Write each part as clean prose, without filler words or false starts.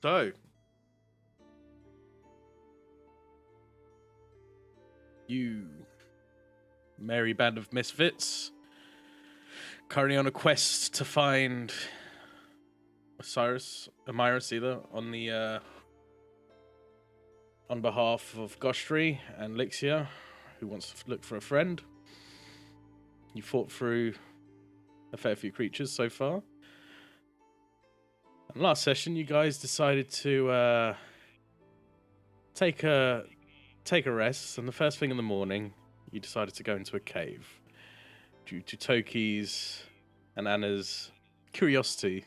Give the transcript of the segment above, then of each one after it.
So, you merry band of misfits, currently on a quest to find Amiris either, on behalf of Goshtree and Lixia, who wants to look for a friend. You fought through a fair few creatures so far. And last session, you guys decided to take a rest, and the first thing in the morning, you decided to go into a cave due to Toki's and Anna's curiosity,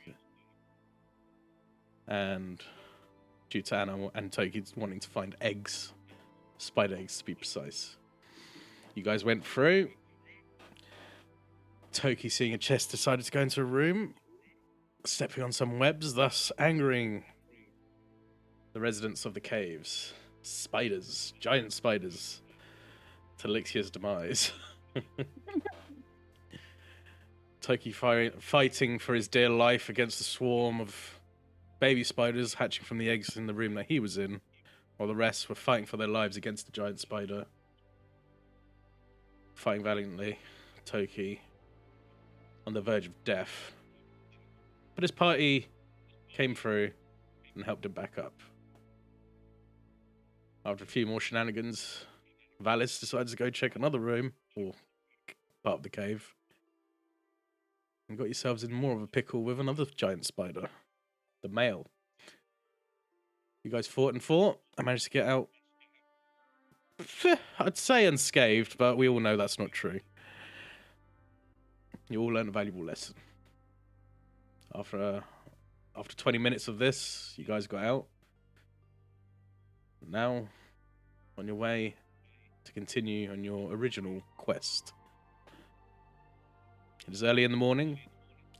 and due to Anna and Toki wanting to find eggs, spider eggs to be precise. You guys went through. Toki, seeing a chest, decided to go into a room, stepping on some webs, thus angering the residents of the caves. Spiders, giant spiders, to Lixia's demise. Toki fighting for his dear life against a swarm of baby spiders hatching from the eggs in the room that he was in, while the rest were fighting for their lives against the giant spider. Fighting valiantly, Toki on the verge of death. But his party came through and helped him back up. After a few more shenanigans, Valis decided to go check another room, or part of the cave, and got yourselves in more of a pickle with another giant spider, the male. You guys fought and fought. I managed to get out, I'd say unscathed, but we all know that's not true. You all learned a valuable lesson. After 20 minutes of this, you guys got out. Now, on your way to continue on your original quest. It is early in the morning.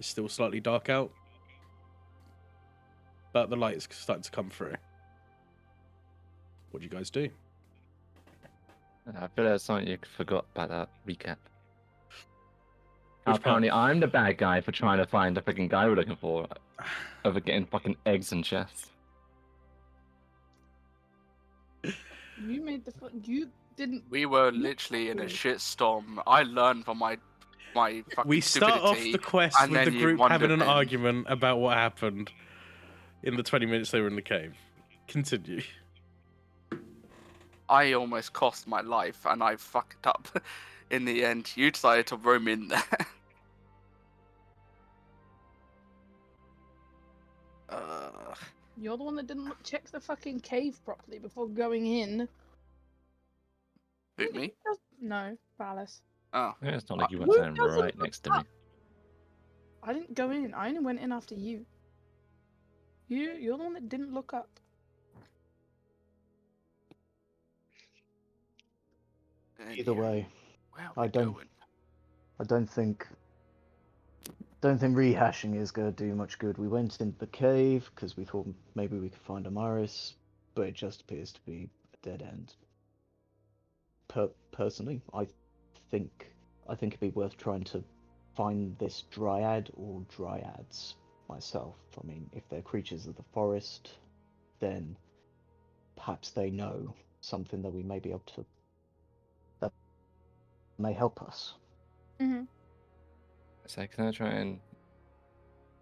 It's still slightly dark out, but the light is starting to come through. What do you guys do? I feel like something you forgot about that recap. Which Apparently, part? I'm the bad guy for trying to find the freaking guy we're looking for, over getting fucking eggs and chests. You made you didn't. We were literally in a shitstorm. I learned from my fucking We start off stupidity, the quest and with the then you group having wandered an in. argument about what happened in the 20 minutes they were in the cave. Continue. I almost cost my life, and I fucked up. In the end, you decided to roam in there. You're the one that didn't check the fucking cave properly before going in. Who, me? No, Valis. Oh. Yeah, it's not like you were Who standing doesn't right next to me. I didn't go in. I only went in after you. You're the one that didn't look up. Either way, Where are I we don't- going? I don't think rehashing is going to do much good. We went into the cave because we thought maybe we could find Amaris, but it just appears to be a dead end. Personally, I think it'd be worth trying to find this dryad or dryads myself. I mean, if they're creatures of the forest, then perhaps they know something that we may be able to, that may help us. Mm-hmm. So can I try and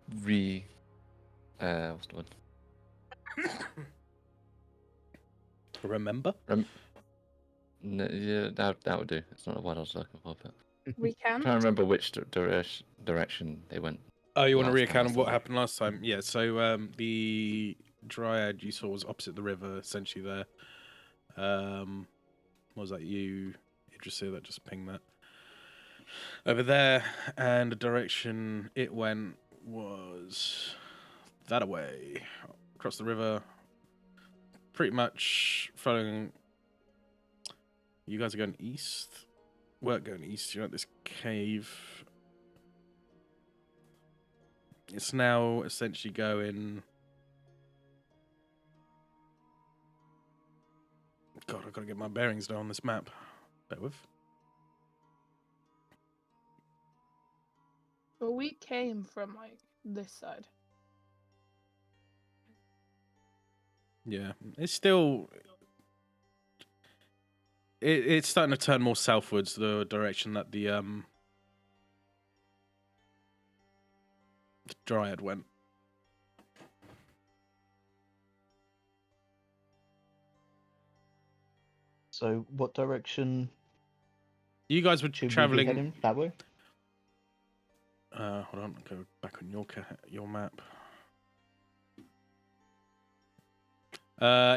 what's the word? Remember? No, yeah, that would do. It's not the word I was looking for, but We I'm can. trying to remember which direction they went. Oh, you want to Last time recount I of what saw it. happened last time? Yeah, so the dryad you saw was opposite the river, essentially there. What was that? You Idrisir, that just pinged that. Over there, and the direction it went was that away. Across the river. Pretty much following. You guys are going east? Weren't going east, you're at this cave. It's now essentially going. God, I've got to get my bearings down on this map. Bear with. Well, we came from like this side. Yeah, it's still it's starting to turn more southwards, the direction that the Dryad went. So, what direction You guys were should we be traveling. heading? That way? Hold on, go back on your map.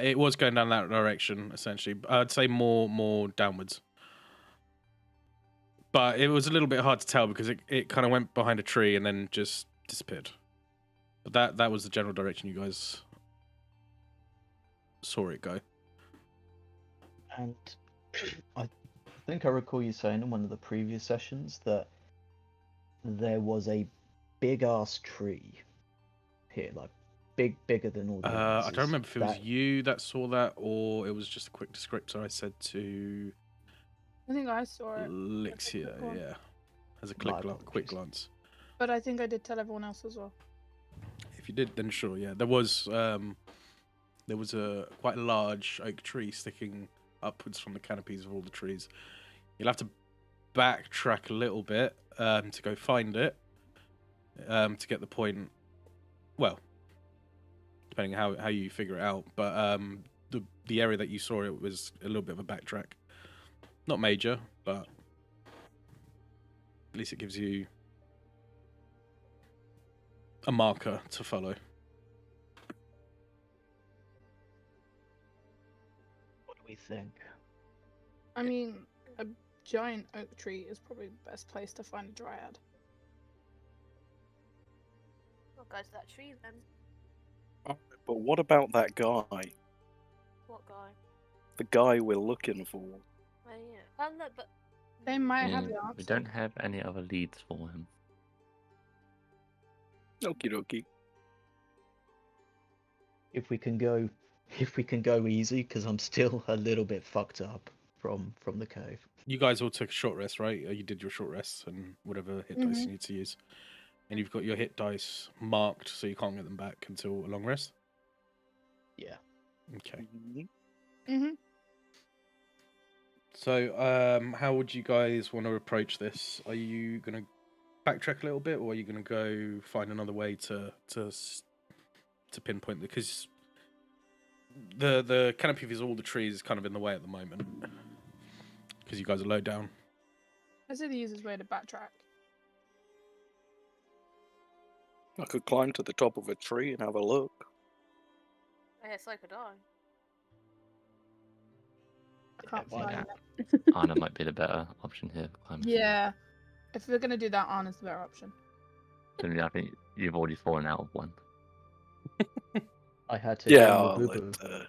It was going down that direction essentially. I'd say more downwards. But it was a little bit hard to tell because it kind of went behind a tree and then just disappeared. But that was the general direction you guys saw it go. And I think I recall you saying in one of the previous sessions that there was a big ass tree here, like bigger than all the others. I don't remember if it was That- you that saw that or it was just a quick descriptor I said to I think I saw it, Lixia, quick one. yeah. As a My quick apologies. glance. but I think I did tell everyone else as well. If you did, then sure, yeah. There was a quite a large oak tree sticking upwards from the canopies of all the trees. You'll have to backtrack a little bit to go find it to get the point. Well, depending on how you figure it out, but the area that you saw it was a little bit of a backtrack. Not major, but at least it gives you a marker to follow. What do we think? I mean, a giant oak tree is probably the best place to find a dryad. We'll go to that tree then. But what about that guy? What guy? The guy we're looking for. Oh yeah. Oh no, but They might Yeah, have the answer. we don't have any other leads for him. Okie dokie. If we can go easy, because I'm still a little bit fucked up from the cave. You guys all took a short rest, right? You did your short rest and whatever hit dice you need to use. And you've got your hit dice marked so you can't get them back until a long rest? Yeah. Okay. Mm-hmm. So, how would you guys want to approach this? Are you going to backtrack a little bit, or are you going to go find another way to pinpoint? Because the canopy of all the trees is kind of in the way at the moment. Because you guys are low down. I say the easiest way to backtrack. I could climb to the top of a tree and have a look. yeah, so could I. I can't why find not? it. Anna might be the better option here. Yeah. If we're gonna do that, Anna's the better option. Generally, I think you've already fallen out of one. I had to. Yeah, go in the boo-boo.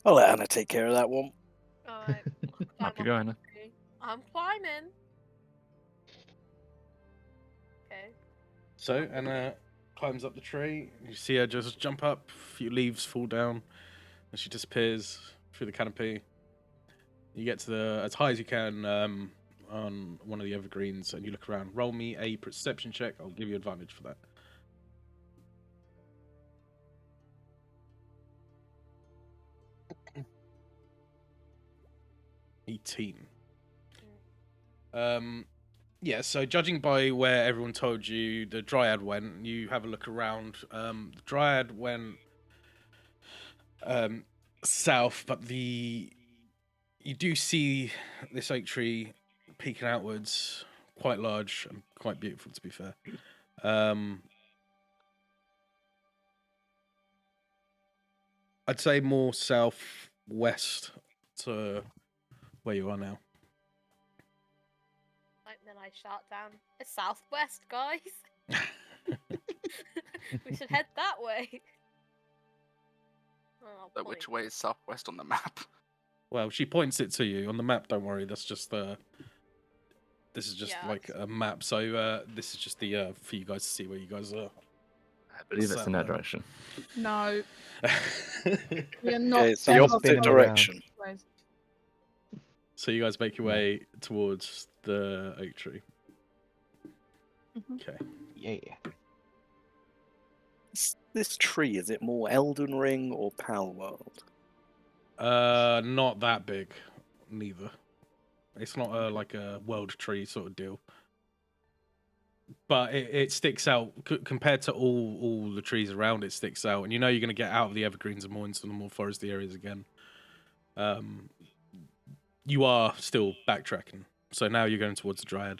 I'll let Anna take care of that one. Alright. Up you go, Anna. I'm climbing. Okay. So, Anna climbs up the tree. You see her just jump up. A few leaves fall down. And she disappears through the canopy. You get to as high as you can on one of the evergreens, and you look around. Roll me a perception check. I'll give you advantage for that. 18. Yeah, so judging by where everyone told you the Dryad went, you have a look around. The Dryad went south, but you do see this oak tree peeking outwards, quite large and quite beautiful, to be fair. I'd say more southwest to where you are now. Like then I shout down, it's southwest, guys. We should head that way. Oh, So which way is southwest on the map? Well, she points it to you on the map. Don't worry, that's just this is just Yeah, like a map. So this is just the for you guys to see where you guys are. I believe it's in that So, direction. No, we are not. Yeah, it's the going opposite both direction. ways. So you guys make your way towards the oak tree. Mhm. Okay. Yeah. this tree? Is it more Elden Ring or Palworld? Not that big, neither. It's not like a world tree sort of deal. But it sticks out compared to all the trees around. It sticks out, and you know you're going to get out of the evergreens and more into the more foresty areas again. You are still backtracking, so now you're going towards the Dryad,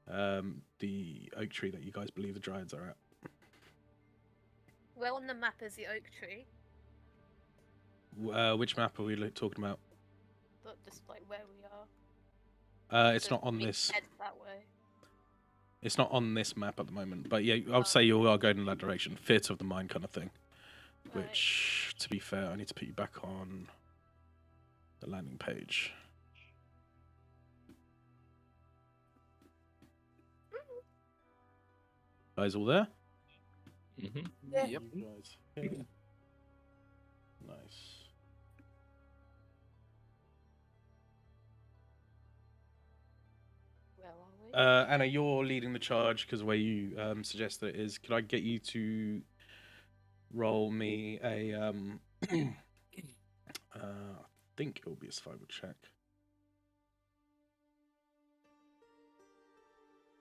the oak tree that you guys believe the Dryads are at. Where on the map is the oak tree? Which map are we talking about? But just like where we are. It's So not on we this. head that way. It's not on this map at the moment, but yeah, I would say you are going in that direction, Theatre of the Mind kind of thing. Right. Which, to be fair, I need to put you back on the landing page. Guys, all there? Mm-hmm. Yeah. Yep. You guys here? Nice. Where are we? Anna, you're leading the charge because the way you suggest that it is. Could I get you to roll me a I think it will be a survival check.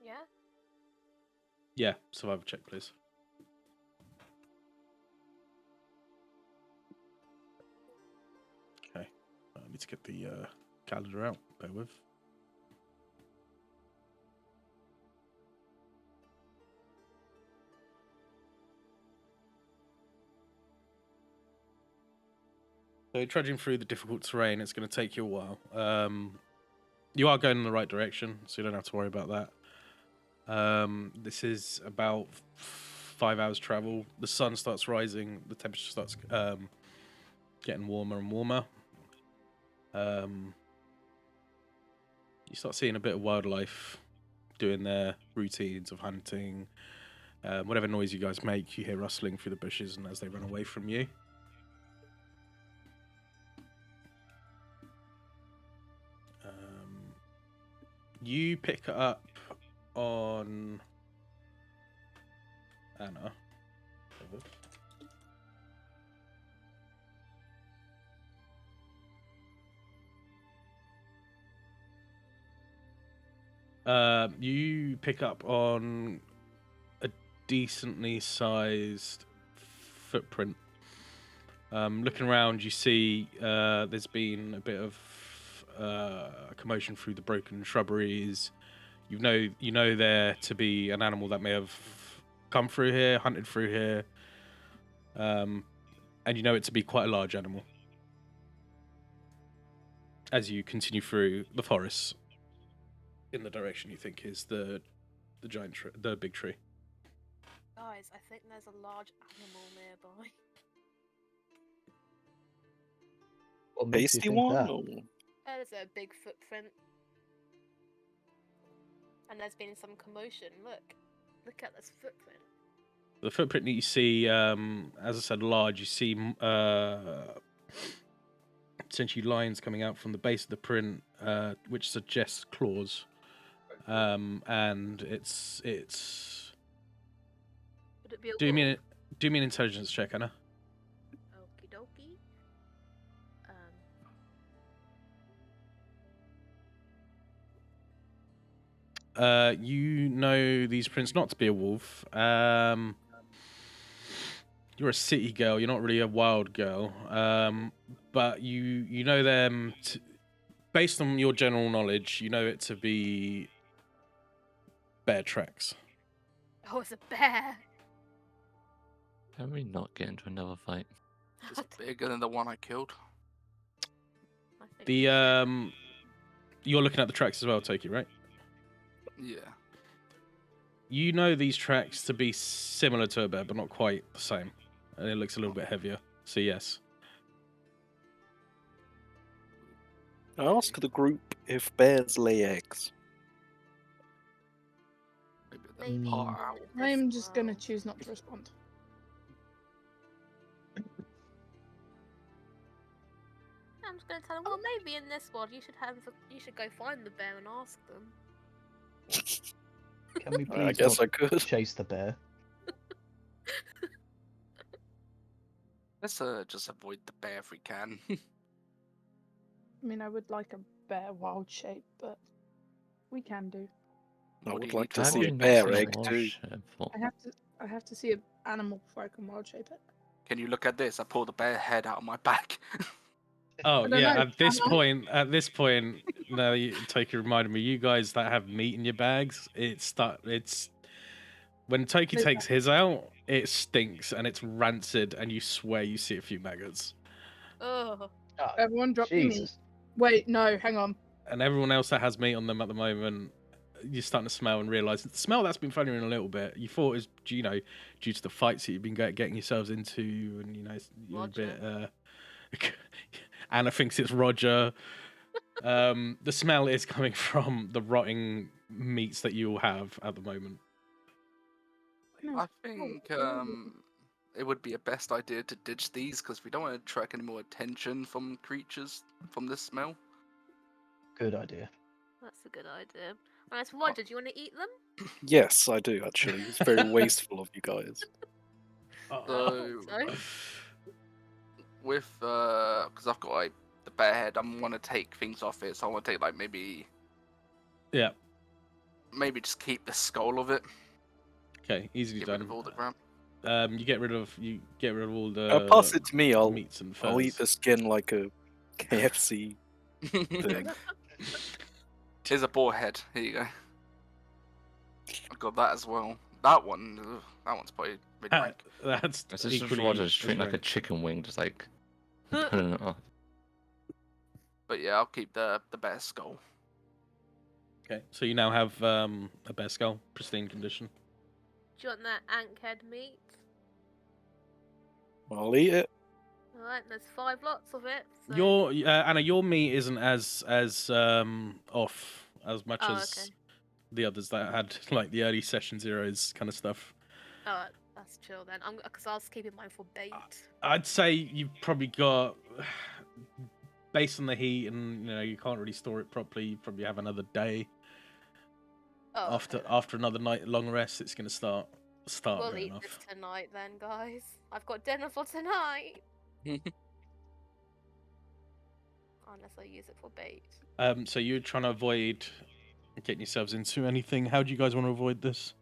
Yeah. Yeah, survival check, please. Okay, I need to get the calendar out. Bear with. So trudging through the difficult terrain, it's going to take you a while. You are going in the right direction, so you don't have to worry about that. This is about 5 hours travel. The sun starts rising. The temperature starts getting warmer and warmer. You start seeing a bit of wildlife doing their routines of hunting. Whatever noise you guys make, you hear rustling through the bushes, and as they run away from you. You pick up on Anna. You pick up on a decently sized footprint. Looking around, you see there's been a bit of commotion through the broken shrubberies. You know there to be an animal that may have come through here, hunted through here, and you know it to be quite a large animal. As you continue through the forest, in the direction you think is the giant tree, the big tree. Guys, I think there's a large animal nearby. What makes you Tasty think one? that? Or... There's a big footprint. And there's been some commotion. Look at this footprint. The footprint that you see, as I said, large. You see essentially lines coming out from the base of the print, which suggests claws. And it's. Would it be a Do me wolf? an intelligence check, Anna. Okie dokie. You know these prints not to be a wolf. You're a city girl. You're not really a wild girl. But you know them based on your general knowledge. You know it to be bear tracks. Oh, it's a bear. Can we not get into another fight? It's bigger than the one I killed. I think The so. you're looking at the tracks as well, Toki, right? Yeah. You know these tracks to be similar to a bear, but not quite the same. And it looks a little bit heavier. So yes. I ask the group if bears lay eggs. Maybe Maybe they're part not out. in this I'm just gonna world. choose not to respond. I'm just gonna tell them. Well, maybe in this world you should go find the bear and ask them. Can we I please guess not I could. chase the bear? Let's just avoid the bear if we can. I mean, I would like a bear wild shape, but we can do. I What do would you like need to How see do a you not bear see a egg wild too. shape for? I have to see an animal before I can wild shape it. Can you look at this? I pulled the bear head out of my back. Oh I don't yeah, know, at this can I? point, now Toki reminded me, you guys that have meat in your bags, it's when Toki There's takes his out, it stinks and it's rancid, and you swear you see a few maggots. Oh, Oh, Everyone drop your meat. Jesus. Wait, no, hang on. And everyone else that has meat on them at the moment, you're starting to smell and realise the smell that's been following in a little bit. You thought it was, due to the fights that you've been getting yourselves into, and you're a bit. Anna thinks it's Roger. The smell is coming from the rotting meats that you all have at the moment. No. I think it would be a best idea to ditch these because we don't want to attract any more attention from creatures from this smell. Good idea. that's a good idea. Right, so Roger, do you want to eat them? Yes, I do actually. It's very wasteful of you guys. So So, with because I've got like the bear head, I'm want to take things off it. So I want to take like maybe Yeah. just keep the skull of it. Okay. Easily Get rid done. of all the crap. You get rid of all the. Pass it to me. meats and I'll eat the furs. skin like a KFC thing. Here's a boar head. Here you go. I've got that as well. That one, that one's probably really rank. That's It's just equally Roger as treating like a rank. chicken wing, just like putting it off. But yeah, I'll keep the bear skull. Okay, so you now have a bear skull, pristine condition. do you want that ank head meat? I'll eat it. Alright, there's 5 lots of it. So... Your Anna, your meat isn't as off as much Oh, as okay. the others that had like the early session zeros kind of stuff. Alright, that's chill then. Because I was keeping mine for bait. I'd say you've probably got, based on the heat and you can't really store it properly. You probably have another day Oh, after another night long rest. It's gonna start we'll going eat off. this tonight then, guys. I've got dinner for tonight. Unless I use it for bait. So you're trying to avoid getting yourselves into anything. How do you guys want to avoid this?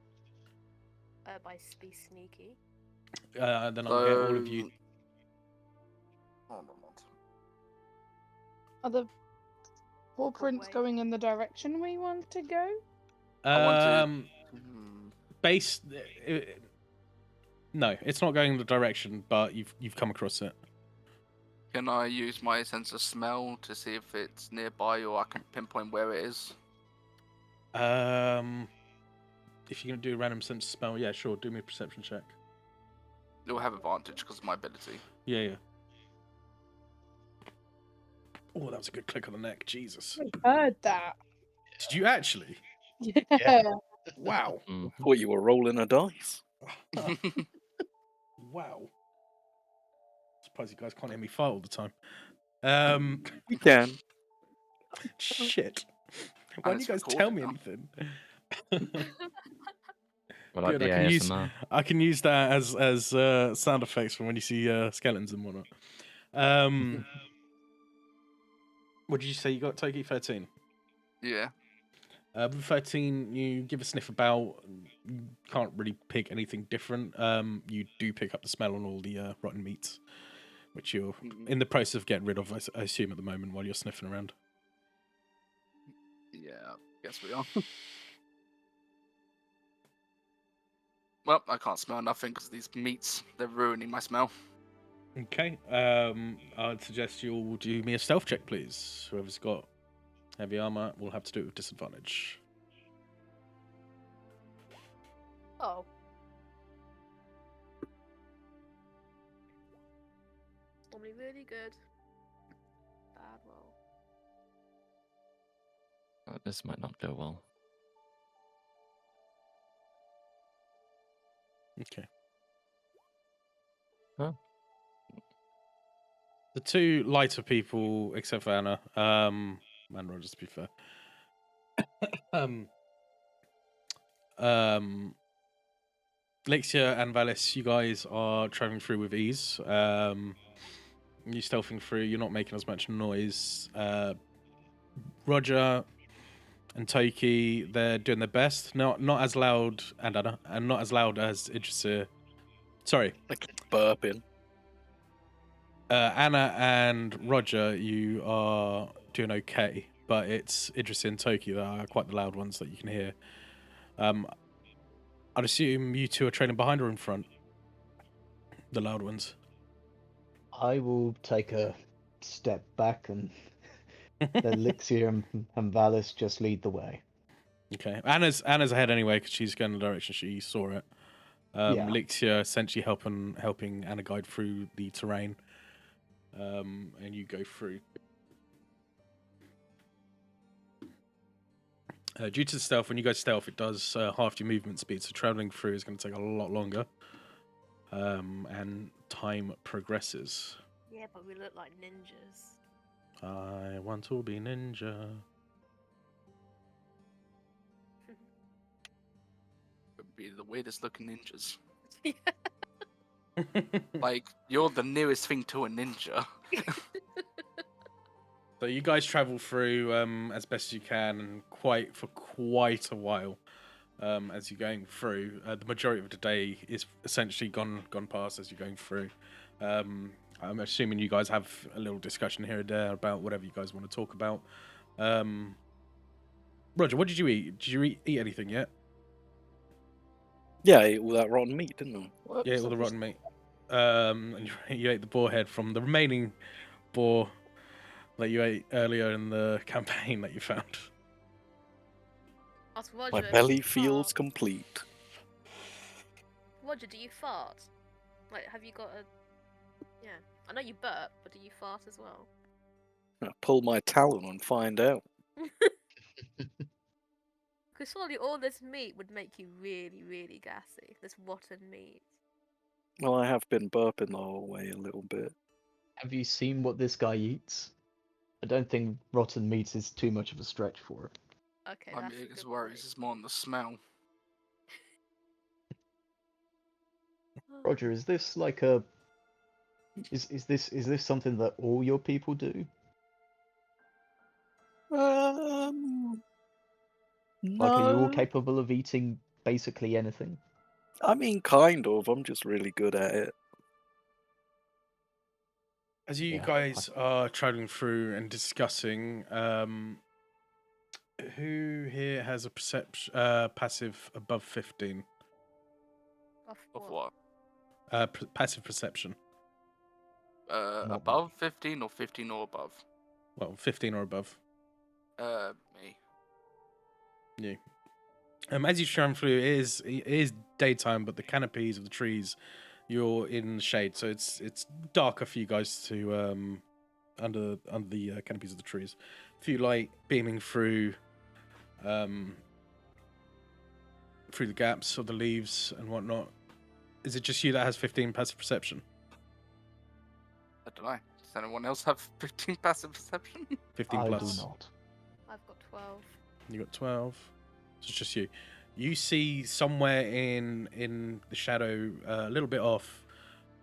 By be sneaky. Then I'll get all of you. Hold on. Are the paw prints way. going in the direction we want to go? I want to- Base. No, it's not going in the direction, but you've come across it. Can I use my sense of smell to see if it's nearby or I can pinpoint where it is? If you're gonna do a random sense of smell, yeah, sure. Do me a perception check. It will have advantage because of my ability. Yeah. Oh, that was a good click on the neck. Jesus. I heard that. Did you actually? Yeah. Wow. Mm. Thought you were rolling a dice. Wow. Surprised you guys can't hear me fight all the time. You can. Shit. Why And don't you it's guys tell me recorded anything? Well, like Good, the I can use- ASMR. I can use that as sound effects for when you see skeletons and whatnot. What did you say you got, Toki? 13? Yeah. With 13, you give a sniff about. You can't really pick anything different. You do pick up the smell on all the rotten meats, which you're in the process of getting rid of, I assume, at the moment while you're sniffing around. Yeah, guess we are. Well, I can't smell nothing because these meats, they're ruining my smell. Okay. I'd suggest you all do me a stealth check, please. Whoever's got heavy armor will have to do it with disadvantage. Oh. Normally really good. Bad roll. This might not go well. Okay. Huh. The two lighter people, except for Anna, and Rogers, to be fair, Lixia and Valis, you guys are traveling through with ease. You stealthing through. You're not making as much noise. Roger and Toki, they're doing their best. Not as loud, and Anna, and not as loud as Idrisir. Sorry, I keep burping. Anna and Roger, you are doing okay, but it's Idrisir and Toki that are quite the loud ones that you can hear. I'd assume you two are trailing behind or in front. The loud ones. I will take a step back and let Lixia and Valis just lead the way. Okay, Anna's ahead anyway because she's going the direction she saw it. Yeah. Lixia essentially helping Anna guide through the terrain, and you go through. Due to the stealth, when you go stealth, it does half your movement speed, so traveling through is going to take a lot longer, and time progresses. Yeah, but we look like ninjas. I want to be ninja. Would be the weirdest looking ninjas. Like, you're the nearest thing to a ninja. So you guys travel through as best you can, and for quite a while. As you're going through, the majority of the day is essentially gone past as you're going through. I'm assuming you guys have a little discussion here and there about whatever you guys want to talk about. Roger, what did you eat? Did you eat anything yet? Yeah, I ate all that rotten meat, didn't I? Whoops, Yeah, all the I rotten meat. And you ate the boar head from the remaining boar that you ate earlier in the campaign that you found. Ask Roger, My do belly you feels fart? complete. Roger, do you fart? Like, have you got a... Yeah. I know you burp, but do you fart as well? I'll pull my talon and find out. Because surely all this meat would make you really, really gassy. This rotten meat. Well, I have been burping the whole way a little bit. Have you seen what this guy eats? I don't think rotten meat is too much of a stretch for him. Okay, My that's a biggest good worries point. is more on the smell. Roger, is this like a is this something that all your people do? Like, are you all No. capable of eating basically anything? I mean, kind of. I'm just really good at it. As you Yeah, guys are traveling through and discussing, who here has a perception passive above 15? Of Of what? what? Passive perception. Not Above 15 or 15 or above? Well, 15 or above. Me. You. As you travel through, it is daytime, but the canopies of the trees, you're in the shade, so it's darker for you guys to under the canopies of the trees. A few light beaming through through the gaps of the leaves and whatnot. Is it just you that has 15 passive perception? I don't know. Does anyone else have 15 passive perception? 15 I plus. do not. I've got 12. You got 12. So it's just you. You see somewhere in the shadow, a little bit off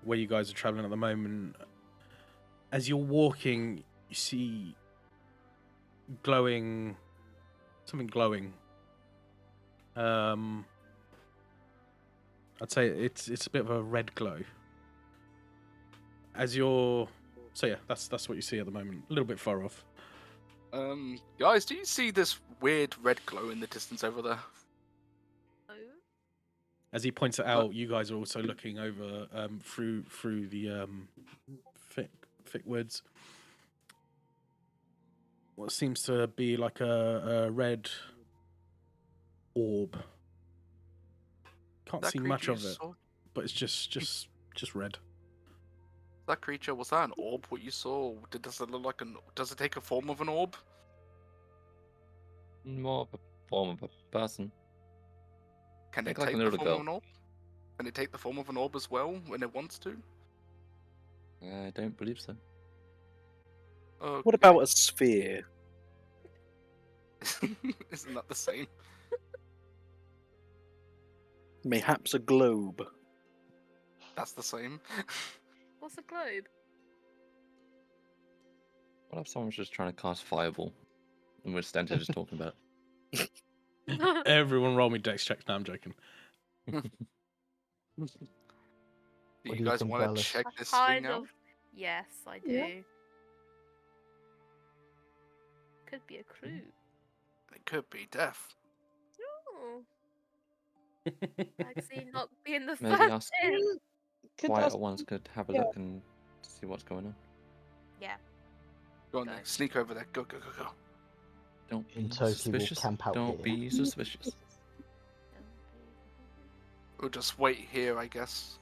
where you guys are traveling at the moment. As you're walking, you see something glowing. I'd say it's a bit of a red glow. So yeah, that's what you see at the moment. A little bit far off. Guys, do you see this weird red glow in the distance over there? Oh? As he points it out, you guys are also looking over through the thick woods. What seems to be like a red orb. Can't That see much creature of you it, saw- but it's just red. That creature, was that an orb? What you saw? Does it look like Does it take a form of an orb? More of a form of a person. Can Think it like take a the little form of girl. an orb? Can it take the form of an orb as well when it wants to? I don't believe so. What about a sphere? Isn't that the same? Mayhaps a globe. That's the same. What's a globe? What if someone's just trying to cast Fireball? And we're standing just talking about Everyone roll me dex checks. No, I'm joking. Do What you do you guys think, want to Alice? check I this thing kind out? of. Yes, I do. Yeah. Could be a crew. It could be death. Oh. Vaccine not being the Maybe first us in. Could quieter ask- ones could have a yeah. look and see what's going on. Yeah. Go on Go. then, sneak over there. Go, go, go, go. Don't In be Turkey, we'll suspicious. camp out Don't here. be suspicious. We'll just wait here, I guess.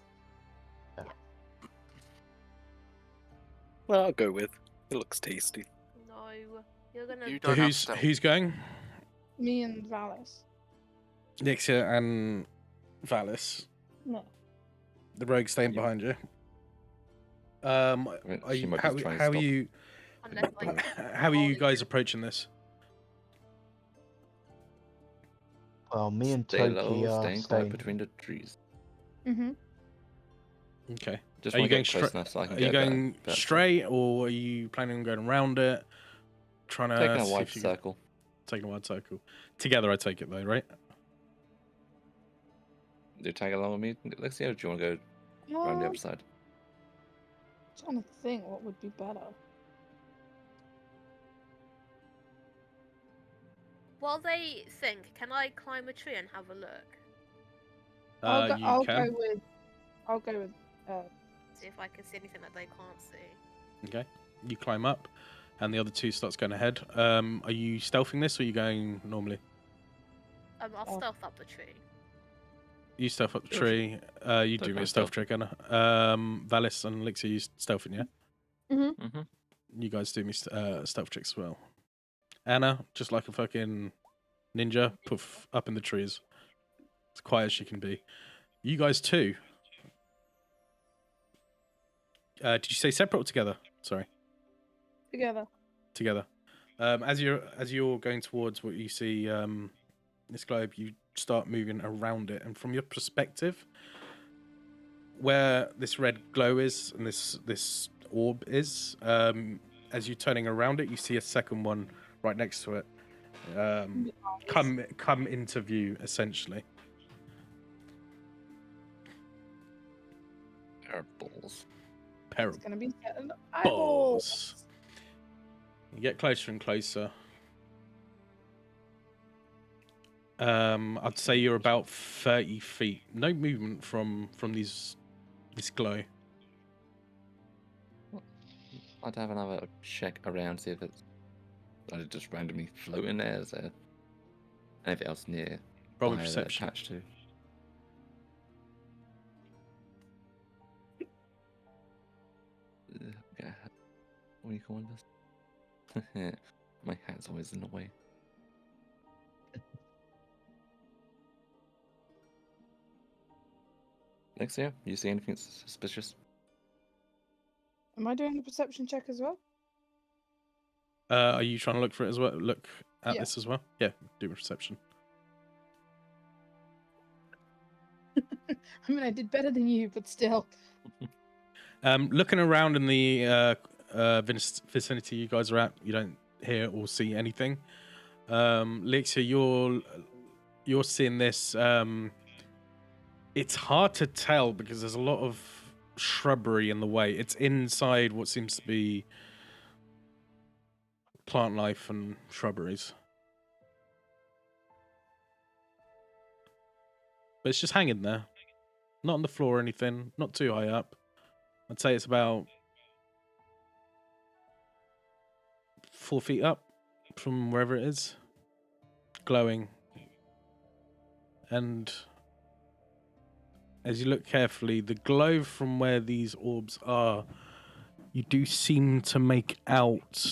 Well, I'll go with. It looks tasty. No, you're gonna. You So don't have to. who's going? Me and Valis. Nixia and Valis. No. The rogue staying Yeah. behind you. mean, Are she you, might be how, trying to how are stop. you? Unless like. How are you guys approaching this? Well, me and Stay Toki low, are staying quiet staying. between the trees. Mm-hmm. Okay. Just Are you want to going get close straight? enough so I can Are you get a better- going better straight, or are you planning on going around it? Trying to taking a see wide if you can- circle. taking a wide circle. Together, I take it though, right? Do you tag along with me? Let's see. Or do you want to go around the other side? Trying to think what would be better. While they think, can I climb a tree and have a look? I'll go, You I'll can. go with. I'll go with. See if I can see anything that they can't see. Okay. You climb up, and the other two starts going ahead. Are you stealthing this, or are you going normally? I'll Oh. stealth up the tree. You stealth up the Sure. tree. You do Don't me a mind stealth stealth. check, Anna. Valis and Elixir, you stealthing, yeah? Mm-hmm. You guys do me stealth checks as well. Anna, just like a fucking ninja, poof, up in the trees. As quiet as she can be. You guys too. Did you say separate or together? Sorry, Together. together. As you're going towards what you see, this globe, you start moving around it, and from your perspective, where this red glow is and this orb is, as you're turning around it, you see a second one right next to it. Come into view essentially. Airballs. It's gonna be getting eyeballs. Balls. You get closer and closer. I'd say you're about 30 feet. No movement from this glow. I'd have another check around, see if it's just randomly floating there. Is there anything else near? Roll me by that perception. attached to? Yeah. What do you call this? My hat's always in the way. Next year, you see anything suspicious? Am I doing a perception check as well? Are you trying to look for it as well? Look at Yeah. this as well? Yeah, do a perception. I mean, I did better than you, but still. Looking around in the vicinity you guys are at, you don't hear or see anything. Lixia, you're seeing this. It's hard to tell because there's a lot of shrubbery in the way. It's inside what seems to be plant life and shrubberies. But it's just hanging there. Not on the floor or anything. Not too high up. I'd say it's about 4 feet up from wherever it is. Glowing. And as you look carefully, the glow from where these orbs are, you do seem to make out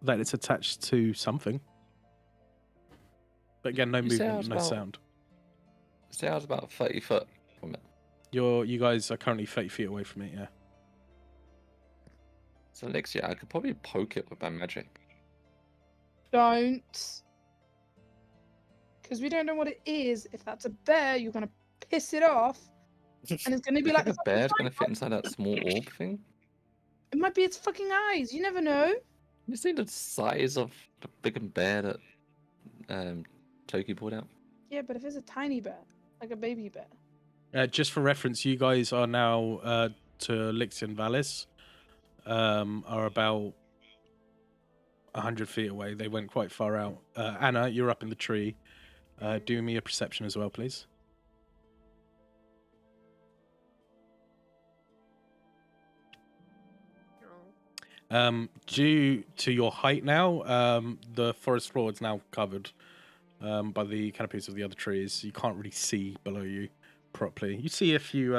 that it's attached to something. But again, no You say movement, it's no about- sound. Say I was about 30 foot from it. You guys are currently 30 feet away from it, yeah. So next year, I could probably poke it with my magic. Don't. Because we don't know what it is. If that's a bear, you're gonna piss it off, and it's gonna be Do you like think the a bear's fucking gonna fit inside that small orb thing? It might be its fucking eyes. You never know. You see the size of the big bear that Toki pulled out? Yeah, but if it's a tiny bear, like a baby bear. Just for reference, you guys are now to Lixia and Valis, are about 100 feet away. They went quite far out. Anna, you're up in the tree. Do me a perception as well, please. Due to your height now, the forest floor is now covered by the canopies of the other trees. You can't really see below you properly. You see a few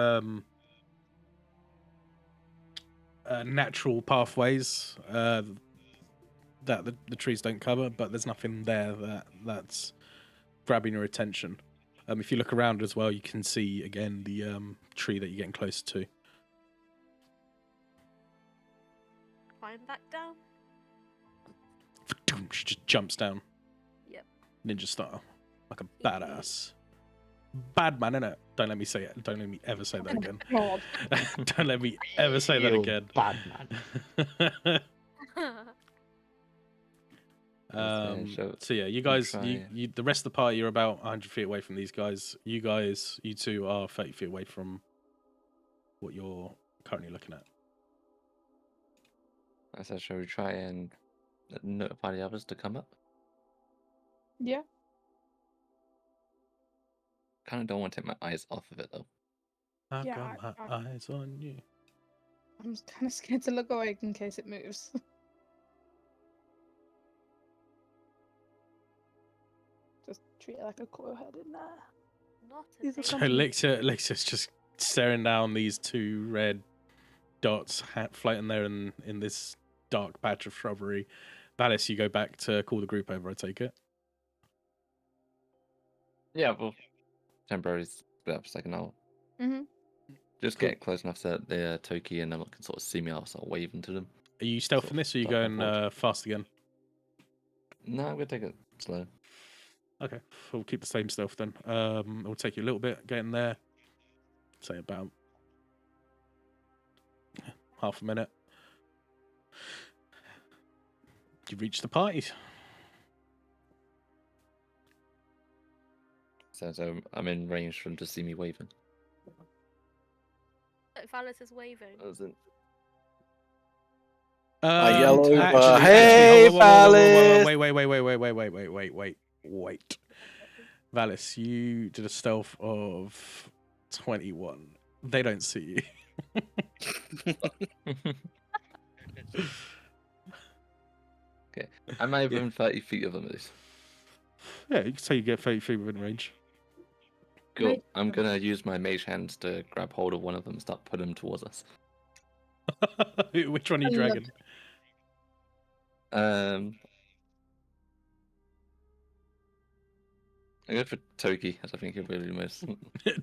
natural pathways that the trees don't cover, but there's nothing there that's grabbing your attention. If you look around as well, you can see again the tree that you're getting closer to. Climb back down. She just jumps down. Yep. Ninja style. Like a badass. Bad man, innit? Don't let me say it. Don't let me ever say that again. God. Don't let me ever say that You again. Bad man. So yeah, you guys, you the rest of the party, you're about 100 feet away from these guys. You two are 30 feet away from what you're currently looking at. I said, shall we try and notify the others to come up? Yeah. Kind of don't want to take my eyes off of it though. I Yeah, got my eyes on you. I'm kind of scared to look away in case it moves. Just treat it like a coil head in there. Not a These are thing. So Lexia's just staring down these two red dots floating there in this dark patch of shrubbery. Valis, you go back to call the group over, I take it? Yeah, well, temporarily split up for a second. I'll Mm-hmm. just Cool. get close enough so that the Toki and them can sort of see me. I'll start waving to them. Are you stealthing this, or are you Start my going forward. fast again? No, I'm gonna take it slow. Okay, we'll keep the same stealth then. It'll take you a little bit getting there. Say about half a minute. You reach the party. So I'm in range for them to see me waving. Valis is waving. yell over, actually, "Hey, hold on, Valis!" wait. Valis, you did a stealth of 21. They don't see you. Okay, am I within 30 feet of them at least? Yeah, you can say you get 30 feet within range. Cool. Mage I'm gonna use my mage hands to grab hold of one of them and start pulling them towards us. Which one are you I love dragging? I go for Toki, as I think it really most.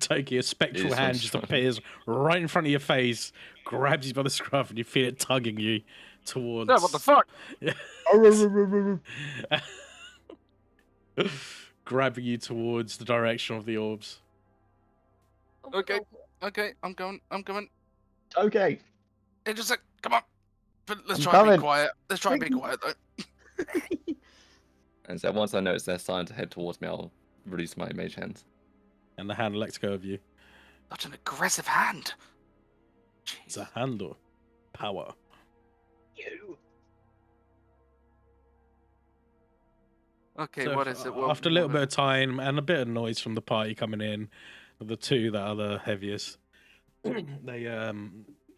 Toki, a spectral It is hand one just strong. appears right in front of your face, grabs you by the scruff, and you feel it tugging you towards. Yeah, what the fuck? Grabbing you towards the direction of the orbs. Oh my Okay. God. Okay, I'm going. Okay. Hey, just a sec. Come on. But let's I'm try and be coming. quiet. Let's try and be quiet though. And so once I notice they're starting to head towards me, I'll release my mage hands. And the hand lets go of you. Such an aggressive hand. It's a Jeez. handle. Power. Okay, So what is it? after a little bit of time and a bit of noise from the party coming in, the two that are the heaviest, they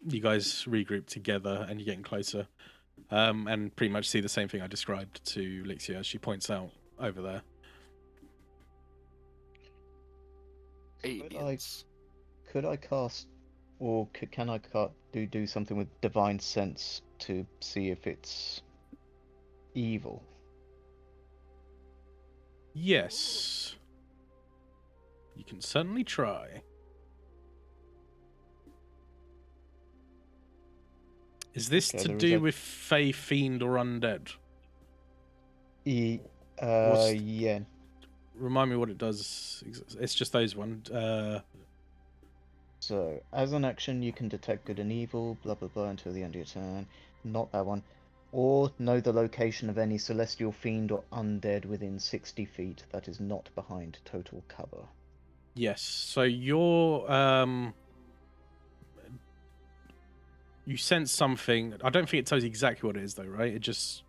you guys regroup together and you're getting closer, and pretty much see the same thing I described to Lixia as she points out over there. aliens. Could I cast, or can I do something with divine sense to see if it's evil? Yes, you can certainly try. Is this Okay, to there is do a- with Fey, Fiend, or Undead? Yeah. Remind me what it does. It's just those one. So, as an action, you can detect good and evil, blah blah blah, until the end of your turn. Not that one. Or know the location of any celestial fiend or undead within 60 feet that is not behind total cover. Yes. So you sense something. I don't think it tells you exactly what it is, though, right? It just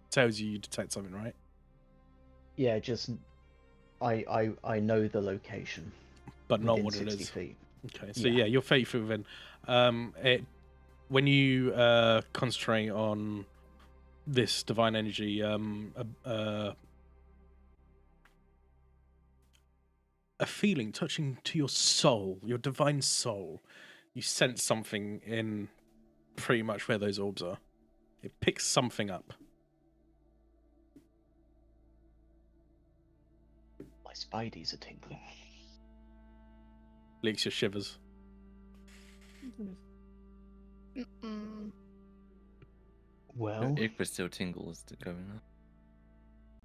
tells you detect something, right? Yeah, just I know the location But not within what it 60 is. feet. Okay. So Yeah. yeah, you're faithful within. It when you concentrate on this divine energy, a feeling touching to your soul, your divine soul. You sense something in pretty much where those orbs are. It picks something up. My spideys are tingling. Leaks your shivers. Mm-mm. Well, Icarus still tingles going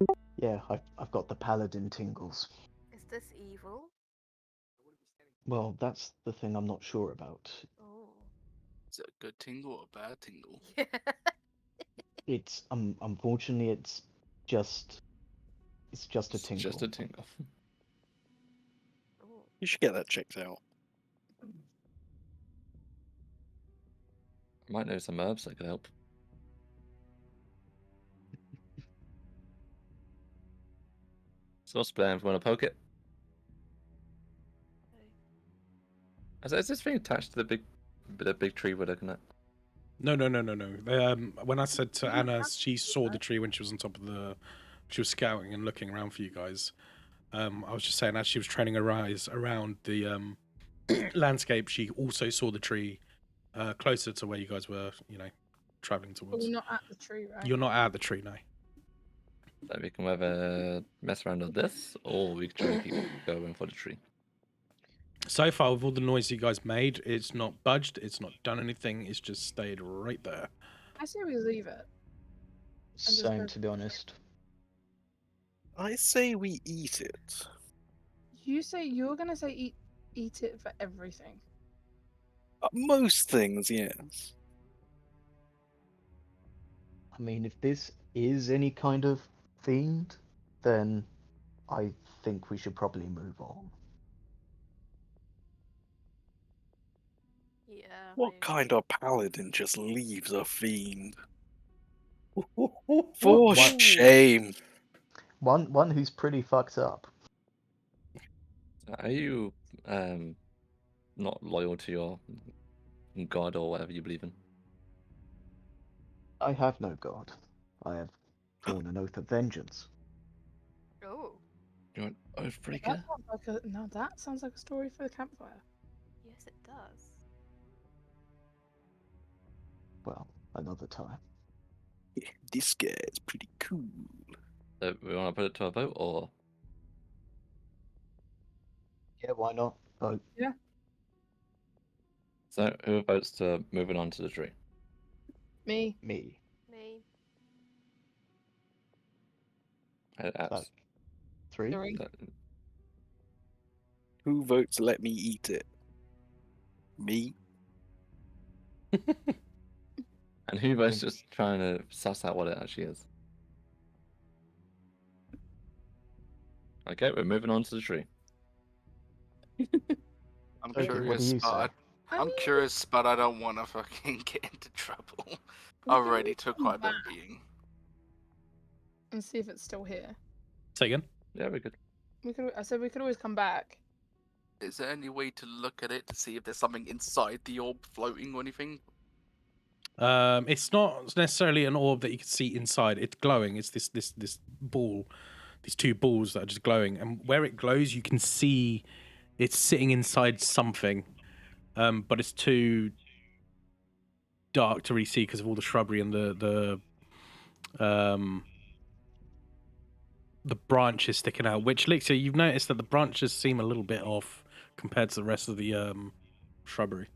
on. yeah, I've got the paladin tingles. Is this evil? Well, that's the thing I'm not sure about. Oh. Is it a good tingle or a bad tingle? Yeah. It's unfortunately it's just a It's tingle. just a tingle. Oh. You should get that checked out. I might know some herbs that could help. Sauce plan if you want to poke it. Is this thing attached to the big tree we're looking at? No. When I said to Anna, she saw the tree when she was on top of she was scouting and looking around for you guys. I was just saying, as she was training her eyes around the landscape, she also saw the tree closer to where you guys were, traveling But towards. we're not at the tree, right? You're not at the tree, no. So we can either mess around with this, or we can try and keep going for the tree. So far, with all the noise you guys made, it's not budged, it's not done anything, it's just stayed right there. I say we leave it. just Same, go to be honest. I say we eat it. You're gonna say eat it for everything. Most things, yes. I mean, if this is any kind of fiend, then I think we should probably move on. Yeah. What kind of paladin just leaves a fiend? For For shame. One who's pretty fucked up. Are you not loyal to your god or whatever you believe in? I have no god. I have sworn an oath of vengeance. Oh. You're an That oathbreaker? that sounds like a story for the campfire. Yes, it does. Well, another time. This guy is pretty cool. So we want to put it to a vote, or Yeah, why not? Vote. so who votes to moving on to the tree? Me. Me. Me. Abs. Three? Three. Who votes let me eat it? Me? And who votes just trying to suss out what it actually is? Okay, we're moving on to the tree. I'm Okay, what do curious, you say? I'm curious, but I don't want to fucking get into trouble. We Already can took come quite a bit back of beating. and see if it's still here. Say again? Yeah, we're good. I said we could always come back. Is there any way to look at it to see if there's something inside the orb floating or anything? It's not necessarily an orb that you can see inside. It's glowing. It's this ball, these two balls that are just glowing, and where it glows, you can see it's sitting inside something, but it's too dark to really see because of all the shrubbery and the branches sticking out. Which, Lixia, you've noticed that the branches seem a little bit off compared to the rest of the shrubbery.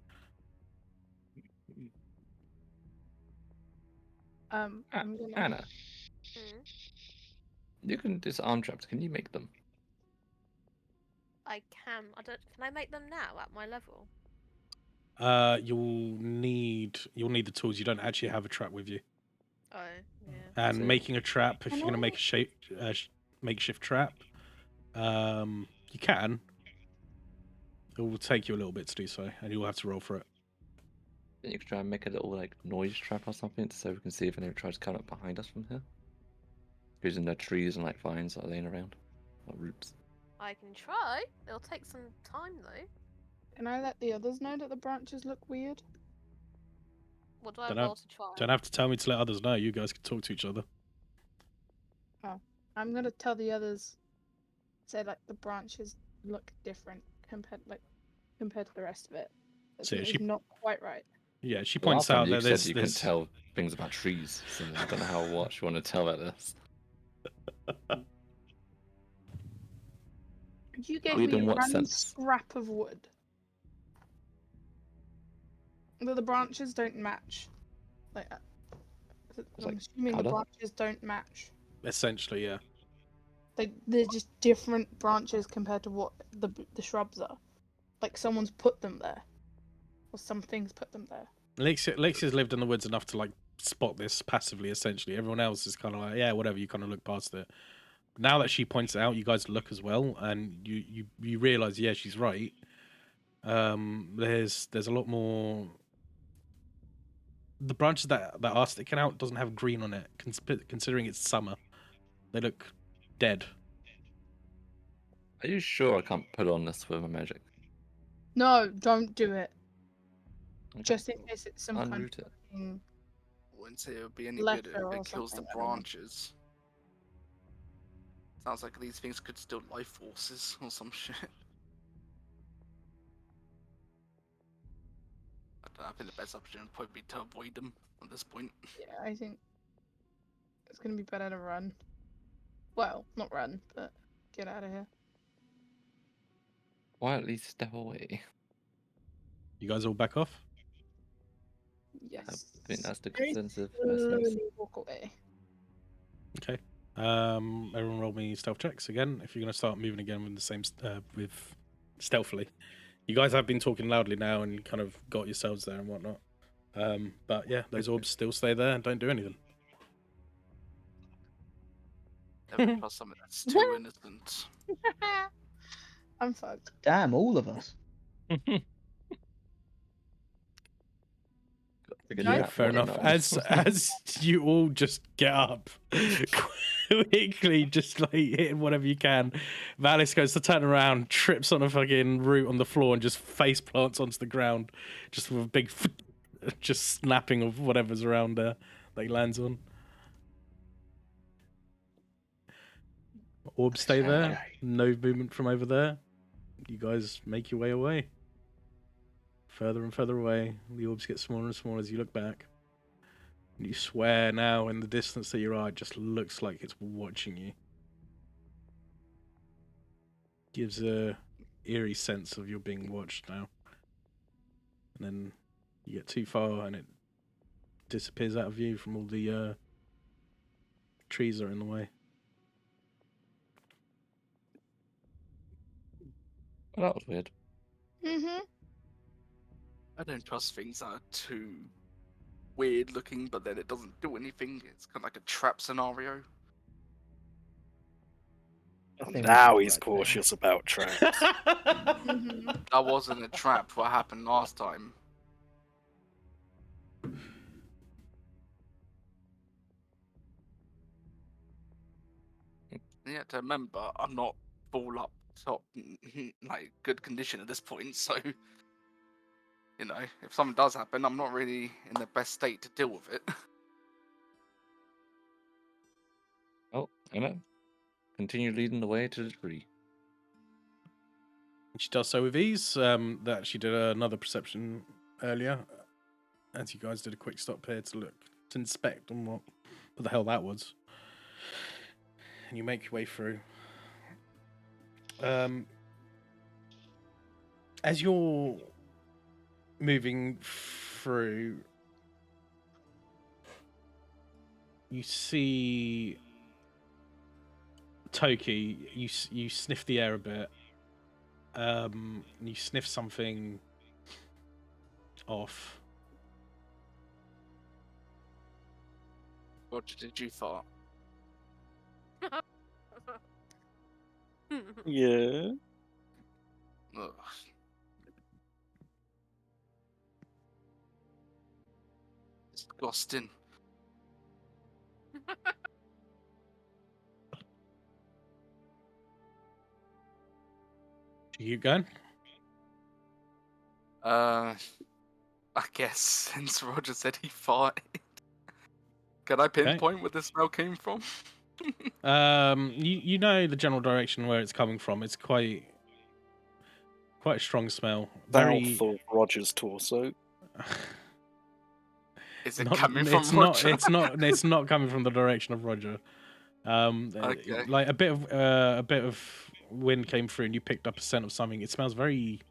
I'm gonna. Anna, Hmm. you can disarm traps. Can you make them? I can. I don't. Can I make them now at my level? You'll need the tools. You don't actually have a trap with you. Oh, yeah. And So- making a trap, if Can you're gonna make I- a makeshift trap, you can. It will take you a little bit to do so, and you'll have to roll for it. Then you could try and make a little like noise trap or something, so we can see if anyone tries to come up behind us from here. Using the trees and like vines that are laying around, or roots. I can try. It'll take some time though. Can I let the others know that the branches look weird? What do I Dunno. roll to try? Don't have to tell me to let others know. You guys can talk to each other. I'm gonna tell the others. Say like the branches look different compared to the rest of it. That So, yeah, something's she- not quite right. Yeah, she The points last time out you that said there's you can tell things about trees, so I don't know how much you want to tell about this. You gave Weird me in a what random sense? scrap of wood. But the branches don't match. Like, I'm like assuming powder? the branches don't match. essentially, yeah. They're just different branches compared to what the shrubs are. Like someone's put them there, or some things put them there. Lexia's lived in the woods enough to like spot this passively. Essentially, everyone else is kind of like, yeah, whatever. You kind of look past it. Now that she points it out, you guys look as well, and you realize, yeah, she's right. There's a lot more. The branches that are sticking out doesn't have green on it, considering it's summer. They look dead. Are you sure I can't put on this with my magic? No, don't do it. Okay. Just in case it's some kind of Unroot it. fucking- Wouldn't say it would be any good Letter if or it kills the something, I don't know. branches. Sounds like these things could steal life forces or some shit. I don't know, I think the best option would probably be to avoid them at this point. Yeah, I think it's gonna be better to run. Well, not run, but get out of here. Why at least step away? You guys all back off. Yes. I think that's the Very consensus. Mercenaries. slowly walk away. Okay. Everyone roll me stealth checks again. If you're gonna start moving again with the same with stealthily. You guys have been talking loudly now and kind of got yourselves there and whatnot. But yeah, those orbs still stay there and don't do anything. Never trust something that's too innocent. I'm fucked. Damn, all of us. Figured Yeah, it Yeah, out fair for you enough. now. As you all just get up quickly, just like hitting whatever you can, Valis goes to turn around, trips on a fucking root on the floor, and just face plants onto the ground, just with a big, just snapping of whatever's around there that he lands on. Orbs stay there. Okay. No movement from over there. You guys make your way away. Further and further away. The orbs get smaller and smaller as you look back. And you swear now in the distance that you are, it just looks like it's watching you. Gives a eerie sense of you're being watched now. And then you get too far and it disappears out of view from all the trees that are in the way. Well, that was weird. Mm-hmm. I don't trust things that are too weird looking, but then it doesn't do anything. It's kind of like a trap scenario. I think we Now should he's go back there. cautious about traps. Mm-hmm. That wasn't a trap. What happened last time? You have to remember, I'm not full up top, like good condition at this point. So, you know, if something does happen, I'm not really in the best state to deal with it. Oh, I know. Continue leading the way to the tree. She does so with ease. That she did another perception earlier, as you guys did a quick stop here to look to inspect on what the hell that was. And you make your way through. As you're moving through, you see Toki. You sniff the air a bit. You sniff something off. Roger, did you fart? Yeah. Ugh. Disgusting. You keep going? I guess since Roger said he farted, can I pinpoint where the smell came from? You know the general direction where it's coming from. It's quite a strong smell. Very. South of Roger's torso. Is it Not, coming from it's Roger? not. It's not coming from the direction of Roger. Okay. Like a bit of wind came through, and you picked up a scent of something. It smells very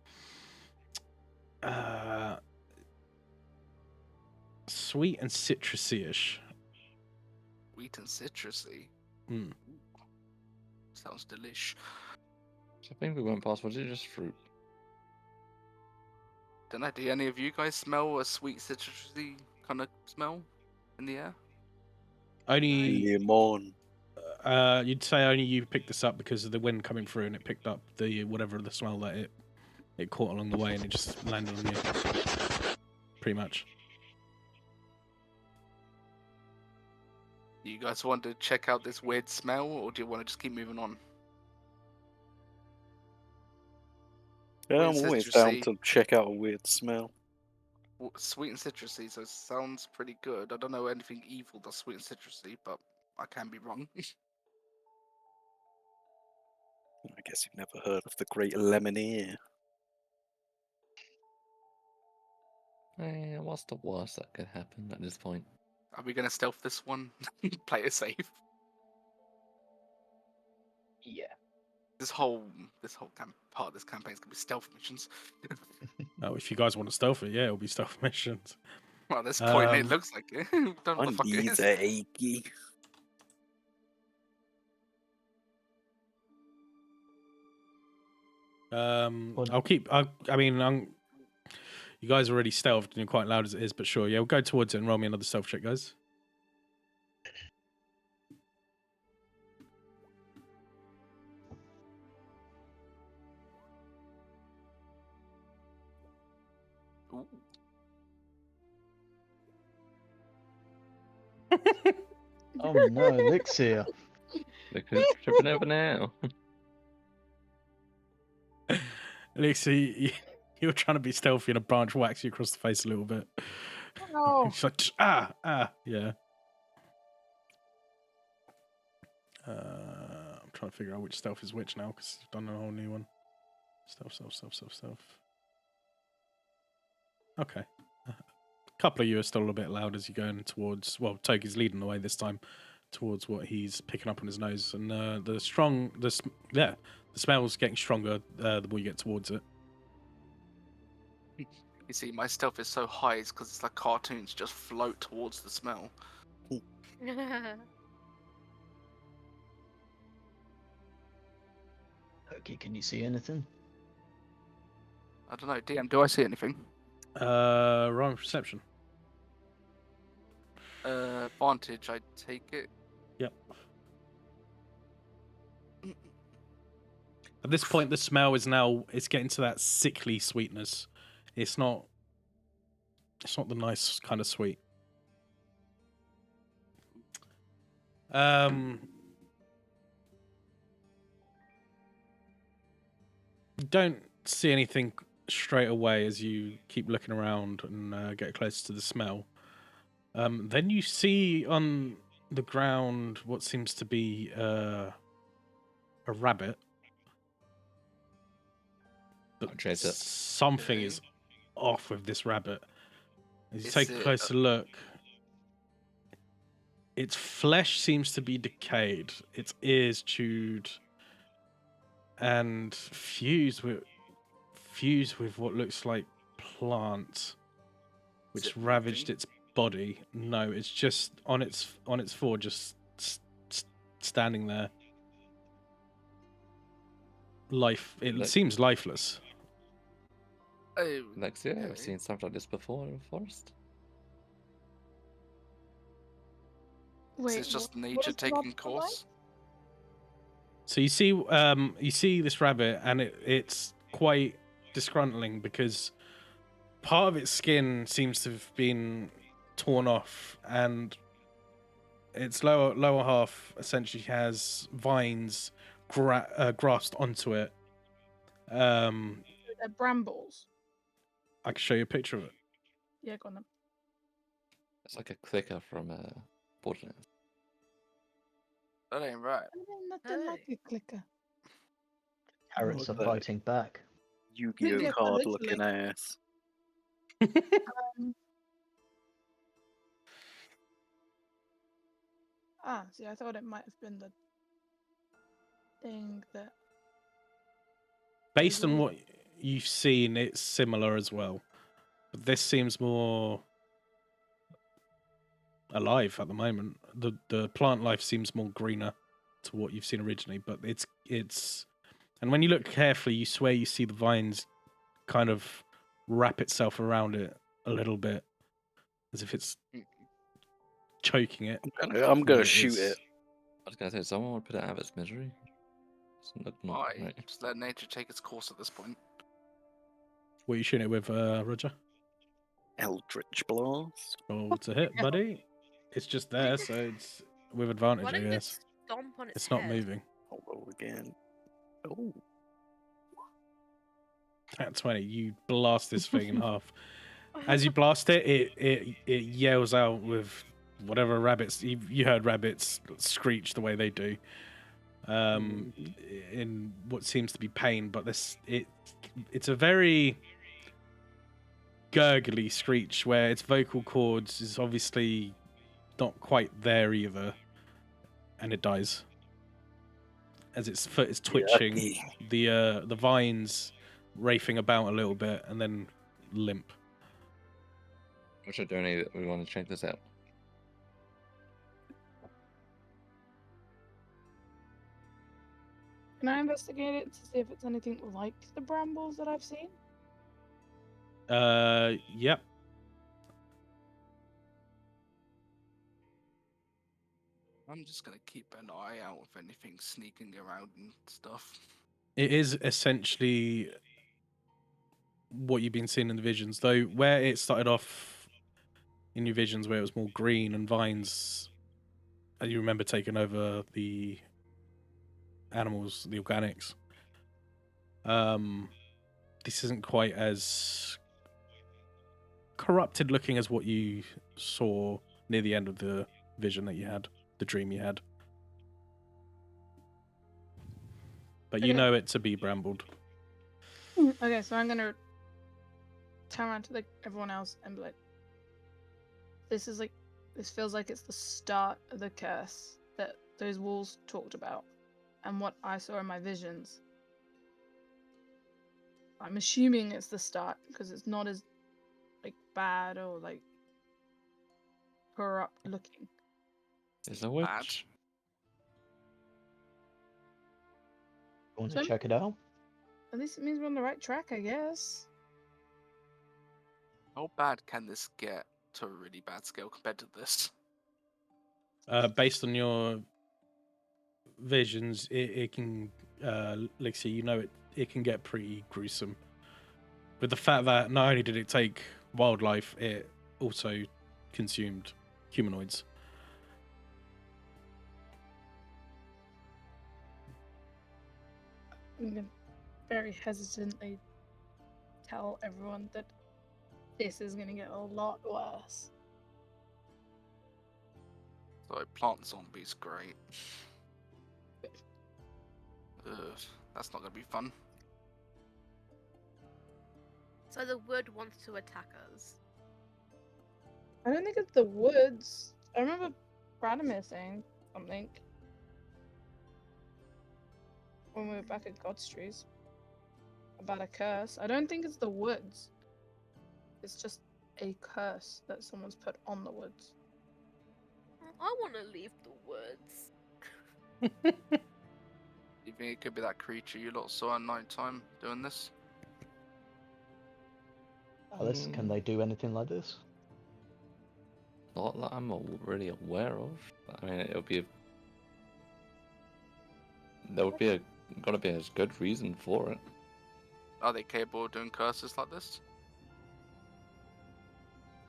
sweet and citrusy-ish. Sweet and citrusy. Mm. Sounds delish. I think we went past. Was it just fruit? Don't know. Do any of you guys smell a sweet citrusy kind of smell in the air? Only Lemon. you'd say only you picked this up because of the wind coming through, and it picked up the whatever the smell that it caught along the way, and it just landed on you. Pretty much. Do you guys want to check out this weird smell, or do you want to just keep moving on? Yeah, I'm Sweet and always down citrusy. to check out a weird smell. Sweet and citrusy, so it sounds pretty good. I don't know anything evil that's sweet and citrusy, but I can be wrong. I guess you've never heard of the Great Lemonier. What's the worst that could happen at this point? Are we gonna stealth this one? Play it safe. Yeah. This whole part of this campaign is gonna be stealth missions. Oh, if you guys want to stealth it, yeah, it'll be stealth missions. Well, at this point, it Um, looks like it. Don't know what My the fuck it knees is. are achy. I'll keep. I mean, you guys are already stealthed and you're quite loud as it is, but sure, yeah, we'll go towards it and roll me another stealth check, guys. Ooh. Oh no, Elixir. Look who's tripping over now. Elixir, you were trying to be stealthy and a branch whacks you across the face a little bit. No. She's like, yeah. I'm trying to figure out which stealth is which now because I've done a whole new one. Stealth. Okay. A couple of you are still a bit loud as you're going towards. Well, Togi's leading the way this time towards what he's picking up on his nose, and the smell's getting stronger the more you get towards it. You see, my stealth is so high, it's because it's like cartoons just float towards the smell. Okay, can you see anything? I don't know, DM, do I see anything? Wrong perception. Vantage, I take it. Yep. At this point, the smell is it's getting to that sickly sweetness. It's not the nice kind of sweet. You don't see anything straight away as you keep looking around and get closer to the smell. Then you see on the ground what seems to be a rabbit. But Chase it. something Okay. is off with this rabbit. As you Is take a it, closer look, its flesh seems to be decayed, its ears chewed, and fused with what looks like plant, which it ravaged moving? its body. No, it's just on its four, just standing there. It Look. seems lifeless. Oh, Alexia, I've okay. seen something like this before in the forest. Wait, This is just what nature is the taking lobster like? course. So you see this rabbit, and it's quite disgruntling because part of its skin seems to have been torn off, and its lower half essentially has vines grasped onto it. They're brambles. I can show you a picture of it. Yeah, go on then. It's like a clicker from Borderlands. That ain't right. I mean, nothing like Hey. a clicker. Carrots are What the- fighting back. Yu-Gi-Oh Yeah, card literally. looking ass. See, I thought it might have been the thing that. Based on Ooh. what you've seen, it's similar as well. But this seems more alive at the moment. The plant life seems more greener to what you've seen originally, but it's and when you look carefully, you swear you see the vines kind of wrap itself around it a little bit, as if it's choking it. I'm from gonna what shoot is. it. I was gonna say, someone would put it out of its misery. It's not Why? right. Just let nature take its course at this point. What are you shooting it with, Roger? Eldritch Blast. Roll to hit, buddy. It's just there, so it's with advantage, Why I don't you guess. just stomp on its It's not head? moving. I'll roll again. Oh, At 20, you blast this thing in half. As you blast it, it yells out with whatever rabbits. You heard rabbits screech the way they do, in what seems to be pain. But it's a very gurgly screech where its vocal cords is obviously not quite there either, and it dies as its foot is twitching. yucky. The vines rafing about a little bit and then limp. We should donate it. We want to check this out. Can I investigate it to see if it's anything like the brambles that I've seen? Yep. I'm just gonna keep an eye out if anything's sneaking around and stuff. It is essentially what you've been seeing in the visions, though where it started off in your visions where it was more green and vines, and you remember taking over the animals, the organics. This isn't quite as corrupted looking as what you saw near the end of the vision that you had, the dream you had. But you Okay. know it to be brambled. Okay, so I'm gonna turn around to everyone else and be like, this feels like it's the start of the curse that those wolves talked about, and what I saw in my visions. I'm assuming it's the start because it's not as bad or corrupt looking. Is a Bad. witch? Want So- to check it out? At least it means we're on the right track, I guess. How bad can this get to a really bad scale compared to this? Based on your visions, it can, Lixie, you know it can get pretty gruesome. With the fact that not only did it take wildlife, it also consumed humanoids. I'm gonna very hesitantly tell everyone that this is gonna get a lot worse. So plant zombies, great. Ugh, that's not gonna be fun. So the wood wants to attack us. I don't think it's the woods. I remember Radimir saying something when we were back at God's Trees about a curse. I don't think it's the woods. It's just a curse that someone's put on the woods. I want to leave the woods. You think it could be that creature you lot saw at night time doing this? Alice, can they do anything like this? Not that I'm really aware of. I mean, it would be. There would be gotta be a good reason for it. Are they capable of doing curses like this?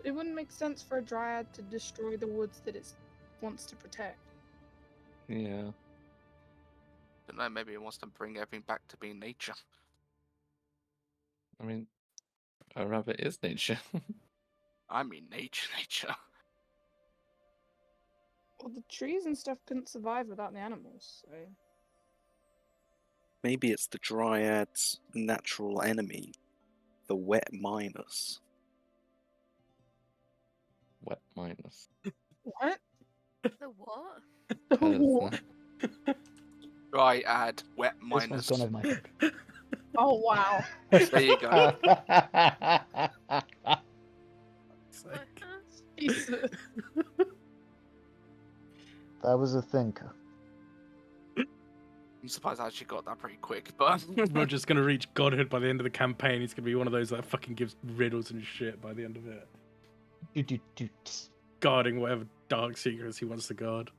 It wouldn't make sense for a dryad to destroy the woods that it wants to protect. Yeah. Don't know. Maybe it wants to bring everything back to being nature. I mean, a rabbit is nature. I mean, nature. Well, the trees and stuff couldn't survive without the animals, so. Maybe it's the Dryad's natural enemy, the wet miners. Wet minus. What? The what? What is that? Dryad, wet This one's minus. gone over my head. Oh, wow. There you go. Jesus. That was a thinker. I'm surprised I actually got that pretty quick, but Roger's gonna reach godhood by the end of the campaign. He's gonna be one of those that fucking gives riddles and shit by the end of it, guarding whatever dark secrets he wants to guard.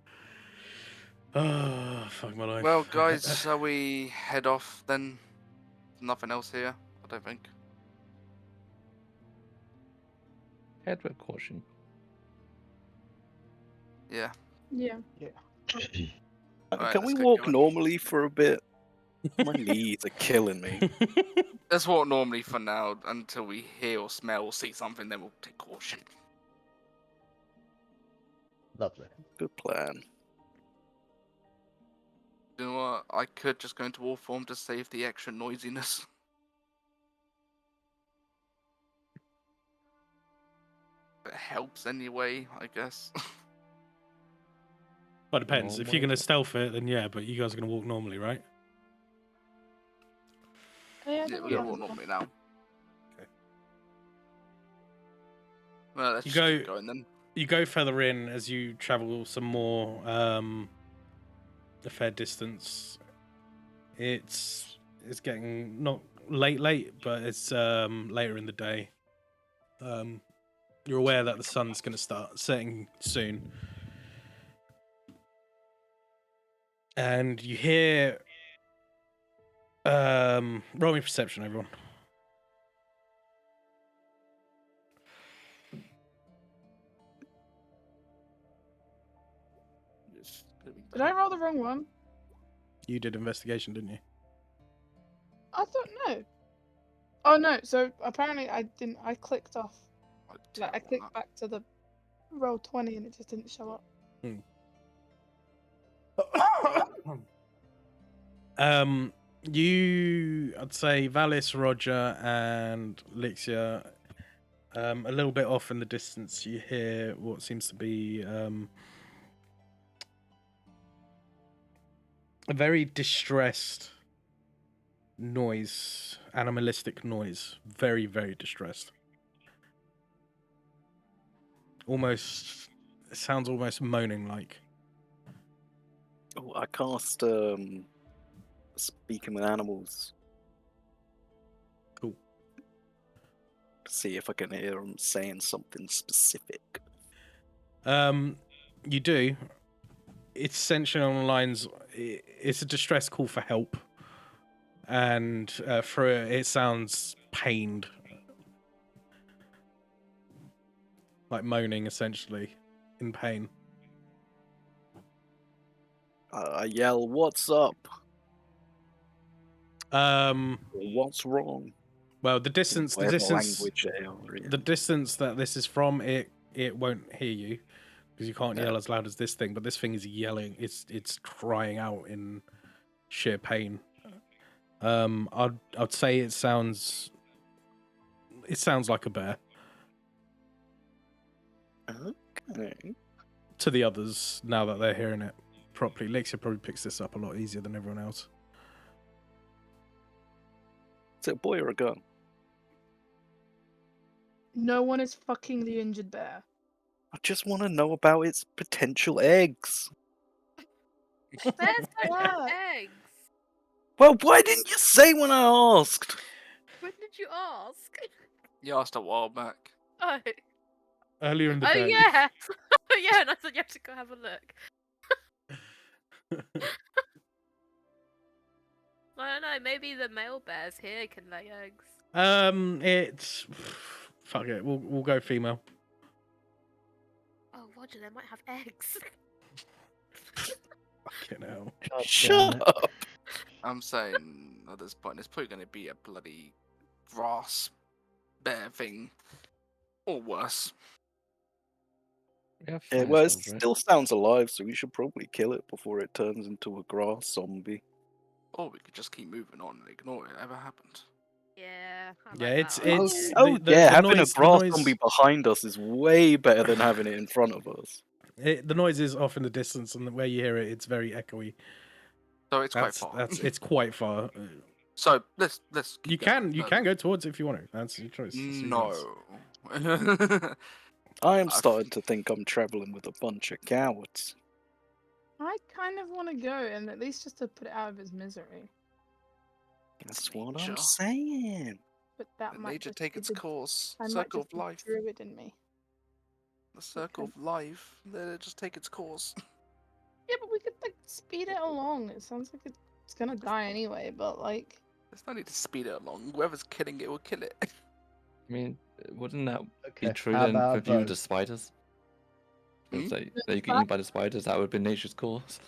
Oh, fuck my life. well, guys, shall we head off then? Nothing else here, I don't think. Head with caution. Yeah. Yeah. Alright, Can we let's get walk going. normally for a bit? My knees are killing me. Let's walk normally for now until we hear or smell or see something. Then we'll take caution. Lovely. Good plan. You know what? I could just go into war form to save the extra noisiness. It helps anyway, I guess. Well, it depends. If you're Normally. gonna stealth it, then yeah, but you guys are gonna walk normally, right? Yeah, Yeah, that we're would gonna be walk fun. normally now. Okay. Well, let's You just keep go- going then. You go further in as you travel some more, a fair distance. It's getting not late, but it's later in the day. You're aware that the sun's going to start setting soon, and you hear roll me perception, everyone. It's gonna be Did I roll the wrong one? You did investigation, didn't you? I thought no. Oh no, so apparently I didn't. I clicked off. quite Like, I terrible clicked at back to the roll 20 and it just didn't show up. I'd say Valis, Roger, and Lixia, a little bit off in the distance, you hear what seems to be a very distressed noise, animalistic noise. Very, very distressed. Almost, it sounds almost moaning like. Oh, I cast speaking with animals. Cool. To see if I can hear them saying something specific. You do. It's essentially on the lines. It's a distress call for help, and for it sounds pained, like moaning, essentially, in pain. I yell, "What's up? Well, What's wrong?" the In distance, whatever language they are in. the distance that this is from, it won't hear you because you can't Yeah. yell as loud as this thing. But this thing is yelling. It's crying out in sheer pain. I'd say it sounds like a bear Okay. to the others now that they're hearing it properly. Lexia probably picks this up a lot easier than everyone else. Is it a boy or a girl? No one is fucking the injured bear. I just want to know about its potential eggs. Bears don't have What? eggs. Well, why didn't you say when I asked? When did you ask? You asked a while back. Oh, Earlier in the oh day. yeah, yeah. And I thought you have to go have a look. I don't know. Maybe the male bears here can lay eggs. It's fuck it. We'll go female. Oh, Roger, they might have eggs. Fucking hell. God damn Shut it. up. I'm saying at this point, it's probably going to be a bloody grass bear thing, or worse. Yeah, Yeah, fire well, it spells, right? still sounds alive, so we should probably kill it before it turns into a grass zombie. Or we could just keep moving on and ignore it ever happened. Yeah. I Yeah, like it's that idea. it's Oh the yeah, the having noise. a grass the noise, zombie behind us is way better than having it in front of us. the noise is off in the distance, and where you hear it, it's very echoey. So it's quite That's far. it's quite far. So let's You keep going. can go towards it if you want to. That's your choice. That's your choice. No. I am I've- starting to think I'm traveling with a bunch of cowards. I kind of want to go, and at least just to put it out of its misery. That's what nature. I'm saying. But that Let might nature just take be its the, course. I might Circle just of be life. druid in me. The circle of life. Let it just take its course. Yeah, but we could like speed it along. It sounds like it's gonna die anyway, but like There's no need to speed it along. Whoever's killing it will kill it. I mean, wouldn't that be Okay, true how then about with you, the both? spiders? If Hmm? they get eaten by the spiders, that would have been nature's course.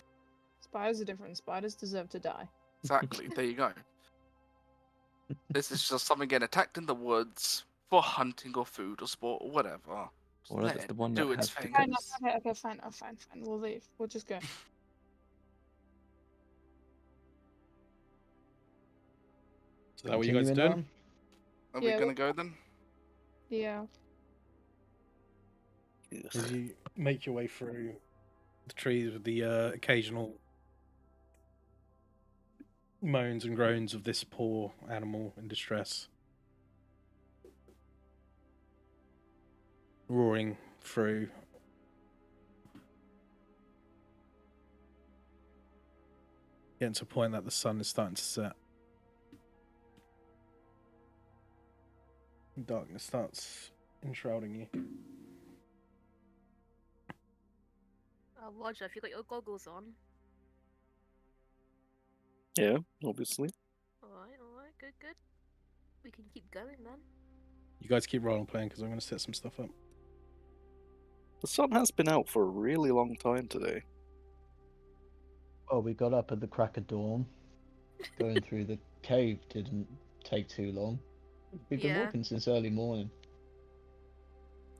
spiders are different. Spiders deserve to die. Exactly. There you go. This is just something getting attacked in the woods for hunting or food or sport or whatever. Just Or let if it's it the one do that its has the thing. Fine, coats. okay, fine, fine. We'll leave. We'll just go. Is that what you guys are doing? Continuing Are Yeah, we gonna go then? Yeah. As you make your way through the trees with the occasional moans and groans of this poor animal in distress, roaring through. Getting to a point that the sun is starting to set. Darkness starts enshrouding you. Oh, Roger, if you got your goggles on. Yeah, obviously. Alright, good. We can keep going then. You guys keep rolling playing because I'm going to set some stuff up. The sun has been out for a really long time today. Well, we got up at the crack of dawn. Going through the cave didn't take too long. We've been Yeah. walking since early morning.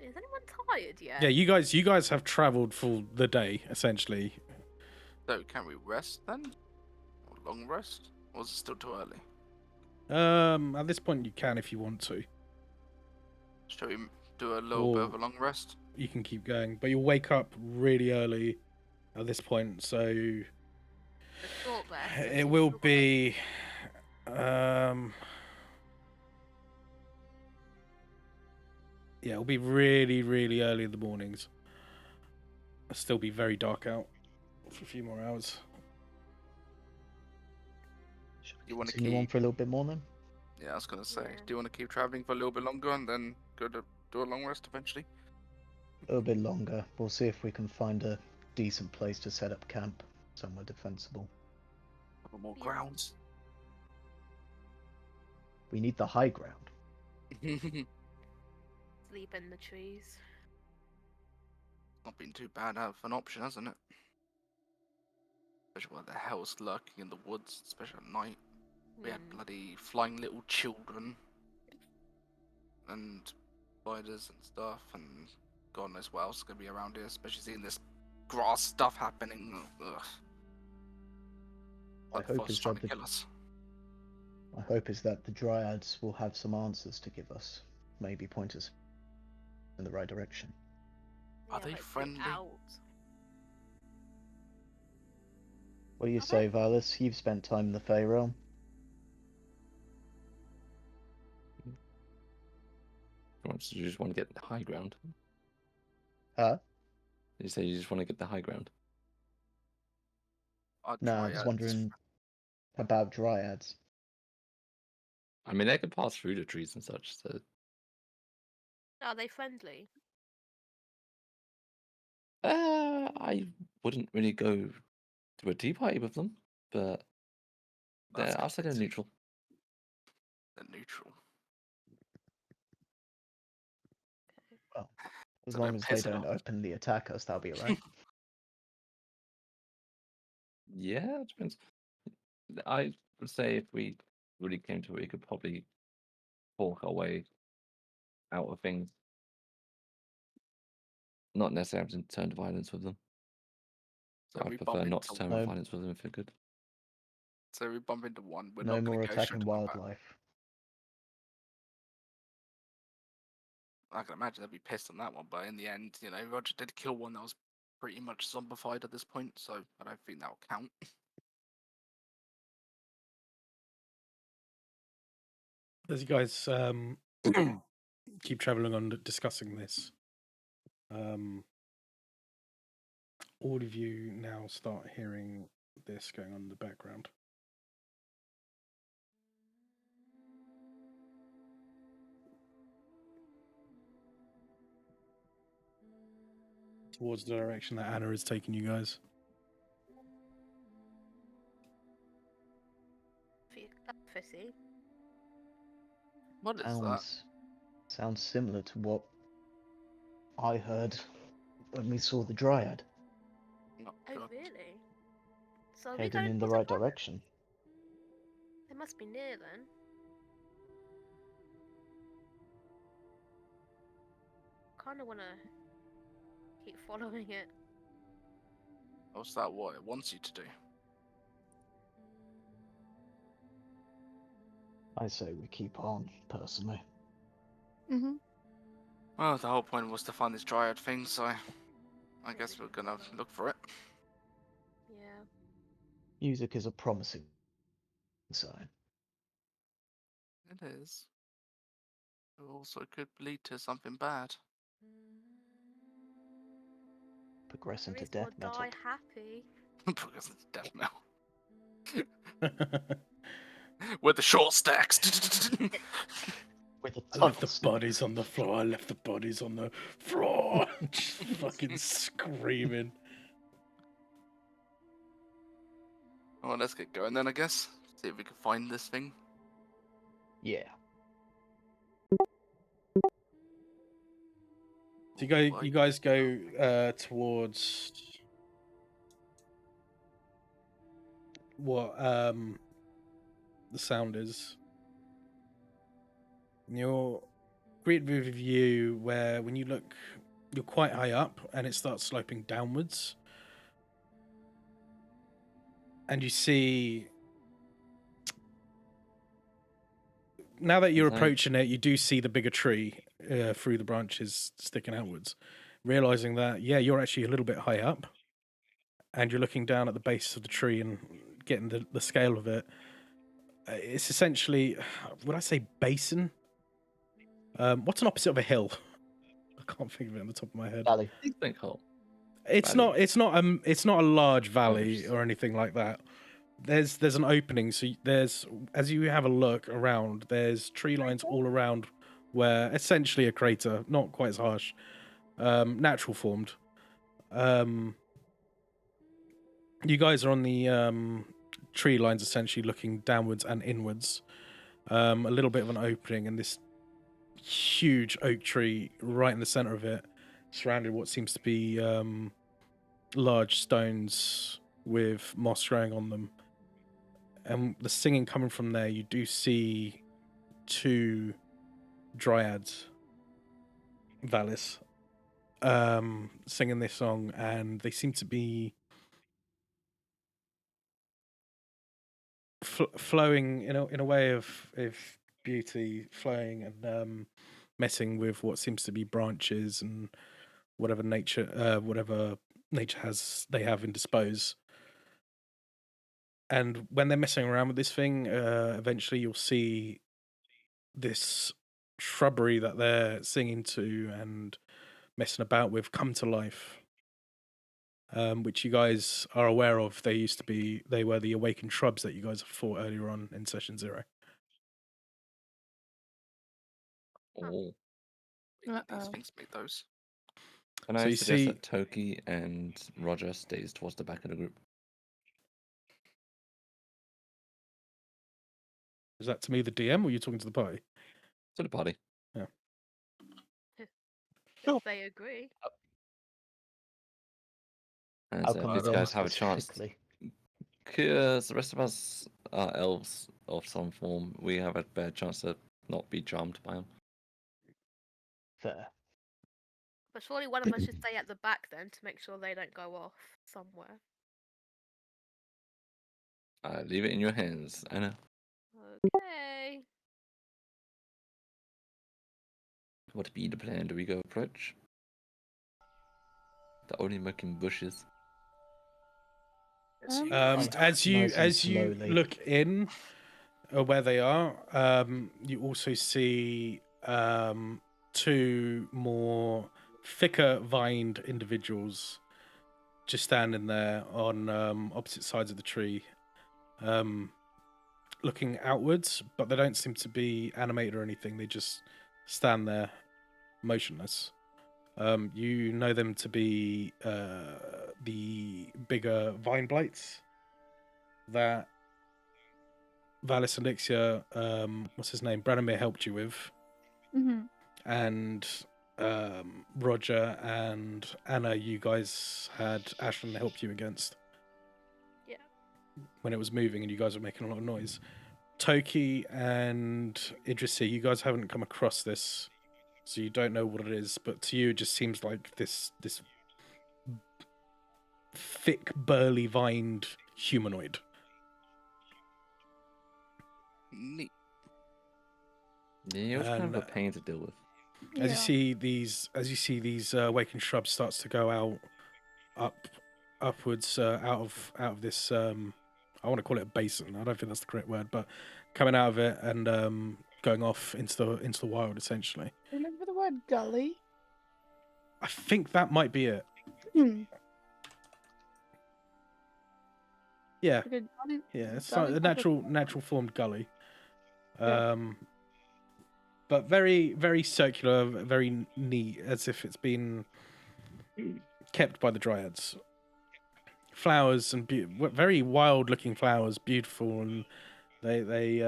Is anyone tired yet? Yeah, you guys have travelled for the day essentially. So can we rest then? Or long rest? Or is it still too early? At this point you can if you want to. Shall we do a little bit Or- of a long rest? You can keep going, but you'll wake up really early at this point, so The short rest. it will be yeah, it'll be really, really early in the mornings. It'll still be very dark out for a few more hours. Should we You wanna continue on keep- for a little bit more then? Yeah, I was gonna say. Yeah. Do you want to keep traveling for a little bit longer and then go to do a long rest eventually? A little bit longer. We'll see if we can find a decent place to set up camp, somewhere defensible. Couple more Yeah. grounds. We need the high ground. Sleep in the trees. Not been too bad of an option, hasn't it? Especially while the hell's lurking in the woods, especially at night. We had bloody flying little children and spiders and stuff, and God knows what else is gonna be around here, especially seeing this grass stuff happening. Ugh. My Like the hope forest is trying that to the kill us. My hope is that the Dryads will have some answers to give us. Maybe point us in the right direction. Are Yeah, they like, get friendly? out. What do you Okay. say, Valis? You've spent time in the Fey Realm. You just want to get the high ground. Huh? You say you just want to get the high ground. Our No, I was dryads- wondering about Dryads. I mean, they can pass through the trees and such, so Are they friendly? I wouldn't really go to a tea party with them, but That's I'll say they're confusing. neutral. They're neutral. Well, as So long don't as they piss it don't off. openly attack us, that'll be alright. Yeah, it depends. I would say if we really came to it, we could probably talk our way out of things. Not necessarily having to turn to violence with them. So So I we prefer bump not to into turn No. with violence with them if they're good. So we bump into one. We're No not going more to go straight attacking to combat. wildlife. I can imagine they'd be pissed on that one, but in the end, you know, Roger did kill one that was pretty much zombified at this point, so I don't think that'll count. As you guys keep traveling on discussing this, all of you now start hearing this going on in the background. Towards the direction that Anna is taking you guys. That's fitty. What is that? Sounds similar to what I heard when we saw the Dryad Oh, Oh, God. really? So are we heading going in the towards right the front? direction. They must be near then. Kind of want to keep following it. What's that what it wants you to do? I say we keep on, personally. Mm-hmm. Well, the whole point was to find this Dryad thing, so I guess we're gonna look for it. Yeah. Music is a promising sign. It is. It also could lead to something bad. Progress At into least death we'll metal. die happy. Because it's death metal. With the short stacks. With a I left tunnel the bodies on the floor. I left the bodies on the floor. Just fucking screaming. Well, let's get going then, I guess. See if we can find this thing. Yeah. So you guys go towards what the sound is. And you're greeted with a view where when you look, you're quite high up and it starts sloping downwards. And you see, now that you're Thank- approaching it, you do see the bigger tree through the branches sticking outwards. Realizing that, yeah, you're actually a little bit high up and you're looking down at the base of the tree and getting the scale of it. It's essentially, would I say basin? What's an opposite of a hill? I can't think of it on the top of my head. Valley. Sinkhole. It's Valley. it's not a large valley Yes. or anything like that. There's an opening, so there's, as you have a look around, there's tree lines all around where essentially a crater, not quite as harsh, natural formed. You guys are on the tree lines essentially looking downwards and inwards. A little bit of an opening, and this huge oak tree right in the center of it, surrounded what seems to be large stones with moss growing on them. And the singing coming from there, you do see two dryads, Valis, singing this song, and they seem to be flowing in a way of beauty, flowing and messing with what seems to be branches and whatever nature has they have in dispose. And when they're messing around with this thing, eventually you'll see this shrubbery that they're singing to and messing about with come to life, which you guys are aware of. They were the awakened shrubs that you guys fought earlier on in session 0. Oh. These Uh-oh. things make those. And So I you suggest see- that Toki and Roger stays towards the back of the group. Is that to me, the DM, or are you talking to the party? To the party. Sure. If they agree. And How so come these them guys have a chance. specifically? Because the rest of us are elves of some form, we have a better chance to not be charmed by them. Fair. But surely one of us should stay at the back then to make sure they don't go off somewhere. I leave it in your hands, Anna. Okay. What be the plan? Do we go approach? The only making bushes. As you Nice and as you slowly. look in where they are, you also see two more thicker vined individuals just standing there on opposite sides of the tree, looking outwards, but they don't seem to be animated or anything. They just stand there motionless. You know them to be the bigger vine blights that Valis and Ixia, what's his name, Branimir helped you with, Mm-hmm. and Roger and Anna, you guys had Ashlyn help you against. Yeah. When it was moving and you guys were making a lot of noise. Toki and Idrisi, you guys haven't come across this, so you don't know what it is, but to you it just seems like this thick, burly vined humanoid. Neat. Yeah, it was kind of And, a pain to deal with. As you see these awakened shrubs starts to go out upwards out of this I want to call it a basin. I don't think that's the correct word, but coming out of it and going off into the wild essentially. Remember the word gully? I think that might be it. Hmm. Yeah, Like a gully- yeah, it's gully like a type of- natural formed gully. Yeah. But very very circular, very neat, as if it's been kept by the dryads. Flowers and very wild looking flowers, beautiful, and they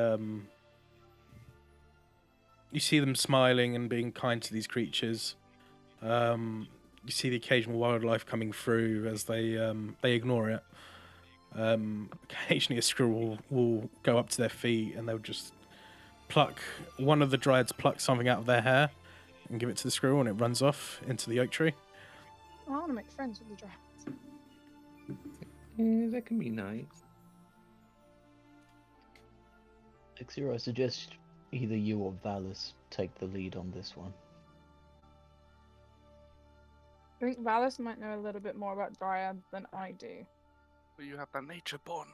you see them smiling and being kind to these creatures. You see the occasional wildlife coming through as they ignore it. Occasionally a squirrel will go up to their feet and they'll just pluck, one of the dryads plucks something out of their hair and give it to the squirrel, and it runs off into the oak tree. I want to make friends with the dragons. Yeah, that can be nice. Ixia, I suggest either you or Valis take the lead on this one. I think Valis might know a little bit more about dryads than I do. Well, you have that nature bond.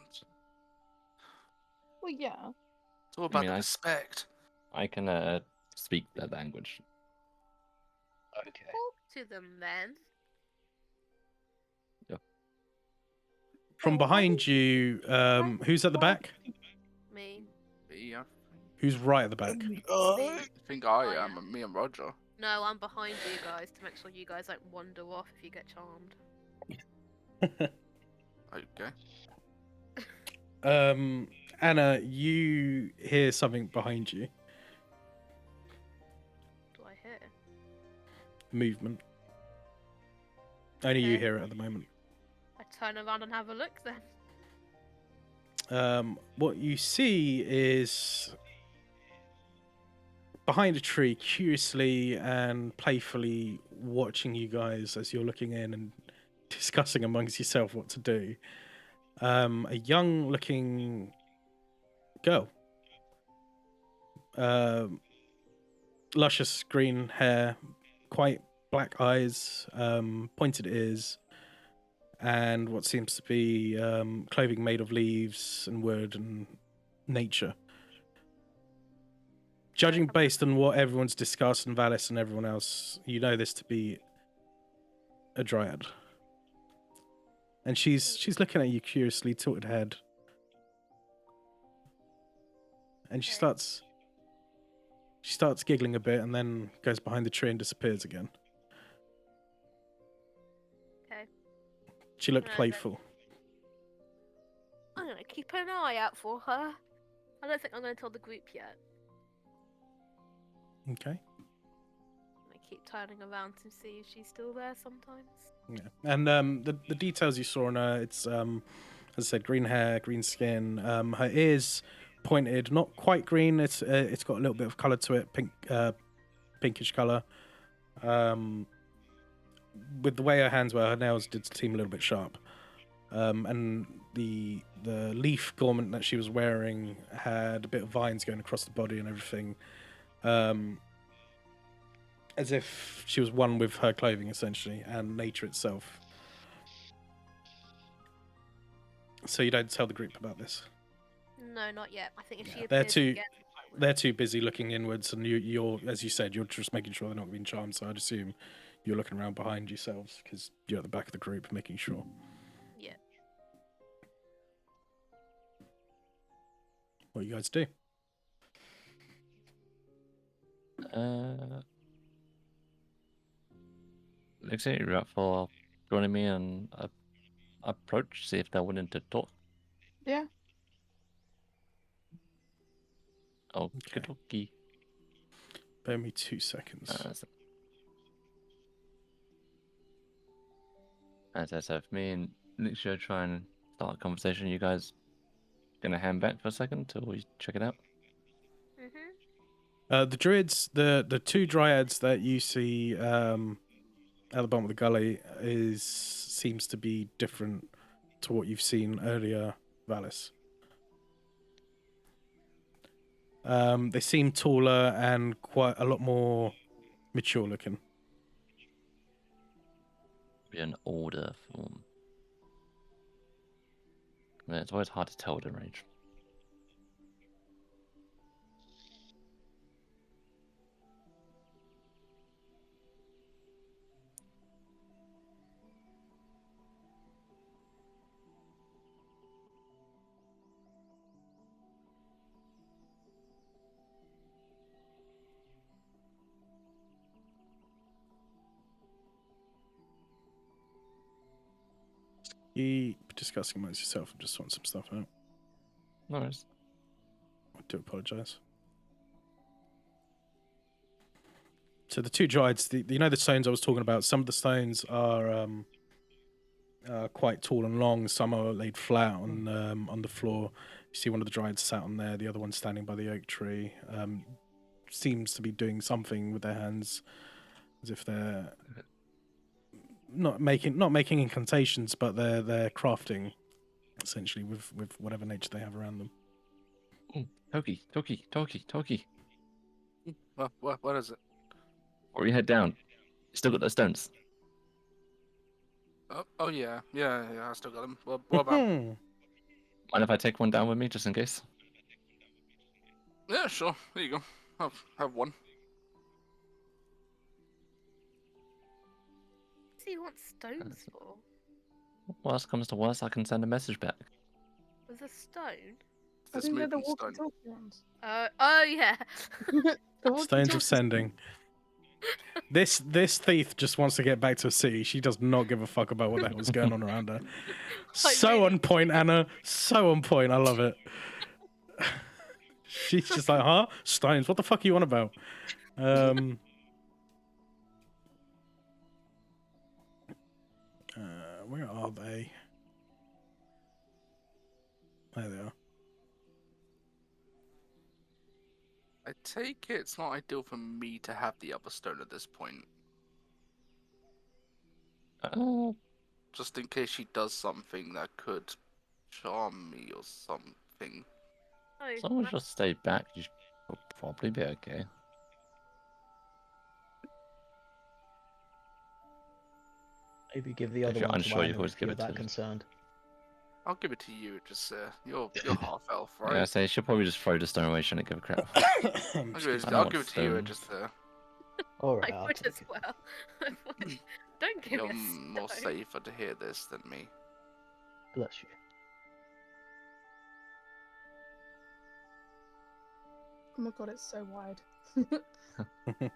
Well, yeah. It's all about mean, the I- respect. I can speak their language. Okay. Talk to them then. From behind you, who's at the back? Me. Yeah. Who's right at the back? I think I Oh, am, yeah. and me and Roger. No, I'm behind you guys to make sure you guys don't wander off if you get charmed. Okay. Anna, you hear something behind you. Do I hear? Movement. Only you Okay. hear it at the moment. I turn around and have a look then. What you see is behind a tree, curiously and playfully watching you guys as you're looking in and discussing amongst yourself what to do. A young-looking girl. Luscious green hair, quite black eyes, pointed ears, and what seems to be clothing made of leaves and wood and nature. Judging based on what everyone's discussed and Valis and everyone else, you know this to be a dryad. And she's looking at you curiously, tilted head. And she Okay. starts She starts giggling a bit and then goes behind the tree and disappears again. Okay. She looked Right, then. playful. I'm gonna keep an eye out for her. I don't think I'm gonna tell the group yet. Okay. I'm gonna keep turning around to see if she's still there sometimes. Yeah. And the details you saw on her, it's as I said, green hair, green skin. Her ears pointed, not quite green. It's got a little bit of color to it, pinkish color. With the way her hands were, her nails did seem a little bit sharp. And the leaf garment that she was wearing had a bit of vines going across the body and everything, as if she was one with her clothing essentially and nature itself. So you don't tell the group about this. No, not yet. I think if she Yeah, they're appears too- again, I will. They're too busy looking inwards, and you're, as you said, you're just making sure they're not being charmed. So I'd assume you're looking around behind yourselves because you're at the back of the group, making sure. Yeah. What you guys do? Looks like you're up for joining me and approach, see if they're willing to talk. Yeah. Okay, dokie. Bear me 2 seconds. As I said, for me and Nixia try and start a conversation, you guys gonna hand back for a second till we check it out? Mhm. The druids, the two dryads that you see at the bottom of the gully seems to be different to what you've seen earlier, Valis. They seem taller and quite a lot more mature looking. Be an older form. I mean, it's always hard to tell at a range. Keep discussing amongst yourself and just sort some stuff out. No worries. I do apologise. So the two dryads, you know the stones I was talking about, some of the stones are quite tall and long, some are laid flat on the floor. You see one of the dryads sat on there, the other one standing by the oak tree. Seems to be doing something with their hands, as if they're not making incantations, but they're crafting essentially with whatever nature they have around them. Toki. What is it? Or you head down. You still got those stones. Oh yeah. I still got them. What about? Mind if I take one down with me, just in case? Yeah, sure. There you go. Have one. What do you want stones for? Worst comes to worst, I can send a message back. With a stone? I This think they're the moving stone. walkie-talkie ones. Oh yeah. The Stones walkie-talkie- of sending. This thief just wants to get back to a city. She does not give a fuck about what the hell is going on around her. So really- on point, Anna. So on point. I love it. She's just like, huh? Stones? What the fuck are you on about? Where are they? There they are. I take it it's not ideal for me to have the other stone at this point, just in case she does something that could charm me or something. Oh, As long as you stay back, you will probably be okay. Maybe give the If other you're one unsure, to you Anna can always if give you're it to that us. concerned. I'll give it to you. Just you're half elf, right? Yeah, I say she'll probably just throw the stone away. Shouldn't give a crap. Excuse me. I I'll want give it to you. stones. Just Alright, I I'll would take as it. well. Don't give you're me a more stone. safer to hear this than me. Bless you. Oh my god, it's so wide. God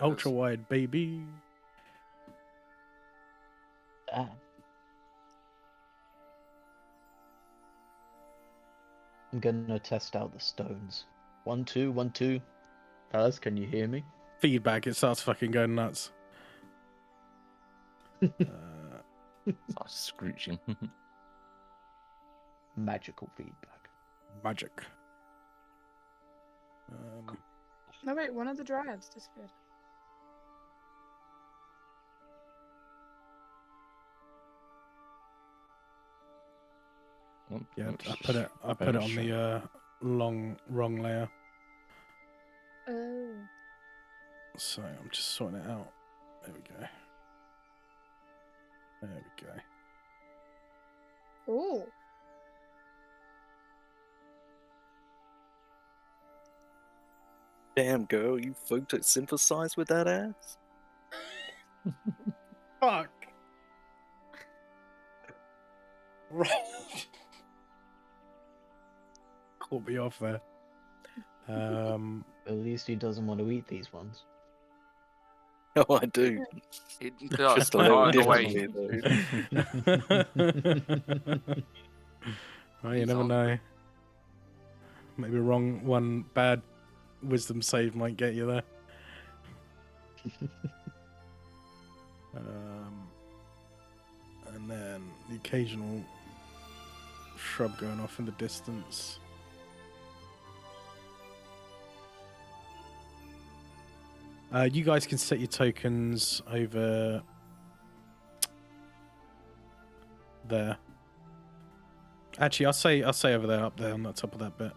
Ultra knows. wide, baby. Damn. I'm gonna test out the stones. 1, 2, 1, 2. Fellas, can you hear me? Feedback. It starts fucking going nuts. Starts screeching. Magical feedback. Magic. No, wait, one of the dryads disappeared. Oh, Yeah, let's I put it. just I put it on finish the wrong layer. Oh. So I'm just sorting it out. There we go. There we go. Oh. Damn, girl, you photosynthesize with that ass? Fuck. Right. Caught me off there. At least he doesn't want to eat these ones. Oh, I do. It does, Just a but little not in a way. differently, though. Well, you He's never on. know. Maybe one bad wisdom save might get you there. And then the occasional shrub going off in the distance. You guys can set your tokens over there. Actually, I'll say over there, up there on the top of that bit.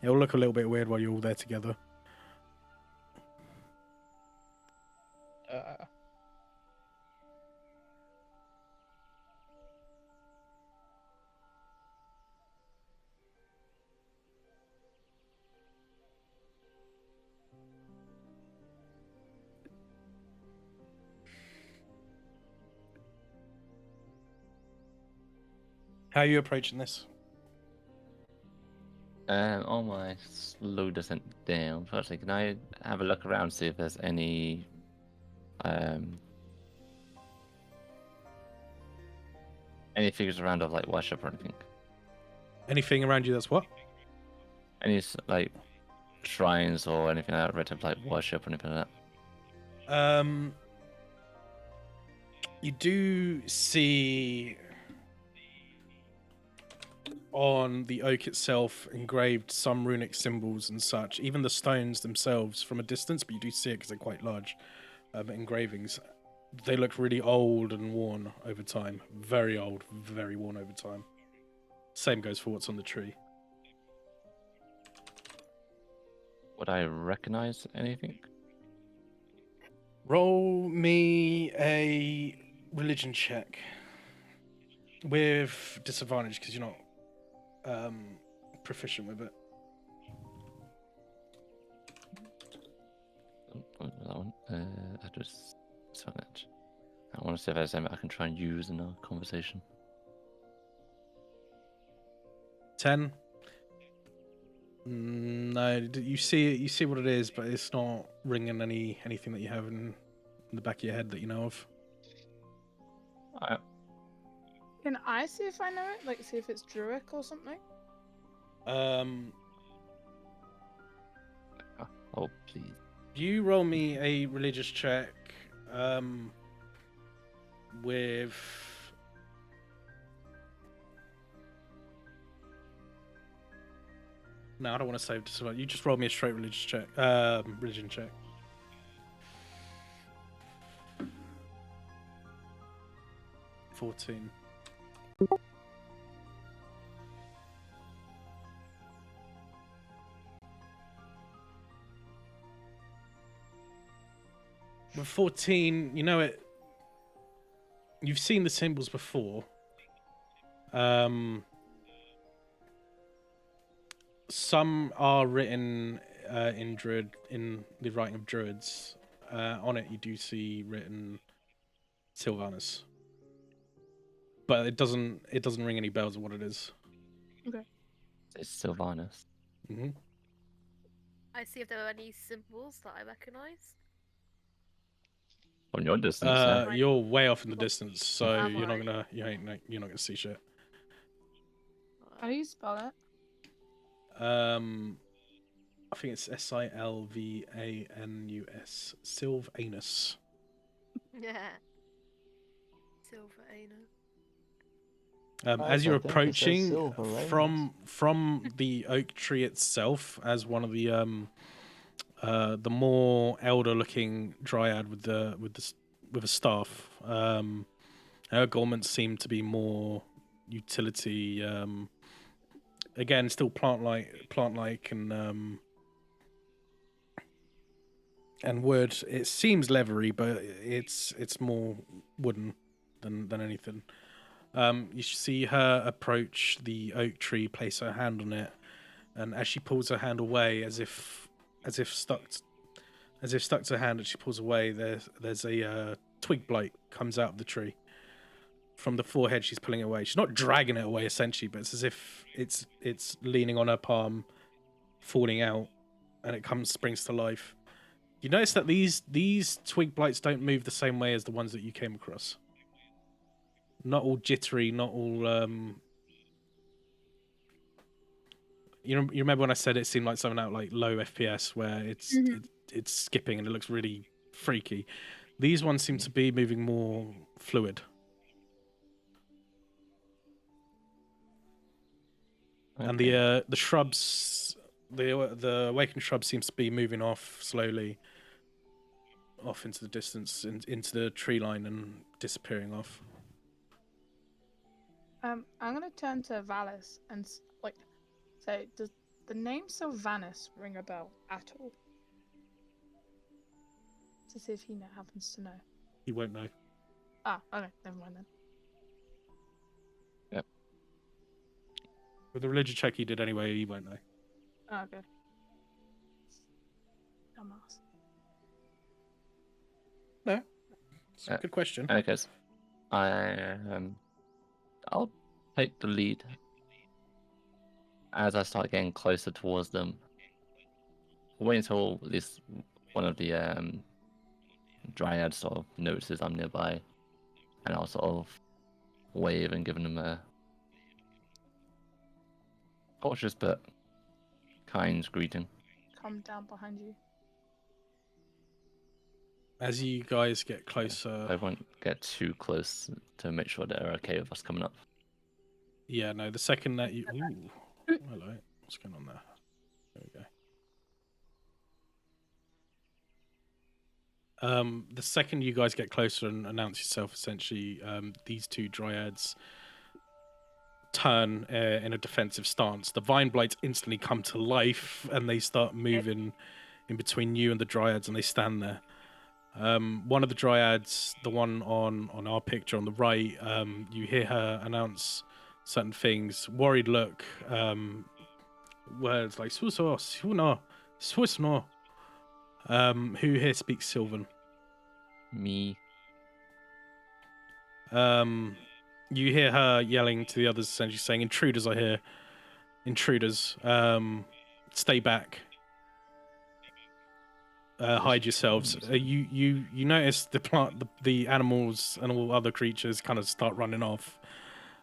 It'll look a little bit weird while you're all there together. How are you approaching this? On my slow descent down, firstly, can I have a look around, see if there's any figures around of like worship or anything? Anything around you that's what? Any like shrines or anything like that, red like worship or anything like that? You do see on the oak itself engraved some runic symbols and such, even the stones themselves from a distance, but you do see it because they're quite large engravings. They look really old and worn over time. Very old, very worn over time. Same goes for what's on the tree. Would I recognize anything? Roll me a religion check with disadvantage because you're not proficient with it. That one. I just saw that. I want to see if there's something I can try and use in our conversation. 10. No, you see it. You see what it is, but it's not ringing anything that you have in the back of your head that you know of. Can I see if I know it? Like, see if it's Druic or something? Oh, please. You roll me a religious check. With. No, I don't want to save this one. You just roll me a straight religious check. Religion check. $14. With 14, you know it. You've seen the symbols before. Some are written in Druid, in the writing of Druids. On it, you do see written Sylvanus, but it doesn't ring any bells of what it is. Okay. It's Sylvanus. Hmm. I see if there are any symbols that I recognise. From your distance, yeah. Right. You're way off in the distance, so Am you're not I? gonna you're not gonna see shit. How do you spell it? I think it's Silvanus. Sylvanus. Yeah. Silver Ana. As you're I think it says approaching Silvanus. from the oak tree itself, as one of the more elder looking dryad with a staff, her garments seem to be more utility. Again, still plant like and wood. It seems leathery, but it's more wooden than anything. You see her approach the oak tree, place her hand on it, and as she pulls her hand away, as if stuck to her hand, as she pulls away, there's a twig blight comes out of the tree. From the forehead, she's pulling it away. She's not dragging it away, essentially, but it's as if it's leaning on her palm, falling out, and it springs to life. You notice that these twig blights don't move the same way as the ones that you came across. Not all jittery, not all. You remember when I said it seemed like something out like low FPS, where it's skipping and it looks really freaky. These ones seem to be moving more fluid. And the shrubs, the awakened shrub seems to be moving off slowly, off into the distance, into the tree line and disappearing off. I'm gonna turn to Valis and say, does the name Sylvanus ring a bell at all? To see if he happens to know. He won't know. Ah, okay, never mind then. Yep. With the religion check he did anyway, he won't know. Oh, good. Dumbass. No, it's a good question. Okay, so I'll take the lead as I start getting closer towards them. Wait until at least one of the dryads sort of notices I'm nearby, and I'll sort of wave and give them a cautious but kind greeting. Come down behind you. As you guys get closer, I won't get too close to make sure they're okay with us coming up. yeah, no, the second that you, ooh, hello, what's going on there? There we go. The second you guys get closer and announce yourself, essentially, these two dryads turn in a defensive stance. The vine blights instantly come to life and they start moving in between you and the dryads, and they stand there. One of the dryads, the one on our picture on the right, you hear her announce certain things. Worried look, words like "Suso, Suno, Swisno." Who here speaks Sylvan? Me. You hear her yelling to the others, essentially saying, "Intruders are here. Intruders. Stay back. Hide yourselves." You notice the animals and all other creatures kind of start running off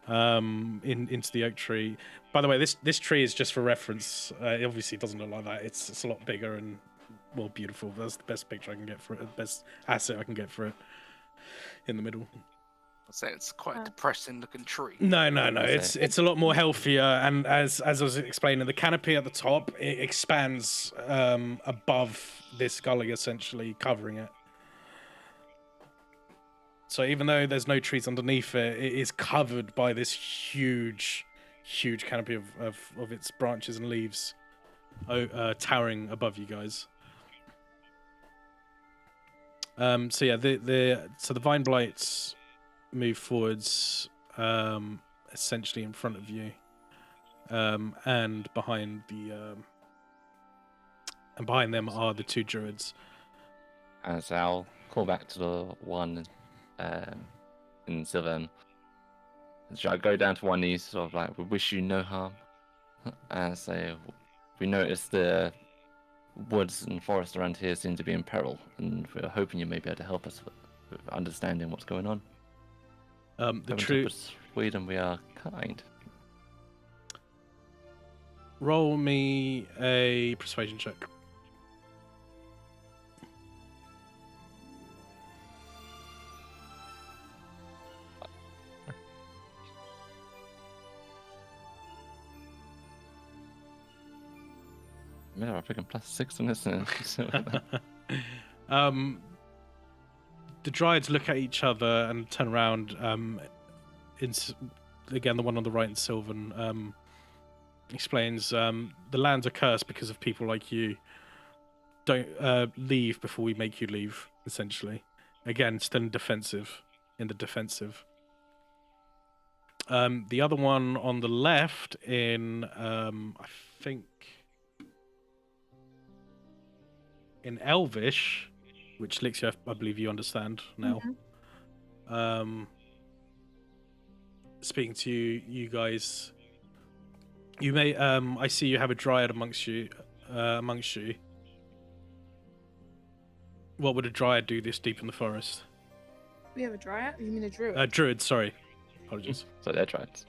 into the oak tree. By the way, this tree is just for reference. It obviously doesn't look like that. It's a lot bigger and more beautiful. That's the best picture I can get for it. The best asset I can get for it. In the middle. I'd say it's quite a depressing looking tree. No. It's a lot more healthier, and as I was explaining, the canopy at the top, it expands above this gully, essentially covering it. So even though there's no trees underneath it, it is covered by this huge canopy of its branches and leaves, towering above you guys. So yeah, the vine blights move forwards, essentially in front of you, and behind them are the two druids. As I'll call back to the one in Sylvan. Should I go down to one knee, sort of like, we wish you no harm? and say we noticed the woods and forest around here seem to be in peril, and we're hoping you may be able to help us with understanding what's going on. The Hoping to true persuade them we are kind. roll me a persuasion check. Yeah, I'm freaking +6 on this. The Dryads look at each other and turn around. Again, the one on the right in Sylvan explains the lands are cursed because of people like you. Don't leave before we make you leave, essentially. Again, still in the defensive. The other one on the left I think in Elvish, which Lixia, I believe you understand now. Speaking to you guys, you may I see you have a Dryad amongst you. What would a Dryad do this deep in the forest? We have a dryad? You mean a druid? Druid, sorry. Apologies. So they're Dryads.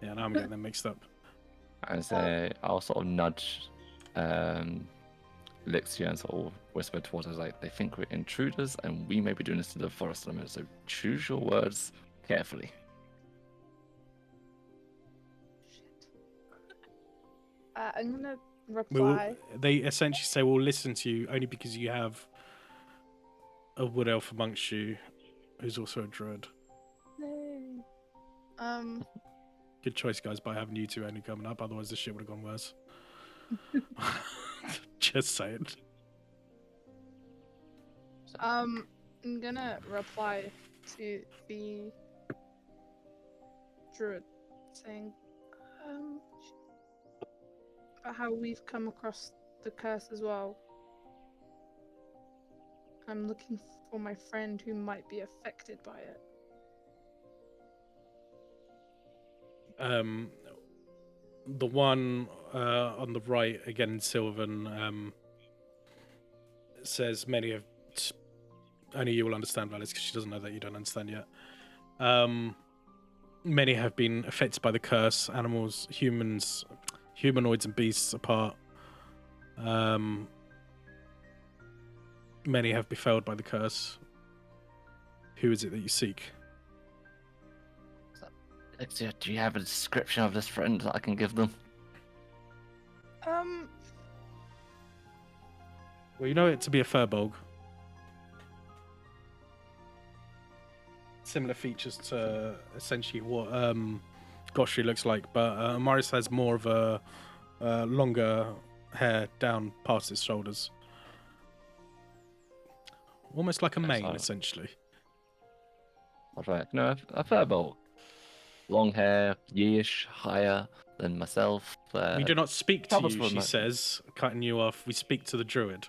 Yeah, now I'm getting them mixed up. As I'll sort of nudge Lixia and sort of whisper towards us like, they think we're intruders and we may be doing this to the forest limit, so choose your words carefully. I'm gonna reply. They essentially say, we'll listen to you only because you have a wood elf amongst you who's also a druid. Yay. Good choice, guys, by having you two only coming up. Otherwise, this shit would have gone worse. Just saying. I'm gonna reply to the druid saying, about how we've come across the curse as well. I'm looking for my friend who might be affected by it. The one on the right, again in Sylvan, says many have... Only you will understand, Valis, because she doesn't know that you don't understand yet. Many have been affected by the curse. Animals, humans, humanoids and beasts apart. Many have befelled by the curse. Who is it that you seek? Lixia, do you have a description of this friend that I can give them? Well, you know it to be a furbolg. Similar features to essentially what Goshri looks like, but Amaris has more of a longer hair down past his shoulders. Almost like a mane, essentially. That's right. No, a furbolg. Long hair, yeesh, higher than myself. We do not speak to Thomas you, will she not- says, cutting you off. We speak to the druid.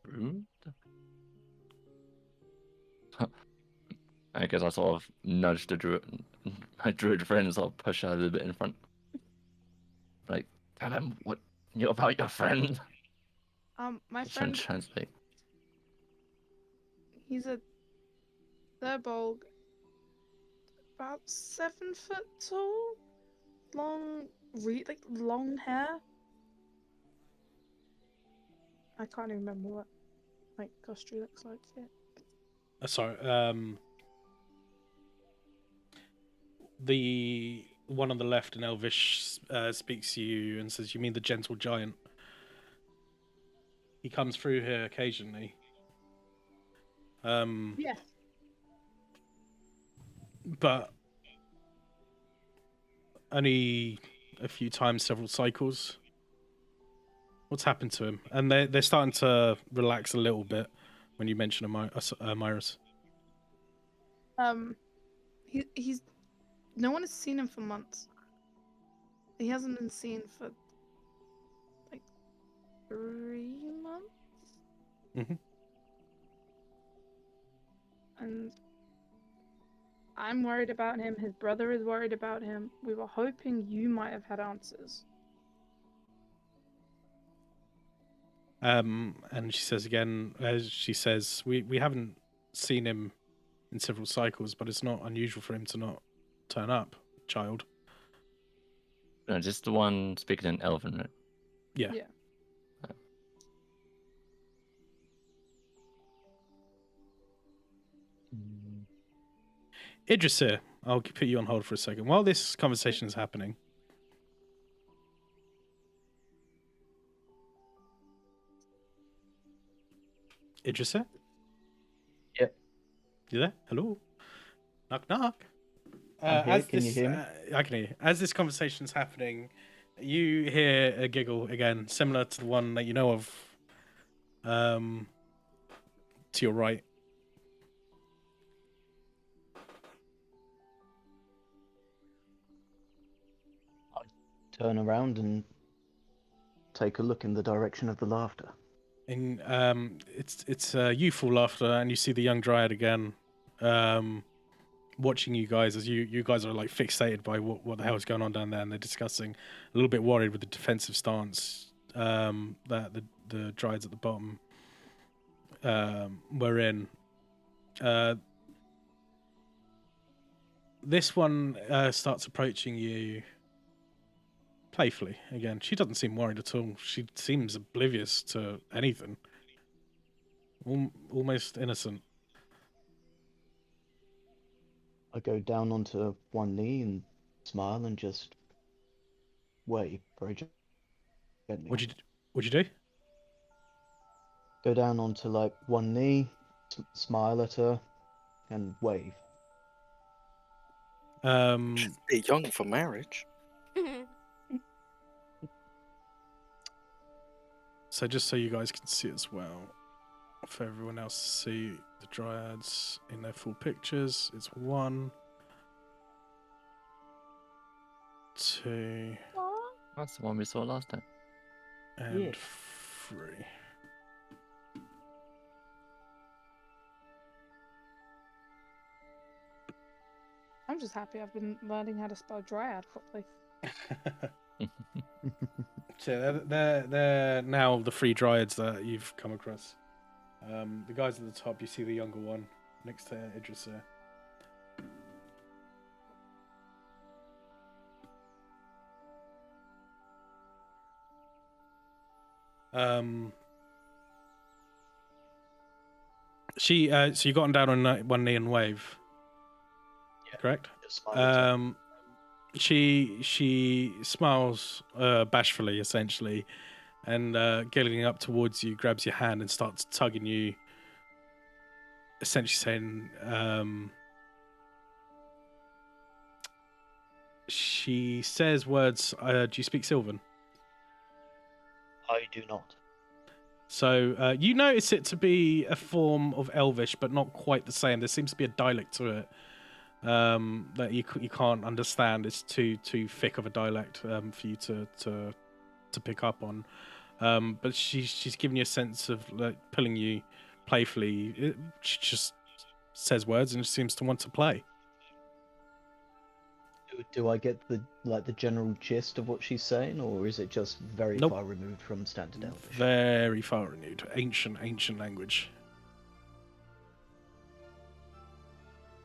Rude? I guess I sort of nudged the druid, my druid friend, and sort of push her a little bit in front. Like, tell him what you about your friend. My Just trying friend, to translate. he's a Thurbolg, about 7 foot tall, long, long hair. I can't even remember what Gostry looks like yet. Sorry, the one on the left in Elvish speaks to you and says, "You mean the gentle giant? He comes through here occasionally." Yeah. But only a few times, several cycles. What's happened to him? And they're starting to relax a little bit when you mention Myris. He's no one has seen him for months. He hasn't been seen for like 3 months. Mhm. And I'm worried about him. His brother is worried about him. We were hoping you might have had answers. And she says again, as she says, we haven't seen him in several cycles, but it's not unusual for him to not turn up, child. No, just the one speaking in Elven, right? Yeah. Yeah. Mm, Idrisir, I'll put you on hold for a second. While this conversation is happening, Idrisir? Yep. You there? Hello? Knock, knock. I'm here. Can you hear me? I can hear you. As this conversation's happening, you hear a giggle again, similar to the one that you know of, to your right. Turn around and take a look in the direction of the laughter. In it's youthful laughter, and you see the young dryad again, watching you guys as you guys are like fixated by what the hell is going on down there, and they're discussing, a little bit worried with the defensive stance that the dryads at the bottom were in. This one starts approaching you playfully again. She doesn't seem worried at all. She seems oblivious to anything. Almost innocent. I go down onto one knee and smile and just wave very gently. What'd you do? Go down onto like one knee, smile at her, and wave. She's a bit young for marriage. So just so you guys can see as well, for everyone else to see the dryads in their full pictures, it's 1, 2, That's the one we saw last time. and Yeah. 3. I'm just happy I've been learning how to spell dryad properly. So they're now the 3 dryads that you've come across. The guys at the top, you see the younger one next to Idrisir. So you got down on one knee and wave. Yeah. Correct. Just smile at her. She smiles bashfully, essentially, and giggling up towards you, grabs your hand and starts tugging you, essentially saying, she says words, do you speak Sylvan? I do not. So you notice it to be a form of Elvish, but not quite the same. There seems to be a dialect to it that you can't understand. It's too thick of a dialect for you to pick up on. But she's giving you a sense of like pulling you playfully. She just says words and seems to want to play. Do I get the general gist of what she's saying, or is it just very Nope. far removed from standard Elvish? Very far renewed, ancient language.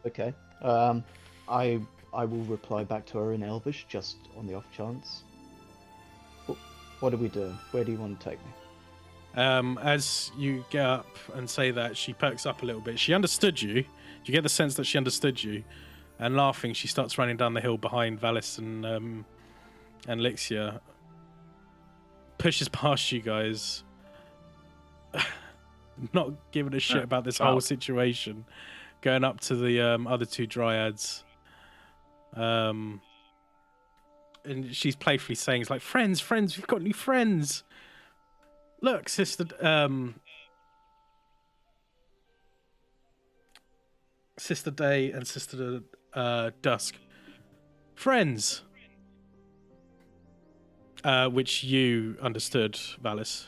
Okay. I will reply back to her in Elvish just on the off chance. What are we doing? Where do you want to take me? As you get up and say that, she perks up a little bit. She understood you. You get the sense that she understood you. And laughing, she starts running down the hill behind Valis and Lixia. Pushes past you guys. Not giving a shit about this whole situation. Going up to the other 2 dryads. And she's playfully saying, it's like, friends, we've got new friends. Look, Sister Day and Sister Dusk. Friends. Which you understood, Valis.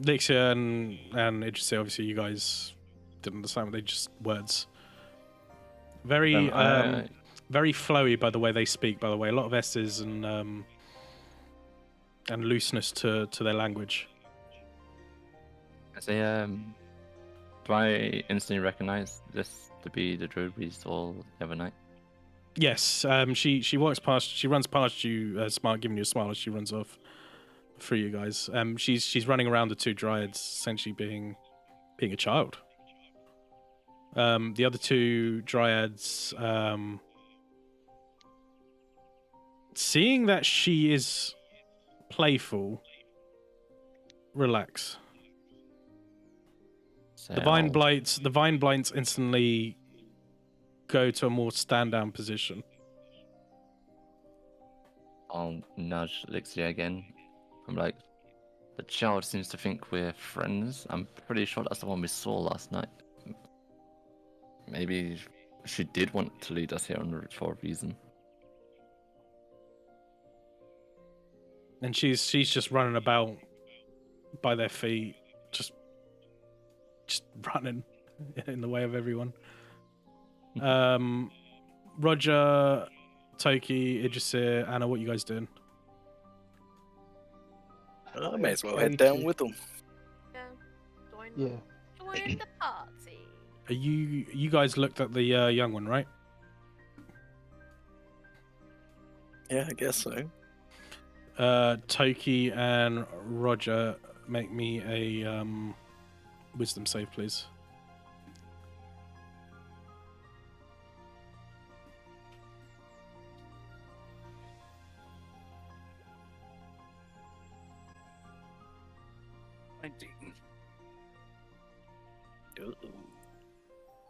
Lixia and Idris, obviously you guys didn't understand what they just words. Very very flowy by the way they speak. By the way, a lot of S's and looseness to their language. I say, do I instantly recognize this to be the druid we saw the other night? Yes, she walks past. She runs past you, smile, giving you a smile as she runs off through you guys. She's running around the two dryads, essentially being a child. The other two dryads, seeing that she is playful, relax. So The vine blights instantly go to a more stand down position. I'll nudge Lixia again. I'm like, the child seems to think we're friends. I'm pretty sure that's the one we saw last night. Maybe she did want to lead us here on route for a reason. And she's just running about by their feet, just running in the way of everyone. Roger, Toki, Idrisir, Anna, what you guys doing? I may as well Okay head down to- with them. Yeah. Join, Yeah. join the party. Are you guys looked at the young one, right? Yeah, I guess so. Toki and Roger, make me a wisdom save, please.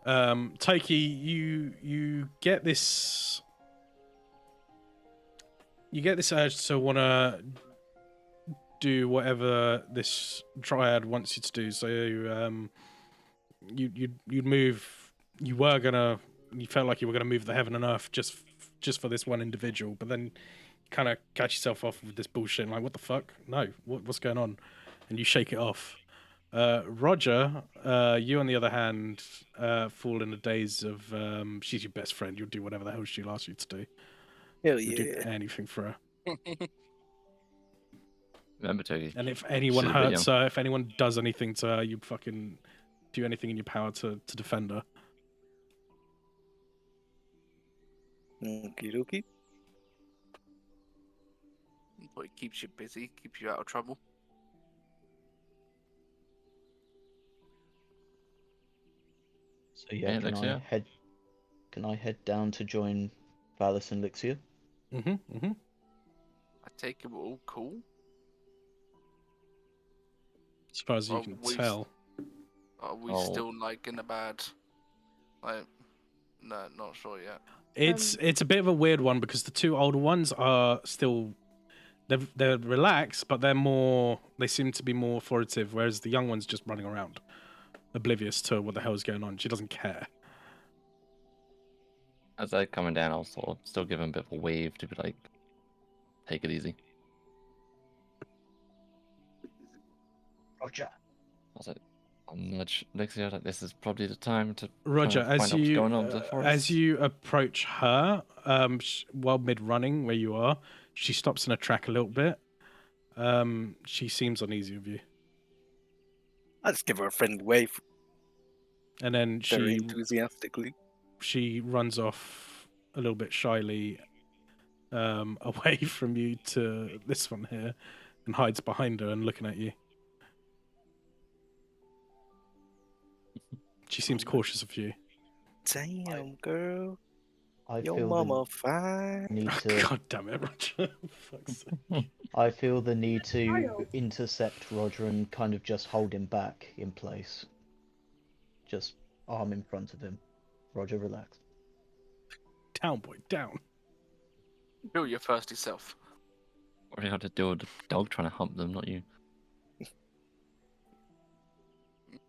Toki, you get this urge to want to do whatever this dryad wants you to do. So you'd move. You felt like you were gonna move the heaven and earth just for this one individual, but then you kind of catch yourself off with this bullshit. Like, what the fuck? No, what's going on? And you shake it off. Roger, you on the other hand, fall in the daze of she's your best friend. You'll do whatever the hell she asks you to do. Hell You'll do yeah. anything for her. Remember, Toki? And if anyone She's a bit hurts her, if anyone does anything to her, you fucking do anything in your power to defend her. Okie dokie. But it keeps you busy, keeps you out of trouble. So yeah, Yeah, can Lixia? I head down to join Valis and Lixia? Mm-hmm. I take it we're all cool. As far as you Well, can we- tell. Are we Oh. still like in a bad? Like, no, not sure yet. It's a bit of a weird one because the two older ones are still they're relaxed, but they seem to be more authoritative, whereas the young one's just running around, oblivious to what the hell's going on. She doesn't care. As they're coming down, I'll sort of still give him a bit of a wave to be like, take it easy. Roger. I was like, I'll nudge Lixia, like, this is probably the time to Roger, try and as find out what's you going on with the forest. as you approach her, while mid running where you are, she stops in a track a little bit. She seems uneasy with you, I just give her a friendly wave, and then very enthusiastically. she runs off a little bit shyly, away from you to this one here, and hides behind her and looking at you. She seems cautious of you. Damn, girl. I Your feel mama fine. the need to. God damn it, Roger! Fuck's sake. I feel the need to intercept Roger and kind of just hold him back in place. Just arm in front of him. Roger, relax. Down, boy, down. Do your thirsty self. Or you have to deal with the dog trying to hump them, not you.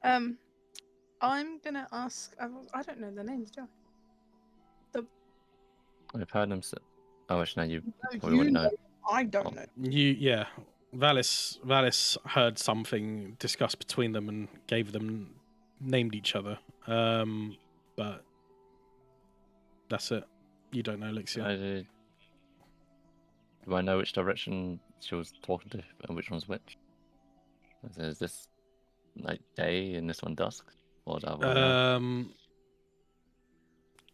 I'm gonna ask. I don't know their names, do I? I've heard them say... Oh, actually, no, you No, probably wouldn't know. I don't know. Yeah. Valis heard something discussed between them and named each other. But that's it. You don't know, Elixir. Do I know which direction she was talking to and which one's which? Is this like day and this one dusk? Or the other way around?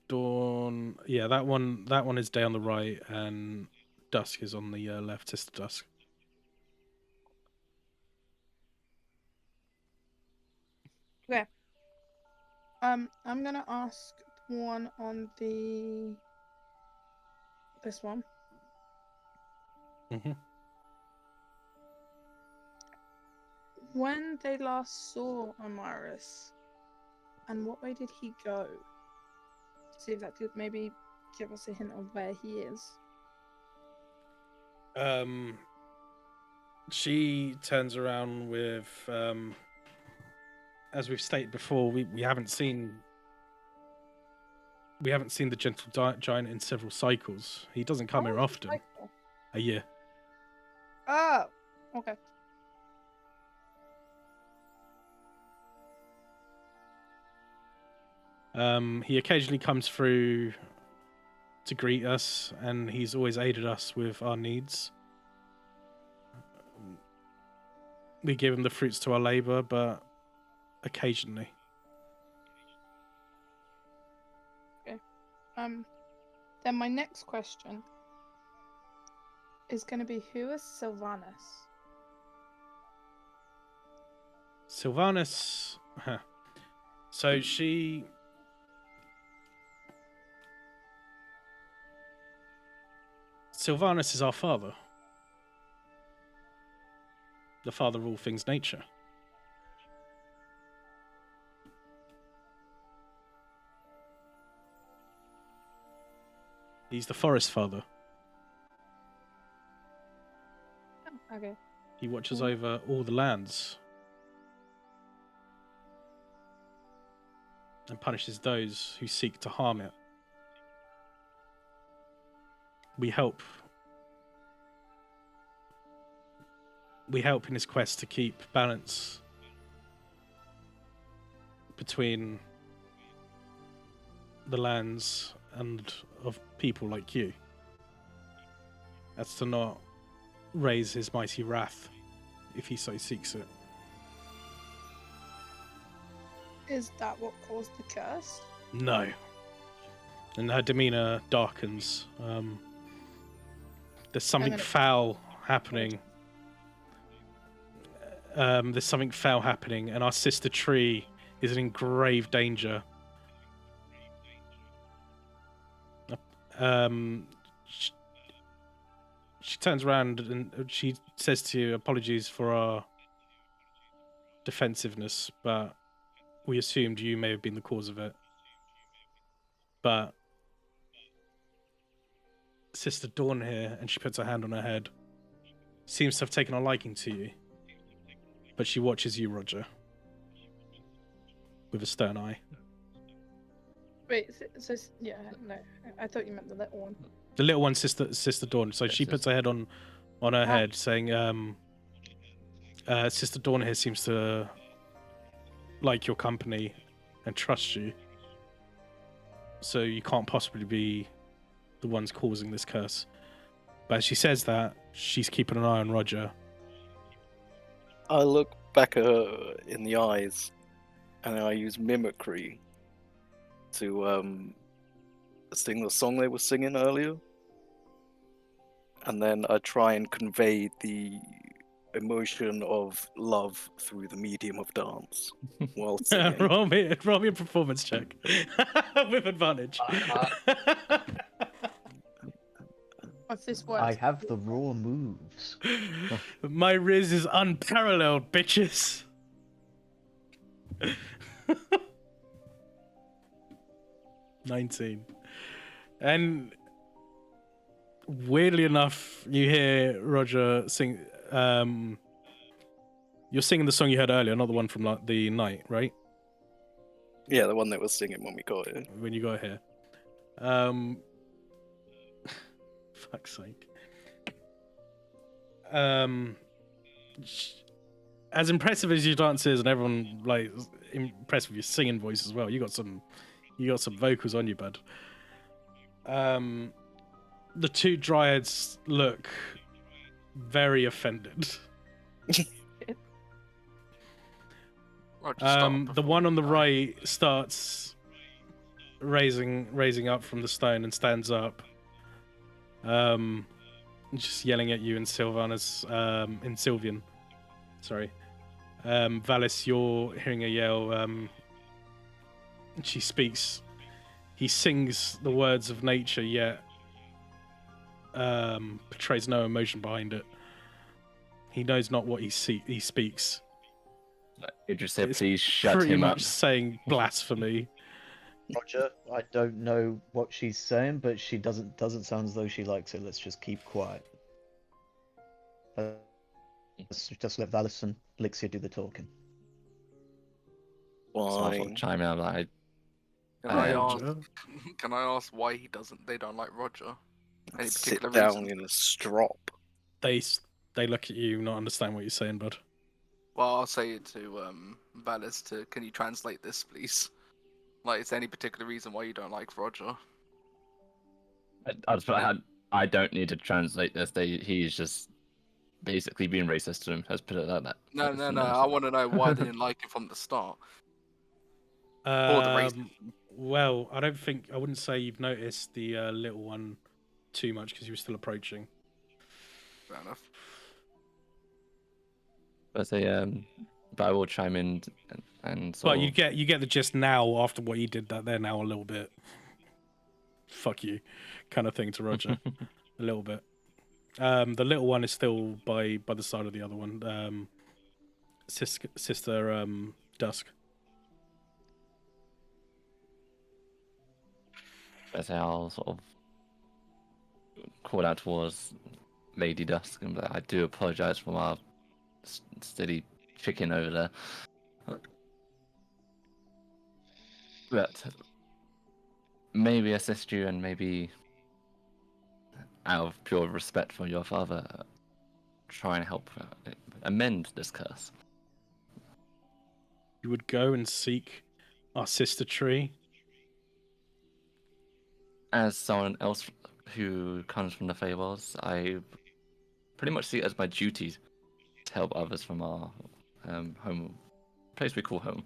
Dawn. Yeah, that one is day on the right, and dusk is on the left. Sister Dusk. I'm gonna ask one on this one. Mm-hmm. When they last saw Amaris, and what way did he go? See if that could maybe give us a hint of where he is. She turns around with, as we've stated before, we haven't seen the gentle giant in several cycles. He doesn't come here often. A year. Oh, okay. He occasionally comes through to greet us, and he's always aided us with our needs. We give him the fruits to our labor, but occasionally. Okay. Then my next question is going to be, who is Sylvanas? Sylvanas. So Sylvanas is our father. The father of all things nature. He's the forest father. Okay. He watches over all the lands and punishes those who seek to harm it. We help in his quest to keep balance between the lands and of people like you. That's to not raise his mighty wrath if he so seeks it. Is that what caused the curse? No. And her demeanor darkens. There's something foul happening. There's something foul happening, and our sister tree is in grave danger. She turns around and she says to you, "Apologies for our defensiveness, but we assumed you may have been the cause of it. But Sister Dawn here," and she puts her hand on her head, "seems to have taken a liking to you. But she watches you, Roger, with a stern eye." Wait, so yeah, no, I thought you meant the little one. The little one, Sister Dawn. So she puts her head on her head, saying, "Sister Dawn here seems to like your company and trust you. So you can't possibly be the ones causing this curse." But as she says that, she's keeping an eye on Roger. I look back at her in the eyes, and I use mimicry to sing the song they were singing earlier. And then I try and convey the emotion of love through the medium of dance while singing. roll me a performance check with advantage. If this works. I have the raw moves. My riz is unparalleled, bitches. 19. And weirdly enough, you hear Roger sing. You're singing the song you heard earlier, not the one from the night, right? Yeah, the one that was singing when we got here. When you got here. Fuck's sake. as impressive as your dance is, and everyone like impressed with your singing voice as well. You got some vocals on you, bud. The two dryads look very offended. Right, just start The before one we on the die. right starts raising up from the stone and stands up. Just yelling at you in Sylvanas, in Sylvian. Sorry. Valis, you're hearing a yell. She speaks. He sings the words of nature, yet portrays no emotion behind it. He knows not what he speaks. Idris said, It's please shut Pretty him much up. saying blasphemy. Roger, I don't know what she's saying, but she doesn't sound as though she likes it. Let's just keep quiet. Let's just let Valis and Elixir do the talking. So I Why? thought chime in. I'm like, Can I Um, ask? Can I ask why they don't like Roger? Any Sit particular down reason? in a strop. They look at you, not understand what you're saying, bud. Well, I'll say it to Valis. Can you translate this, please? Like, is there any particular reason why you don't like Roger? I don't need to translate this. He's just basically being racist to him. Let's put it like that. No. I want to know why they didn't like him from the start. Or the racism. Well, I wouldn't say you've noticed the little one too much because you were still approaching. Fair enough. But I will chime in and But you get the gist now after what you did. That they're now a little bit fuck you kind of thing to Roger. A little bit. The little one is still by the side of the other one. Sister Dusk. I'll sort of call out towards Lady Dusk and be like, I do apologise for my steady chicken over there. But maybe assist you and maybe out of pure respect for your father, try and help amend this curse. You would go and seek our sister tree. As someone else who comes from the Feywilds, I pretty much see it as my duty to help others from our home place we call home.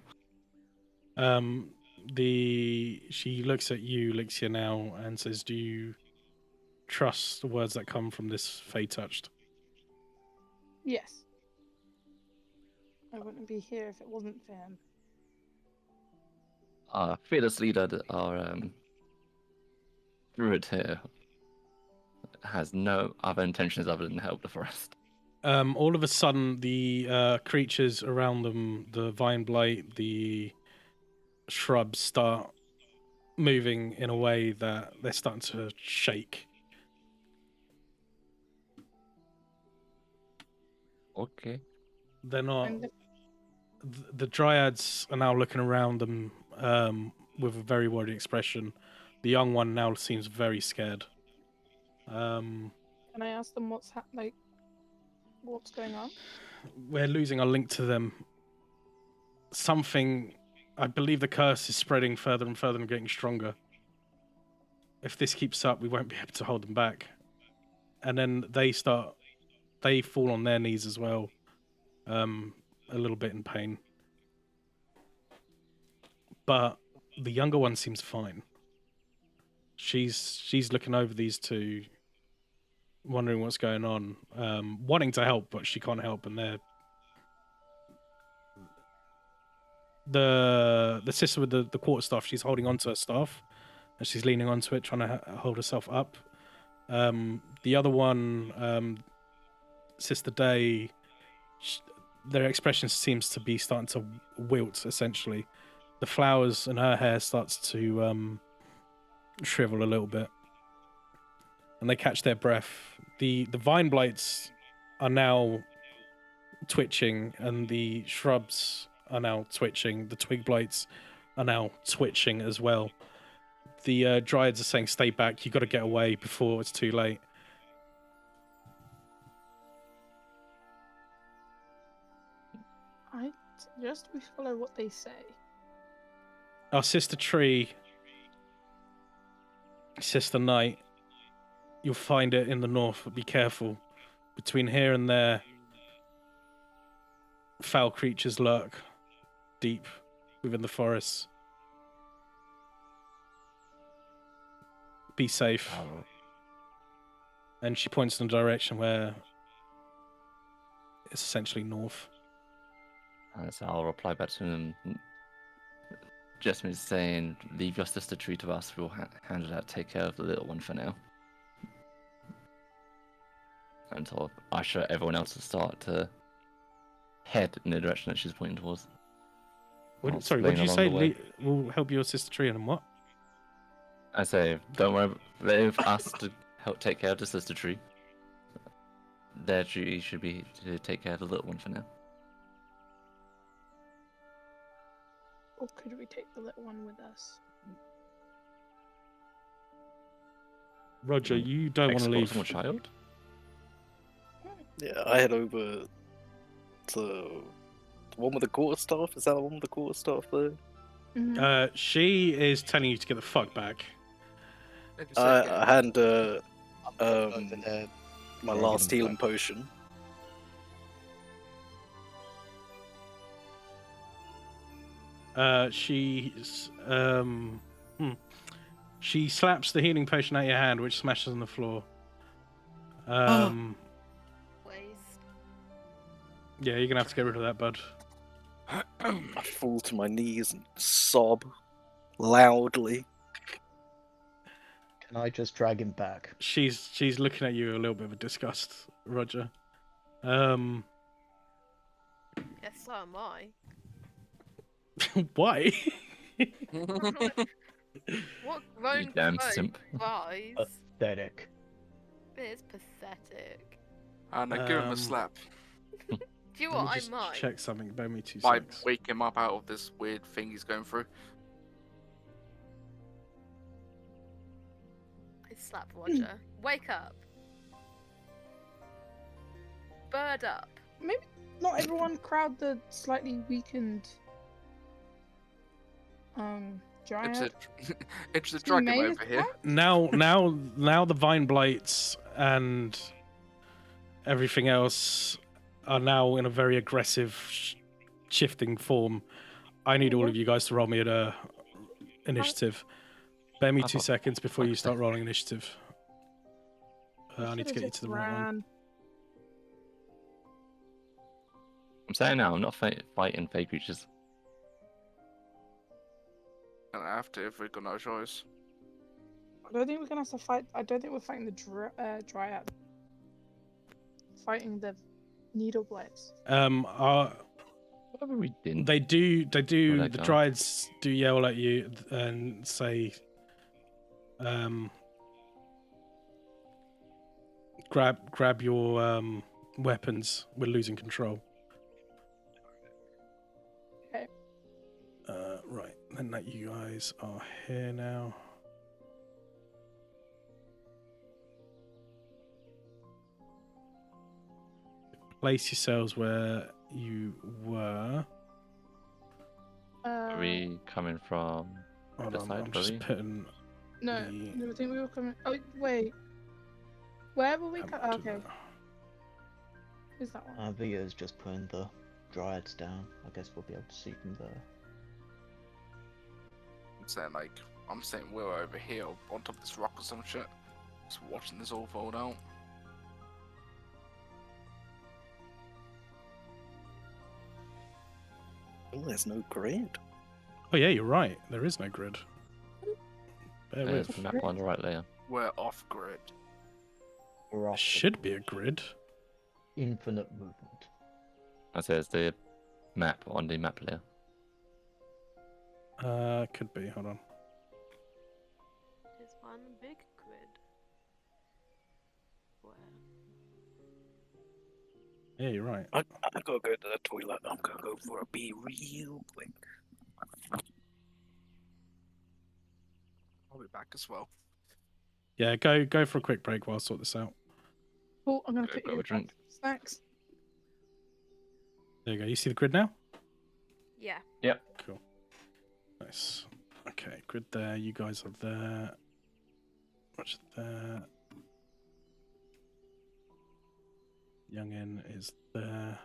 She looks at you, Elixir, now, and says, "Do you trust the words that come from this Fey touched?" Yes. I wouldn't be here if it wasn't for him. Our fearless leader, our druid here, has no other intentions other than help the forest. All of a sudden, the creatures around them, the vine blight, the shrubs, start moving in a way that they're starting to shake. Okay. They're not. And The dryads are now looking around them with a very worried expression. The young one now seems very scared. can I ask them what's what's going on? We're losing our link to them. I believe the curse is spreading further and further and getting stronger. If this keeps up, we won't be able to hold them back. And then they fall on their knees as well, a little bit in pain. But the younger one seems fine. She's looking over these two, wondering what's going on, wanting to help, but she can't help, and the sister with the quarterstaff, she's holding onto her staff, and she's leaning onto it, trying to hold herself up. The other one, Sister Day, their expression seems to be starting to wilt, essentially. The flowers in her hair starts to shrivel a little bit, and they catch their breath. The vine blights are now twitching, and the shrubs are now twitching. The twig blights are now twitching as well. The dryads are saying, "Stay back! You got to get away before it's too late." suggest we follow what they say. Our sister tree, sister night, you'll find it in the north, but be careful. Between here and there, foul creatures lurk deep within the forests. Be safe. And she points in a direction where it's essentially north. So I'll reply back to him. Just me saying, leave your sister tree to us. We'll handle that. Take care of the little one for now. Until I show everyone else to start to head in the direction that she's pointing towards. I'll Sorry, what did you explain say? along the way. We'll help your sister tree and what? I say, don't worry, leave us to help take care of the sister tree. Their duty should be to take care of the little one for now. Or could we take the little one with us? Roger, you don't want to Escort leave. small child? Yeah, I head over to the one with the quarterstaff. Is that the one with the quarterstaff there? Mhm. She is telling you to get the fuck back. Maybe say I again. hand Over there. my Yeah, last give him healing potion. She slaps the healing potion out your hand, which smashes on the floor. Waste. Yeah, you're gonna have to get rid of that, bud. I fall to my knees and sob loudly. Can I just drag him back? She's looking at you a little bit of a disgust, Roger. Yes, so am I. Why? What grown damn folk simp. cries? Pathetic. It is pathetic. And I give him Um, a slap. Do you know Let me what I just might? check something. Bear me 2 I seconds. wake him up out of this weird thing he's going through. I slap Roger. Wake up. Bird up. Maybe not everyone crowd the slightly weakened giant. It's a He dragon made over us here. Now the vine blights and everything else are now in a very aggressive, shifting form. I need all of you guys to roll me at initiative. Bear me I 2 thought- seconds before you okay. start rolling initiative. We I need to should've get you just to the right one. ran. I'm saying now, I'm not fighting fake creatures. And I have to if we've got no choice. I don't think we're gonna have to fight. I don't think we're fighting the dryad. Fighting the needle blades. Whatever we didn't. They do. Where'd that The go? Dryads do yell at you and say, grab your weapons. We're losing control." Okay. Right. Then that you guys are here now. Place yourselves where you were. Are we coming from Hold the on, side, I'm just Bobby? putting. No, the no, I think we were coming. Oh wait, where were we? map Oh, to okay, the- who's that one? Via's just putting the dryads down. I guess we'll be able to see from there. I'm saying we're over here on top of this rock or some shit. Just watching this all fold out. Oh, there's no grid. Oh yeah, you're right. There is no grid. Bear There's with. the map on the right layer. We're off grid. We're There off should be a grid. infinite movement. I say it's the map on the map layer. Could be. Hold on. There's one big grid. Where? Yeah, you're right. I gotta go to the toilet. I'm gonna go for a pee real quick. I'll be back as well. Yeah, go for a quick break while I sort this out. Oh, I'm gonna Go put grab you a drink. snacks. There you go. You see the grid now? Yeah. Cool. Nice. Okay, grid there. You guys are there. Watch there. Youngin is there.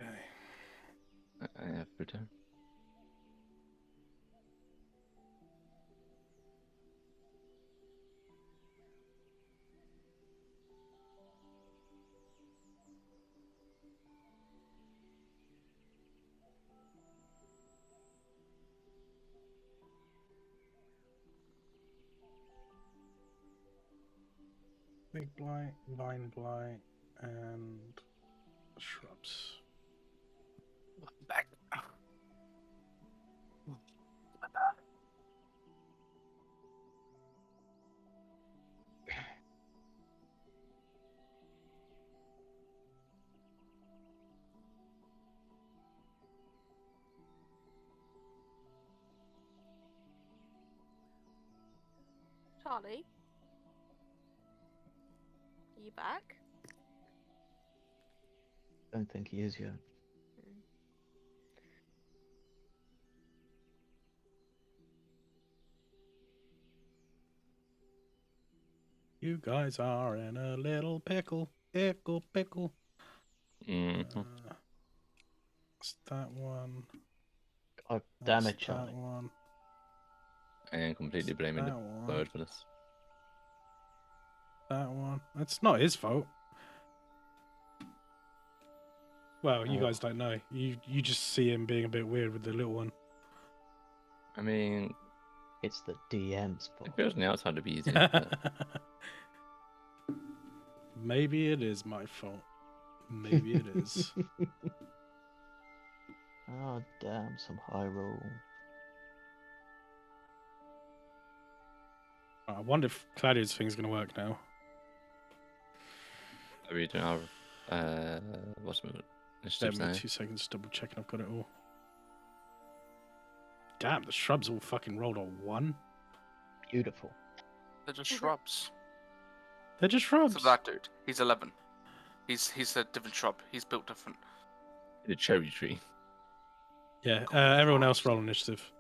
Okay. I have returned. Big blight, vine blight, and shrubs. Back. Charlie, are you back? Don't think he is yet. You guys are in a little pickle. Pickle, pickle. Mm-hmm. What's that one? Oh, damn That's it, Charlie. That one. I am completely blaming the That one. bird for this. That one. It's not his fault. Well, you Oh. guys don't know. You just see him being a bit weird with the little one. I mean, It's the DM's it fault. feels on the outside to be easier. But Maybe it is my fault. Maybe it is. Oh, damn, some high roll. I wonder if Claudia's thing's gonna work now. are we doing our what's the initiative Give me now? 2 seconds, double checking I've got it all. Damn, the shrubs all fucking rolled on 1. Beautiful. They're just shrubs. They're just shrubs. So that dude, he's 11. He's a different shrub. He's built different. The cherry tree. Yeah, everyone else roll initiative.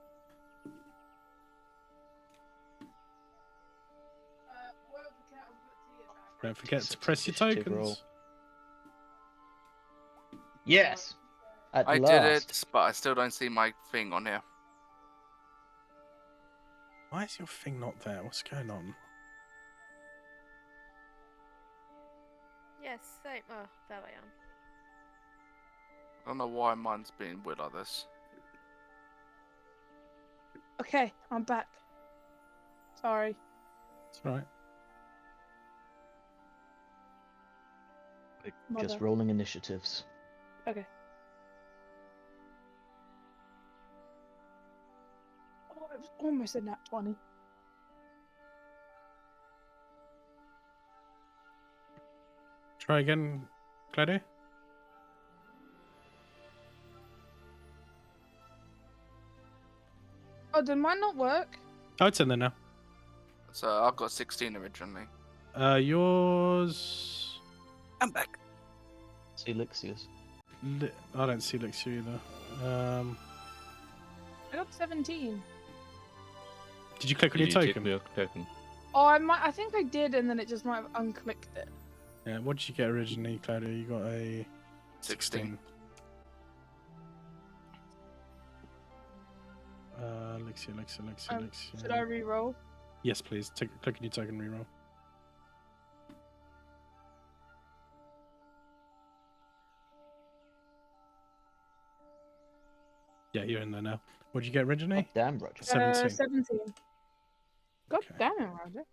Don't forget to press your Initiative tokens. roll. Yes! At I last. did it, but I still don't see my thing on here. Why is your thing not there? What's going on? Yes, same. Oh, there I am. I don't know why mine's being weird like this. Okay, I'm back. Sorry. It's alright. Just Mother. rolling initiatives. Okay. Oh, it was almost a nat 20. Try again, Claudia. Oh, did mine not work? Oh, it's in there now. So I've got 16 originally. Yours. I'm back. See Lixius. I don't see Lixia either. I got 17. Did you click on Did your you tick token? your token? Oh, I think I did, and then it just might have unclicked it. Yeah. What did you get originally, Claudia? You got a 16. Lixia. Should I re-roll? Yes, please. Click on your token, reroll. Yeah, you're in there now. What did you get originally? Oh, damn, Roger. 17. 17. God Okay. damn it, Roger.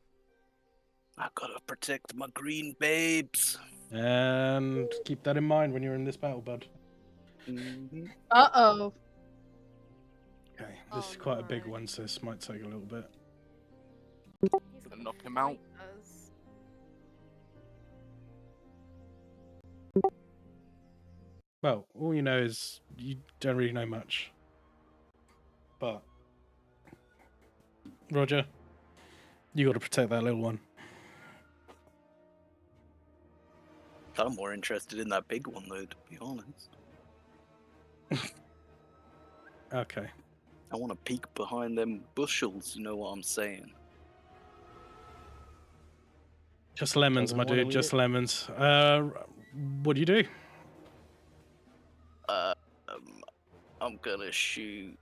I gotta protect my green babes. And keep that in mind when you're in this battle, bud. Uh-oh. Okay, this Oh, is quite a big no. one, so this might take a little bit. He's Gonna gonna knock him out. fight us. Well, all you know is you don't really know much. But, Roger, you got to protect that little one. I'm more interested in that big one, though, to be honest. Okay. I want to peek behind them bushels, you know what I'm saying? Just lemons, Doesn't my wanna dude. eat Just it. lemons. What do you do? I'm gonna shoot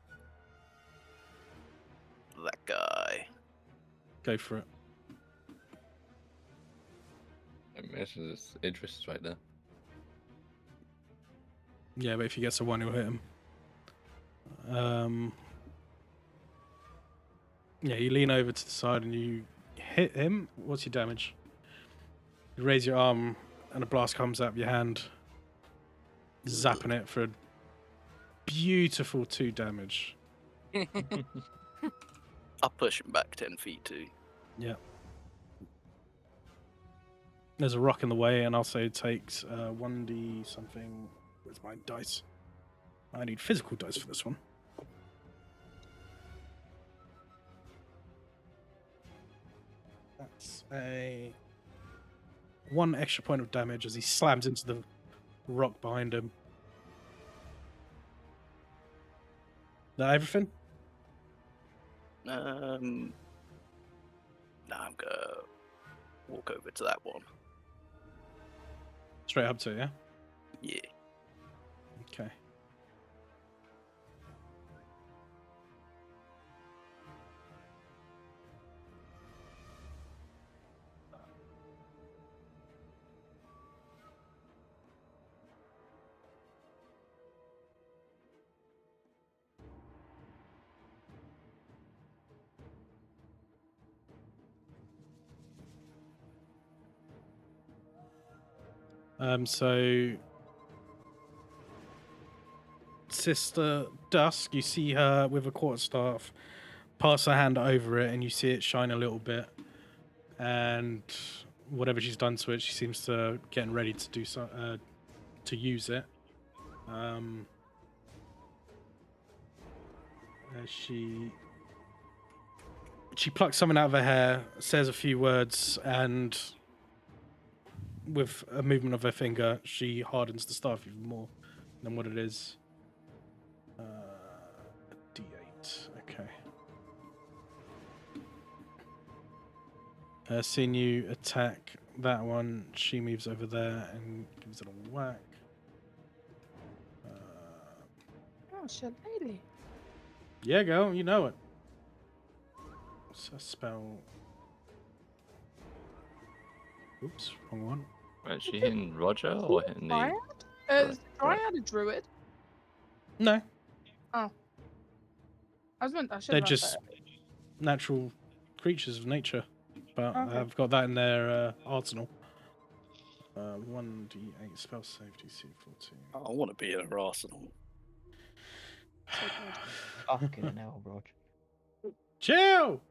that guy. Go for it. I imagine it's Idris right there. Yeah, but if he gets a one, he'll hit him. Yeah, you lean over to the side and you hit him. What's your damage? You raise your arm and a blast comes out of your hand, zapping it for a beautiful 2 damage. I'll push him back 10 feet too. Yeah. There's a rock in the way, and I'll say it takes 1d something. Where's my dice? I need physical dice for this one. That's a 1 extra point of damage as he slams into the rock behind him. That everything? Now I'm gonna walk over to that one. Straight up to it, yeah? Yeah. Okay. So Sister Dusk, you see her with a quarterstaff, pass her hand over it, and you see it shine a little bit. And whatever she's done to it, she seems to getting ready to do so, to use it. She plucks something out of her hair, says a few words, and with a movement of her finger, she hardens the staff even more than what it is. A D8. Okay. Seeing you attack that one, she moves over there and gives it a whack. Oh, shillelagh. Yeah, girl, you know it. What's a spell? Oops, wrong one. Is she hitting Roger or hitting the? Dryad? Is Dryad a druid? No, I should they're have read just that. natural creatures of nature, but Okay. I've got that in their arsenal. 1d8 spell save DC 14. I want to be in her arsenal. Fucking hell, Rog. Chill!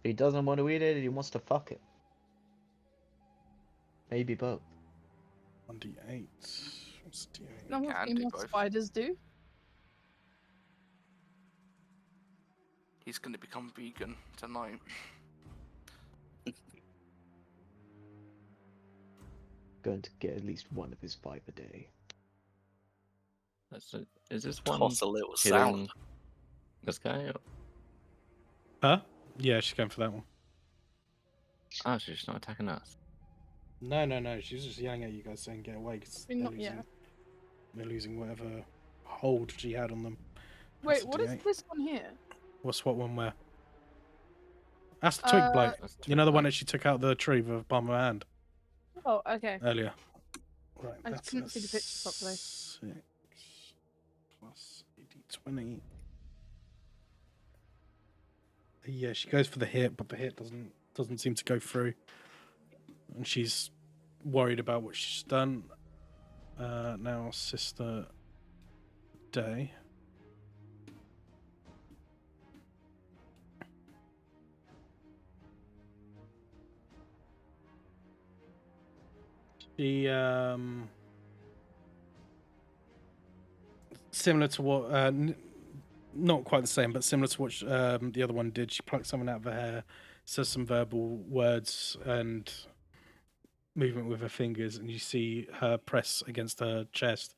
If he doesn't want to eat it, he wants to fuck it. Maybe both. 1d8. What's d8? No, what Can do female both. spiders do? He's gonna become vegan tonight. going to get at least one of his 5 a day. Is this one Toss a little killing salad. this guy? Or... Huh? Yeah, she's going for that one. Oh, she's not attacking us. No. She's just yelling at you guys saying get away because I mean, not yet. they're losing whatever hold she had on them. Wait, That's a what is D8. this one here? What one where? That's the twig bloke. That's You know the one twig that she took out the tree with the palm of her hand Oh, okay. earlier. Right, I that's couldn't a see the picture properly. 6 plus AD20. Yeah, she goes for the hit, but the hit doesn't seem to go through, and she's worried about what she's done. Now, Sister Day. She similar to what not quite the same, but similar to what the other one did. She plucks something out of her hair, says some verbal words and movement with her fingers, and you see her press against her chest,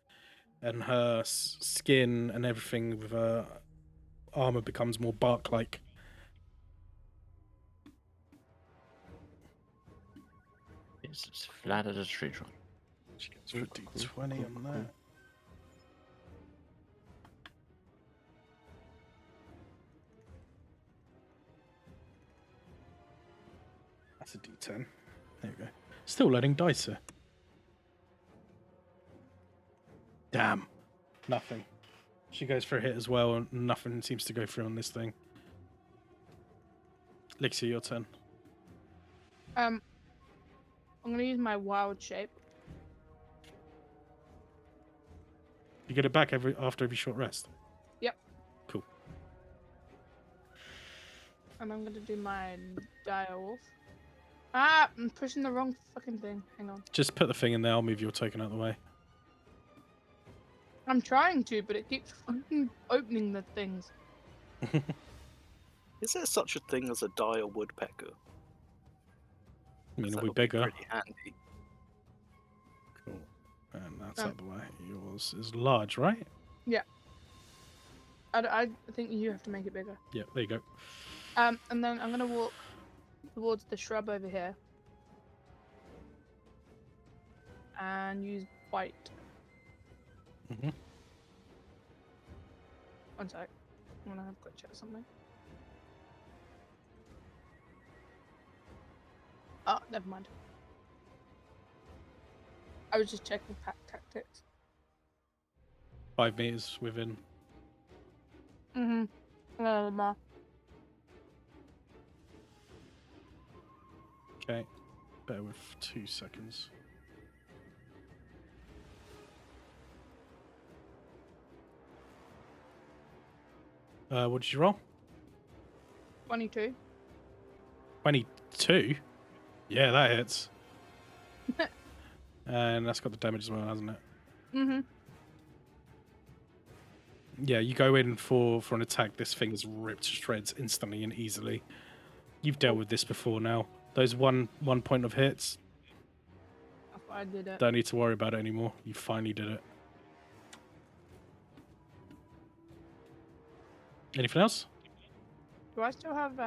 and her skin and everything with her armor becomes more bark-like. It's just flat as a tree trunk. She gets for a D20 on that. That's a D10. There you go. Still loading dice here. Damn. Nothing. She goes for a hit as well, and nothing seems to go through on this thing. Lixie, your turn. I'm gonna use my wild shape. You get it back after every short rest. Yep. Cool. And I'm gonna do my dire wolf. Ah, I'm pushing the wrong fucking thing. Hang on. Just put the thing in there. I'll move your token out of the way. I'm trying to, but it keeps fucking opening the things. Is there such a thing as a dire woodpecker? I mean, That are we would be bigger? pretty handy. Cool. And that's out of the way. Yours is large, right? I think you have to make it bigger. Yeah, there you go. And then I'm gonna walk towards the shrub over here. And use white. Mhm. One sec. I'm gonna have a quick check or something. Oh, never mind. I was just checking pack tactics. 5 meters within. Mm-hmm. Okay. Bear with 2 seconds. What did you roll? 22. 22? Yeah, that hits. And that's got the damage as well, hasn't it? Mm-hmm. Yeah, you go in for an attack. This thing is ripped to shreds instantly and easily. You've dealt with this before now. Those one point of hits, I thought I did it. don't need to worry about it anymore. You finally did it. Anything else? Do I still have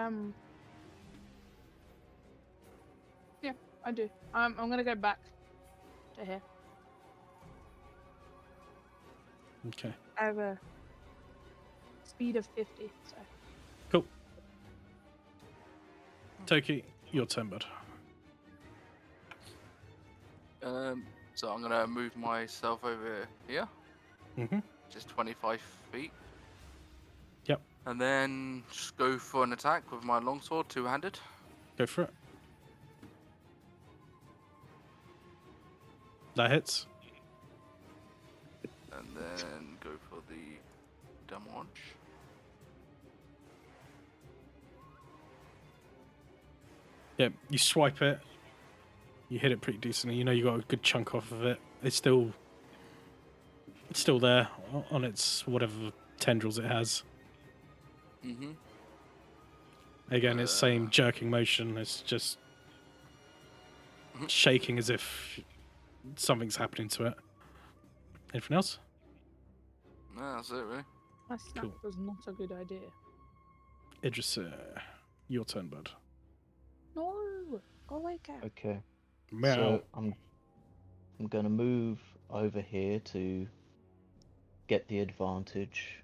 Yeah, I do. I'm gonna go back to here. Okay. I have a speed of 50, so Cool. Toki, your turn, bud. So I'm gonna move myself over here, Mm-hmm. just 25 feet. Yep. And then just go for an attack with my longsword, two-handed. Go for it. That hits. And then go for the damage. Yeah, you swipe it. You hit it pretty decently. You know you got a good chunk off of it. It's still there on its whatever tendrils it has. Mm-hmm. Again, it's same jerking motion. It's just shaking as if something's happening to it. Anything else? No, that's it, really. My snap Cool. was not a good idea. Idris, your turn, bud. No! Go away, Cat. Okay. Meow. So I'm gonna move over here to get the advantage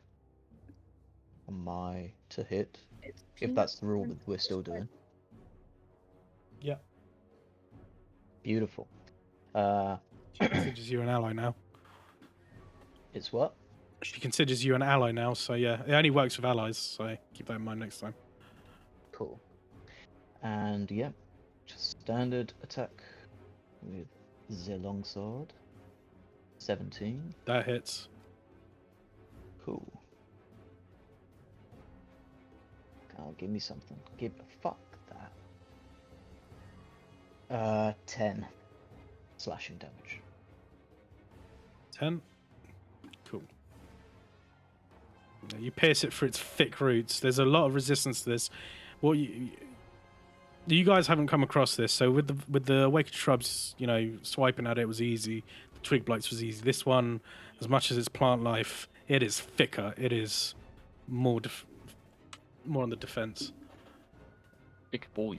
on my to hit. It's If peanut that's the rule and that we're still spread. doing. Yeah. Beautiful. She considers you an ally now. It's what? She considers you an ally now, so yeah, it only works with allies, so keep that in mind next time. Cool. And yeah, just standard attack with the longsword. 17. That hits. Cool. Oh, give me something. Fuck that. 10 slashing damage. 10. Cool. Yeah, you pierce it through its thick roots. There's a lot of resistance to this. What you guys haven't come across this, so with the awakened shrubs, you know, swiping at it was easy. The twig blights was easy. This one, as much as it's plant life, it is thicker. It is more on the defense. Big boy.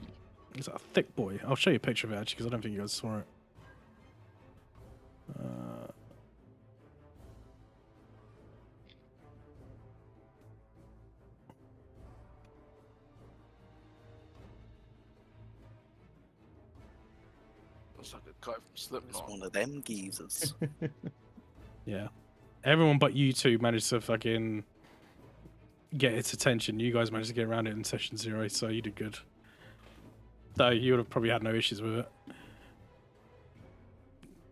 It's a thick boy. I'll show you a picture of it actually, because I don't think you guys saw it. Looks like a guy from It's Slipknot. one of them geezers. Yeah. Everyone but you two managed to fucking get its attention. You guys managed to get around it in session 0, so you did good. Though you would have probably had no issues with it.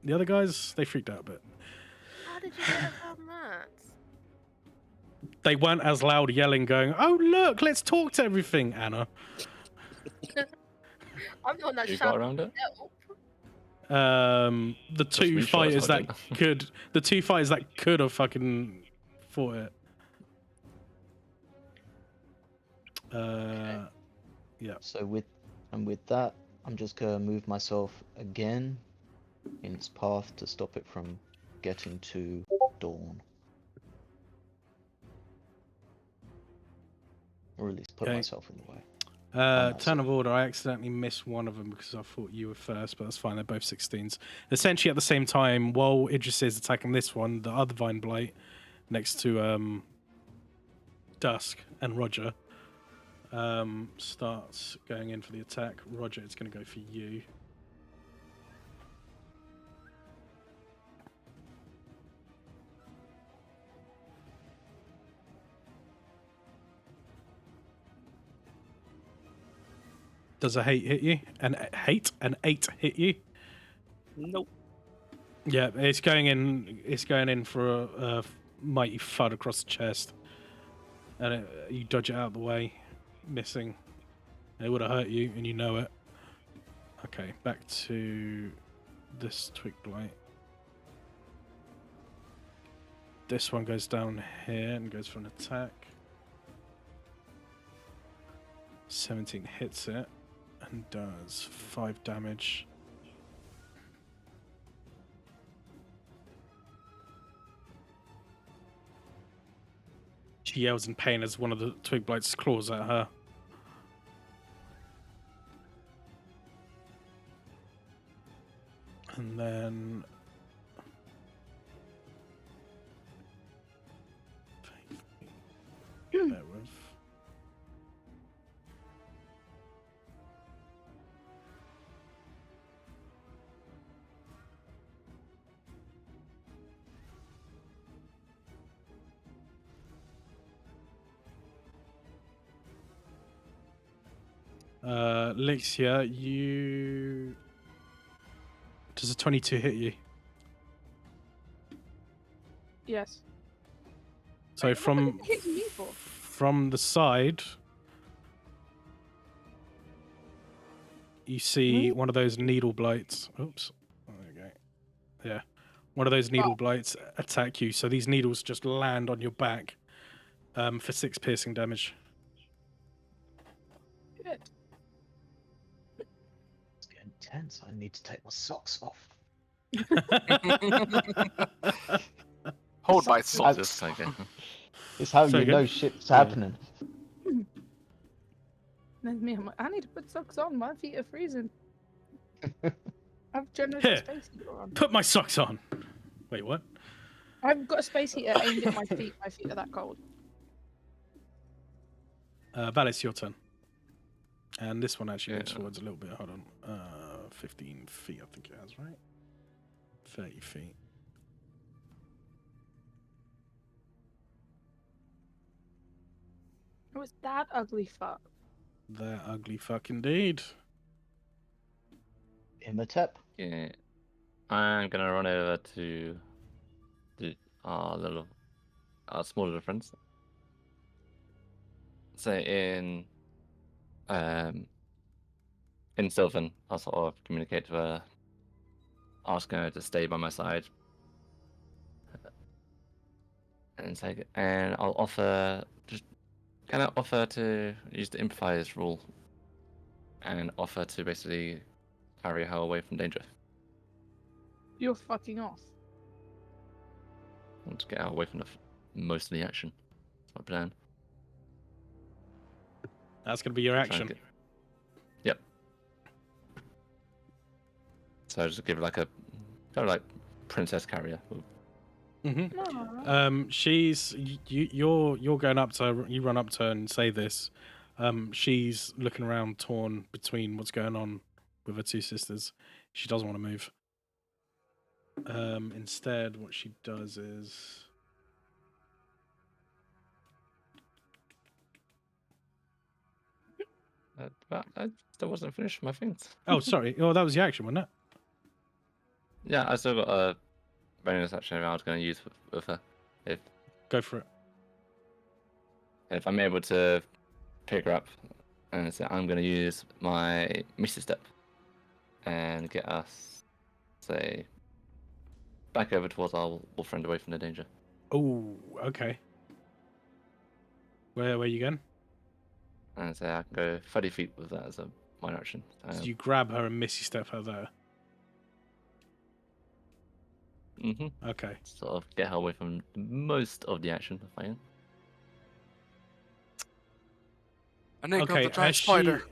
The other guys, they freaked out a bit. How did you get around that? They weren't as loud yelling, going, "Oh look, let's talk to everything," Anna. I'm the one that You got shouted around it? help. The two reassured fighters us, I that could have fucking fought it. Yeah. So with that, I'm just gonna move myself again in its path to stop it from getting to Dawn. Or at least put Okay. myself in the way. that Turn of side. order, I accidentally missed one of them because I thought you were first, but that's fine, they're both 16s. Essentially at the same time, while Idris is attacking this one, the other Vine Blight next to Dusk and Roger starts going in for the attack. Roger, it's going to go for you. Does a hate hit you? An 8 hit you? Nope. Yeah, it's going in. It's going in for a mighty thud across the chest, and you dodge it out of the way, missing. It would have hurt you, and you know it. Okay, back to this twig blight. This one goes down here and goes for an attack. 17 hits it and does 5 damage. She yells in pain as one of the twig blights claws at her. And then bear with. Lixia, you... Does a 22 hit you? Yes. So Wait, what from did it hit me for? from the side, you see one of those needle blights. Oops. Oh, there you go. Yeah. One of those needle blights attack you. So these needles just land on your back for 6 piercing damage. Good. It's getting tense. I need to take my socks off. Hold my That's- socks. Just like It's how So you good. know shit's Yeah. happening. There's me. I'm like, I need to put socks on. My feet are freezing. I've generally Here. got a space heater on. Put my socks on. Wait, what? I've got a space heater aimed at my feet. My feet are that cold. Val, it's your turn. And this one actually moves Yeah. forwards a little bit. Hold on. 15 feet, I think it has, right? 30 feet. Oh, it's that ugly fuck. That ugly fuck indeed. Imhotep. yeah. I'm gonna run over to our smaller friends. So in Sylvan, I'll sort of communicate to her, ask her to stay by my side, and I'll offer to use the improvise rule, and offer to basically carry her away from danger, You're fucking off. and to get her away from most of the action. That's my plan. That's going to be your Try and action. Yep. So I just give her like a kind of like princess carrier. Mm-hmm. Aw. She's you're going up to her, you run up to her and say this. She's looking around, torn between what's going on with her two sisters. She doesn't want to move. Instead, what she does is But I still wasn't finished with my things. oh, sorry. Oh, that was the action, wasn't it? Yeah, I still got a bonus action I was going to use with her. Go for it. If I'm able to pick her up, and so I'm going to use my Misty Step and get us, say, back over towards our wolf friend away from the danger. Oh, okay. Where you going? And so I can go 30 feet with that as a minor action. So you grab her and Missy step her there. Okay. Sort of get her away from most of the action if I can. And then Okay, got the giant as spider.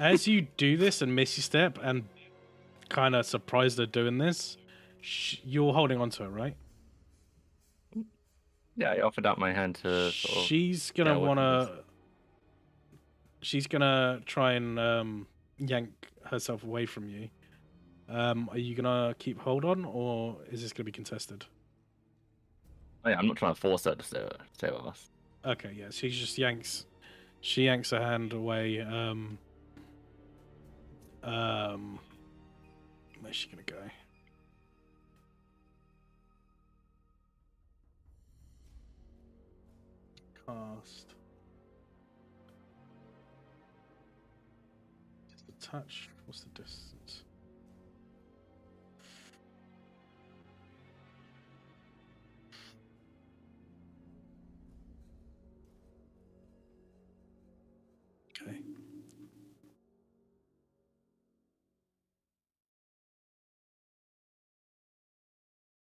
as you do this and Missy step and kind of surprised her doing this, you're holding on to her, right? Yeah, I offered out my hand to sort of. She's get gonna away from wanna. She's gonna try and yank herself away from you. Are you gonna keep hold on, or is this gonna be contested? Oh, yeah, I'm not trying to force her to stay with us. Okay, yeah. She just yanks. She yanks her hand away. Where's she gonna go? Cast. Just a touch. What's the distance? Okay.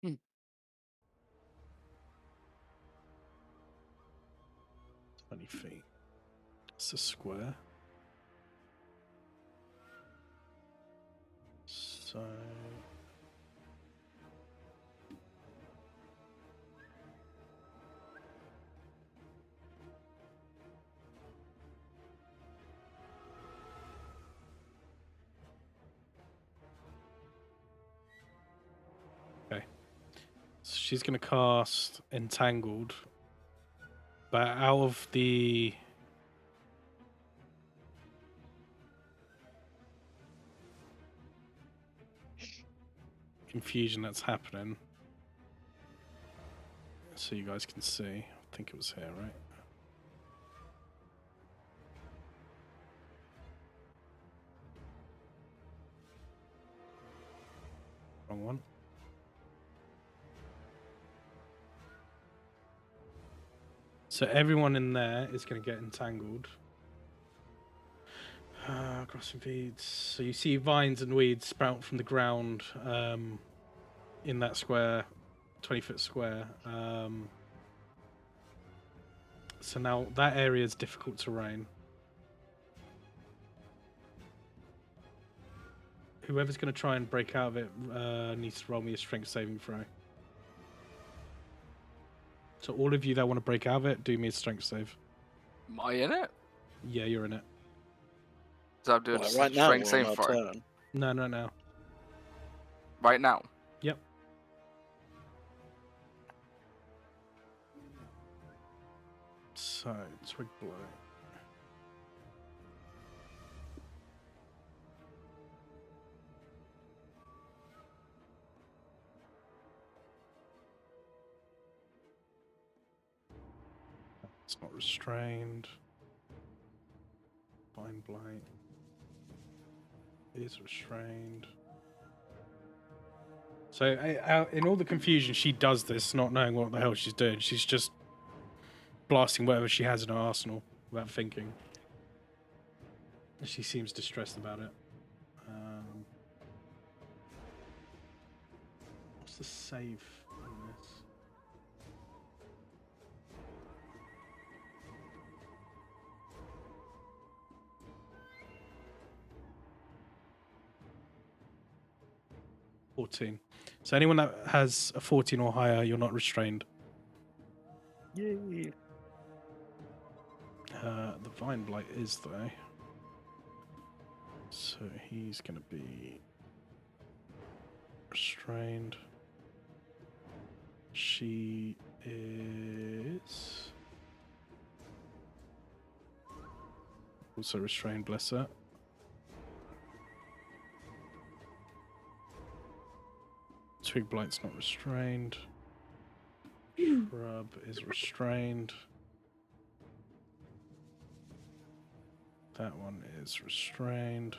Hmm. 20 feet. It's a square. So. Okay. So she's going to cast Entangled. But out of the confusion that's happening, so you guys can see, I think it was here, right? Wrong one. So everyone in there is going to get entangled. Crossing feeds. So you see vines and weeds sprout from the ground in that square, 20-foot square. So now that area is difficult terrain. Whoever's going to try and break out of it needs to roll me a strength saving throw. So all of you that want to break out of it, do me a strength save. Am I in it? Yeah, you're in it. So I'm doing Like, a right now, strength we're on save our for it. turn. No. Right now. Yep. So, twig blow. It's not restrained. Vine blight is restrained. So, in all the confusion, she does this, not knowing what the hell she's doing. She's just blasting whatever she has in her arsenal without thinking. She seems distressed about it. What's the save on this? $14. So anyone that has a 14 or higher, you're not restrained. Yay. The Vine Blight is, though. So he's going to be restrained. She is also restrained, bless her. Twig Blight's not restrained. Shrub is restrained. That one is restrained.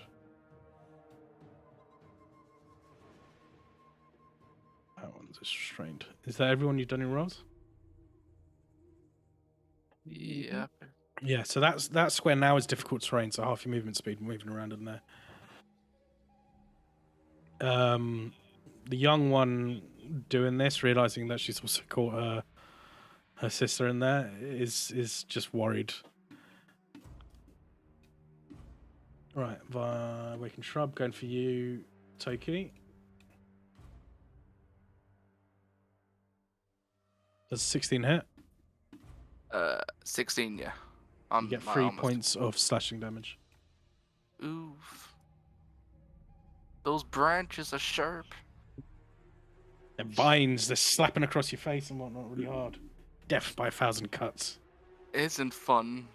That one's restrained. Is that everyone you've done your rolls? Yeah. Yeah, so that square now is difficult terrain, so half your movement speed moving around in there. The young one doing this, realizing that she's also caught her sister in there, is just worried. Right, Awakened Shrub going for you, Toki. Does 16 hit? 16, yeah. You get 3 points of slashing damage. Oof. Those branches are sharp. The vines, they're slapping across your face and whatnot really hard. Death by 1,000 cuts. It isn't fun.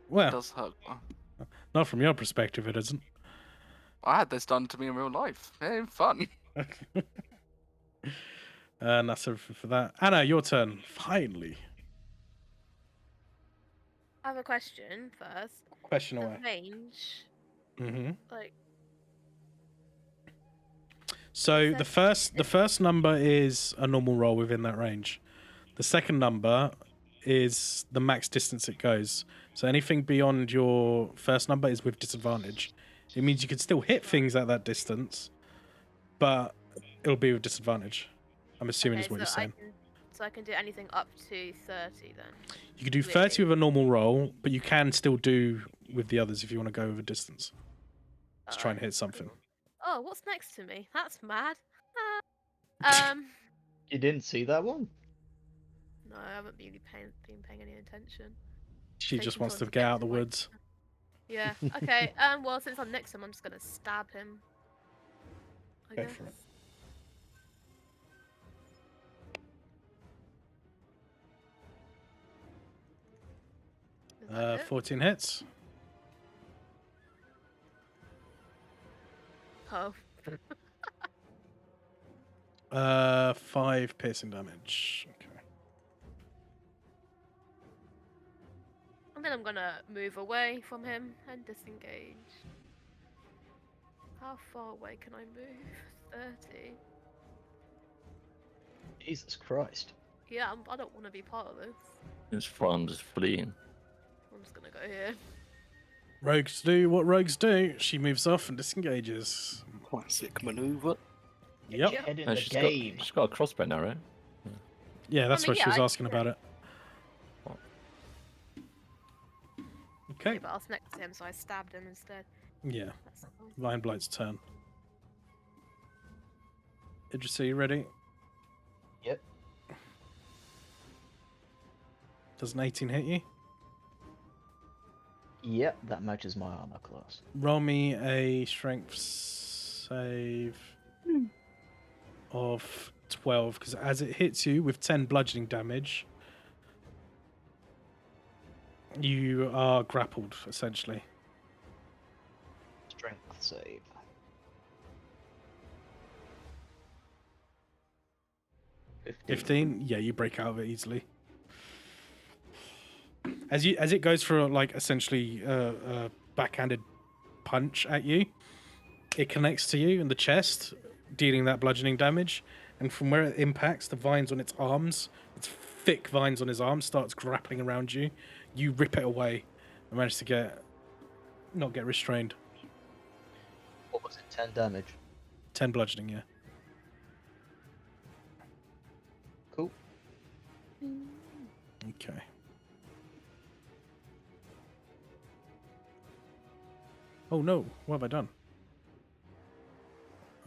It Well, does hurt. not from your perspective, it isn't. I had this done to me in real life. It ain't fun. And that's everything for that. Anna, your turn. Finally. I have a question first. Question The away. range, Mm-hmm. like, So So- the first number is a normal roll within that range. The second number is the max distance it goes. So anything beyond your first number is with disadvantage. It means you can still hit things at that distance, but it'll be with disadvantage. I'm assuming is what you're saying. I can do anything up to 30 then. You can do 30 with a normal roll, but you can still do with the others if you want to go with a distance. Just try and hit something. Oh, what's next to me? That's mad. You didn't see that one? No, I haven't really been paying any attention. She Taking just wants time to to get get out of to the my- woods. Yeah. Okay. Well, since I'm next to him, I'm just gonna stab him. I Go guess. for it. Is that it? 14 hits. Oh. 5 piercing damage. Okay. And then I'm gonna move away from him and disengage. How far away can I move? 30. Jesus Christ. Yeah, I don't want to be part of this. His friend is fleeing. I'm just gonna go here. Rogues do what rogues do. She moves off and disengages. Classic maneuver. Yep. Yep. Head in No, the she's game. got a crossbow now, right? Yeah, that's mean, what she yeah, was I- asking about it. Okay. Yeah, but I was next to him, so I stabbed him instead. Yeah. That's fine. Lion Blight's turn. Idris, are you ready? Yep. Does an 18 hit you? Yep, that matches my armor class. Roll me a strength save of 12, because as it hits you with 10 bludgeoning damage, you are grappled, essentially. Strength save. 15? Yeah, you break out of it easily. As it goes for like essentially a backhanded punch at you, it connects to you in the chest, dealing that bludgeoning damage. And from where it impacts, the vines on its arms, its thick vines on his arms, starts grappling around you. You rip it away and manage to not get restrained. What was it? 10 damage. 10 bludgeoning, yeah. Cool. Okay. Oh no, what have I done?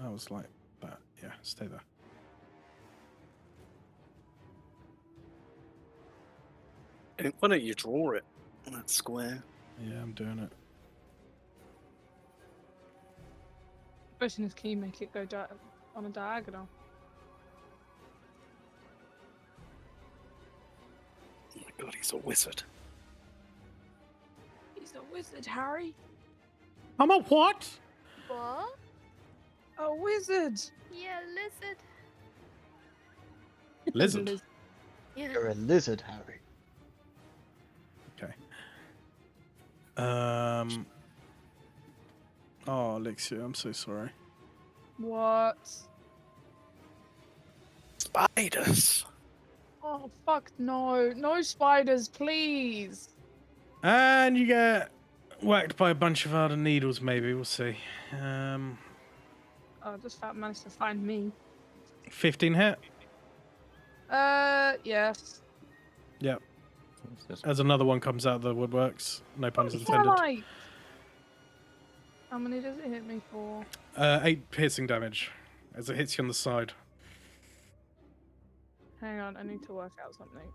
I was like that. Yeah, stay there. Why don't you draw it on that square? Yeah, I'm doing it. Question is, can you make it go on a diagonal? Oh my god, he's a wizard. He's a wizard, Harry. I'm a what? What? A wizard. Yeah, lizard. Lizard. Yeah. You're a lizard, Harry. Okay. Oh, Alexia, I'm so sorry. What? Spiders! Oh fuck no! No spiders, please. And you get whacked by a bunch of other needles, maybe. We'll see. Oh, just managed to find me. 15 hit. Yes. Yep. What's this? As another one comes out of the woodworks. No puns What intended. Twilight? How many does it hit me for? 8 piercing damage as it hits you on the side. Hang on, I need to work out something.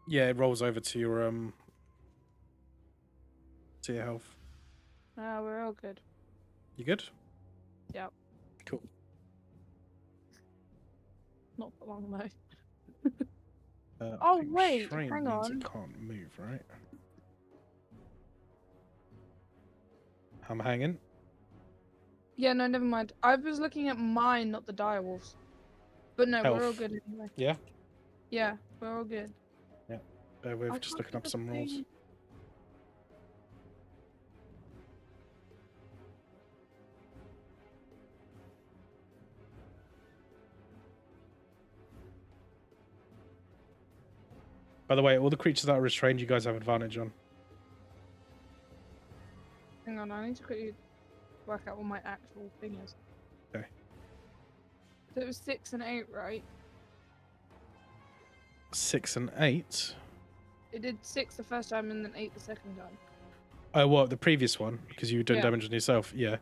Yeah, it rolls over to your health. We're all good. You good? Yep. Cool. Not for long though. I Oh, think wait, restraint hang means on. it can't move, right? I'm hanging. Yeah, no, never mind. I was looking at mine, not the direwolves. But no, we're all Health. good anyway. Yeah. Yeah, we're all good. We're I just can't looking do up the some rolls. thing. By the way, all the creatures that are restrained, you guys have advantage on. Hang on, I need to quickly work out what my actual thing is. Okay. So it was 6 and 8, right? 6 and 8. It did 6 the first time and then 8 the second time. Oh, what? The previous one? Because you were doing Yeah. damage on yourself? Yeah.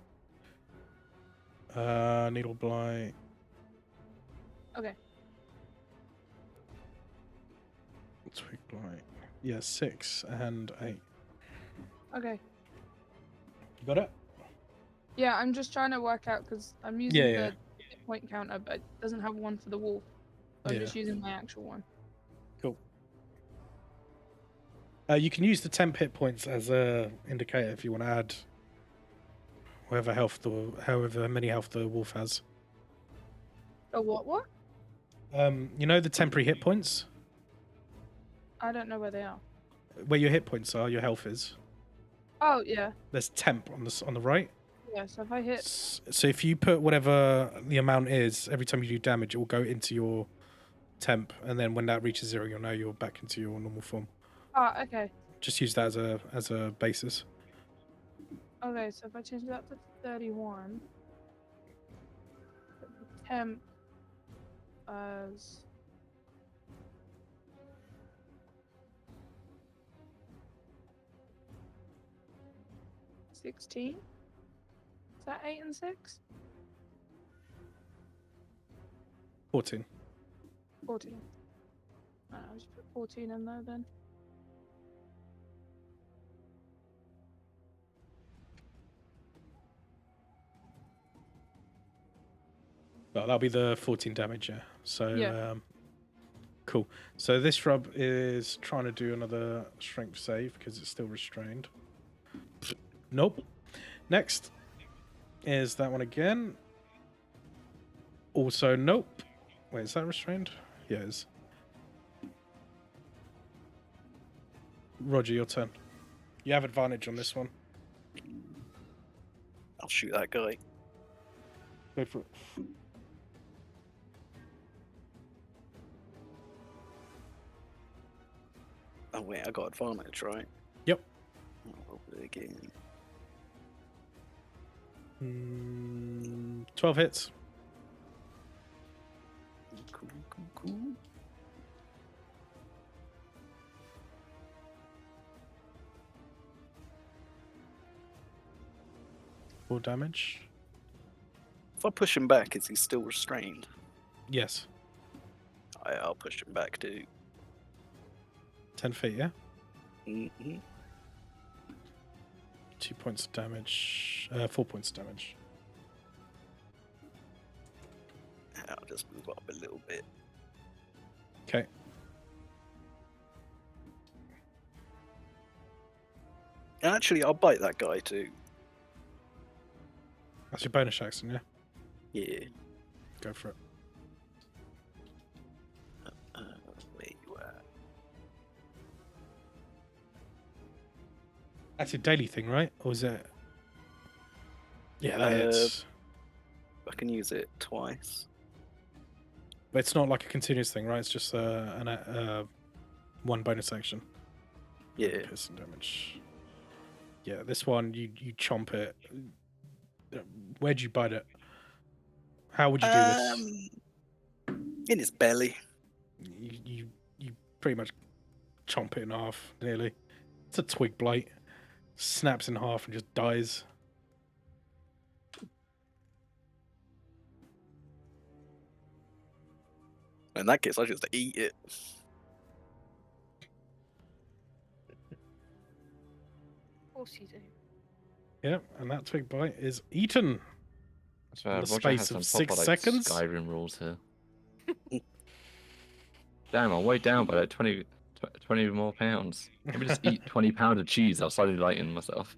Needle blight. Okay. Twig blight. Yeah, 6 and 8. Okay. You got it? Yeah, I'm just trying to work out because I'm using Yeah, the hit point counter, but it doesn't have one for the wolf. So I'm Yeah. just using my actual one. Cool. You can use the temp hit points as a indicator if you want to add however many health the wolf has. Oh, what? You know the temporary hit points? I don't know where they are. Where your hit points are, your health is. Oh, yeah. There's temp on the right. Yeah, so if I hit... So if you put whatever the amount is, every time you do damage, it will go into your temp, and then when that reaches 0, you'll know you're back into your normal form. Ah, okay. Just use that as a basis. Okay, so if I change that to 31, put the temp as 16. Is that 8 and 6? 14. 14. I'll just put 14 in there then. Well, that'll be the 14 damage, yeah. So, Yeah. Cool. So this shrub is trying to do another strength save because it's still restrained. Nope. Next is that one again. Also, nope. Wait, is that restrained? Yeah, it is. Roger, your turn. You have advantage on this one. I'll shoot that guy. Go for it. Oh wait, I got advantage, right? Yep. I'll roll it again. 12 hits. Cool. 4 damage. If I push him back, is he still restrained? Yes. I'll push him back too. 10 feet, yeah? Mm-hmm. 2 points of damage. 4 points of damage. I'll just move up a little bit. Okay. Actually, I'll bite that guy too. That's your bonus action, yeah? Yeah. Go for it. Where you at? That's a daily thing, right? Or is it? Yeah, that Uh, hits. I can use it twice. But it's not like a continuous thing, right? It's just one bonus action. Yeah. Piercing damage. Yeah, this one you chomp it. Where'd you bite it? How would you do this? In his belly. You pretty much chomp it in half, nearly. It's a twig blight. Snaps in half and just dies. In that case, I just eat it. Of course you do. Yep, and that twig bite is eaten. So, In the Roger space has of some 6 proper, seconds? Skyrim rules here. Damn, I'm way down by like 20 more pounds. Maybe just eat 20 pounds of cheese. I'll slowly lighten myself.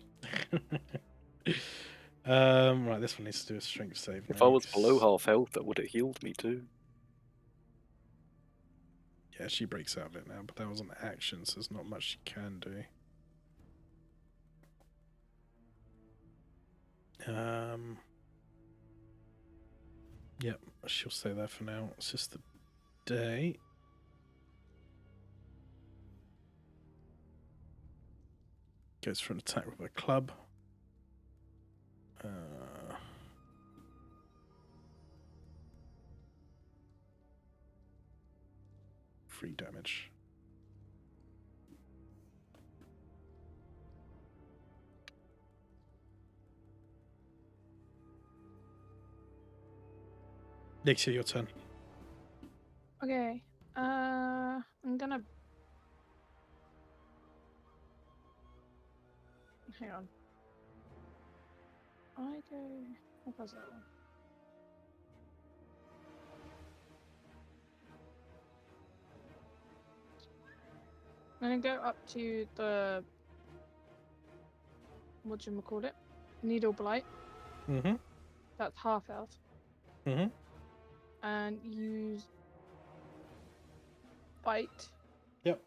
Right, this one needs to do a strength save. If I was next. below half health, that would have healed me too. Yeah, she breaks out of it now, but that was an action, so there's not much she can do. Yep, she'll stay there for now. It's just the day. Goes for an attack with a club. 3 damage. Nixie, your turn. Okay. I'm gonna. Hang on. I go. What was that one? I'm gonna go up to the. Whatchamacallit? Needle Blight. Mm-hmm. That's half health. Mm-hmm. And use. Bite. Yep.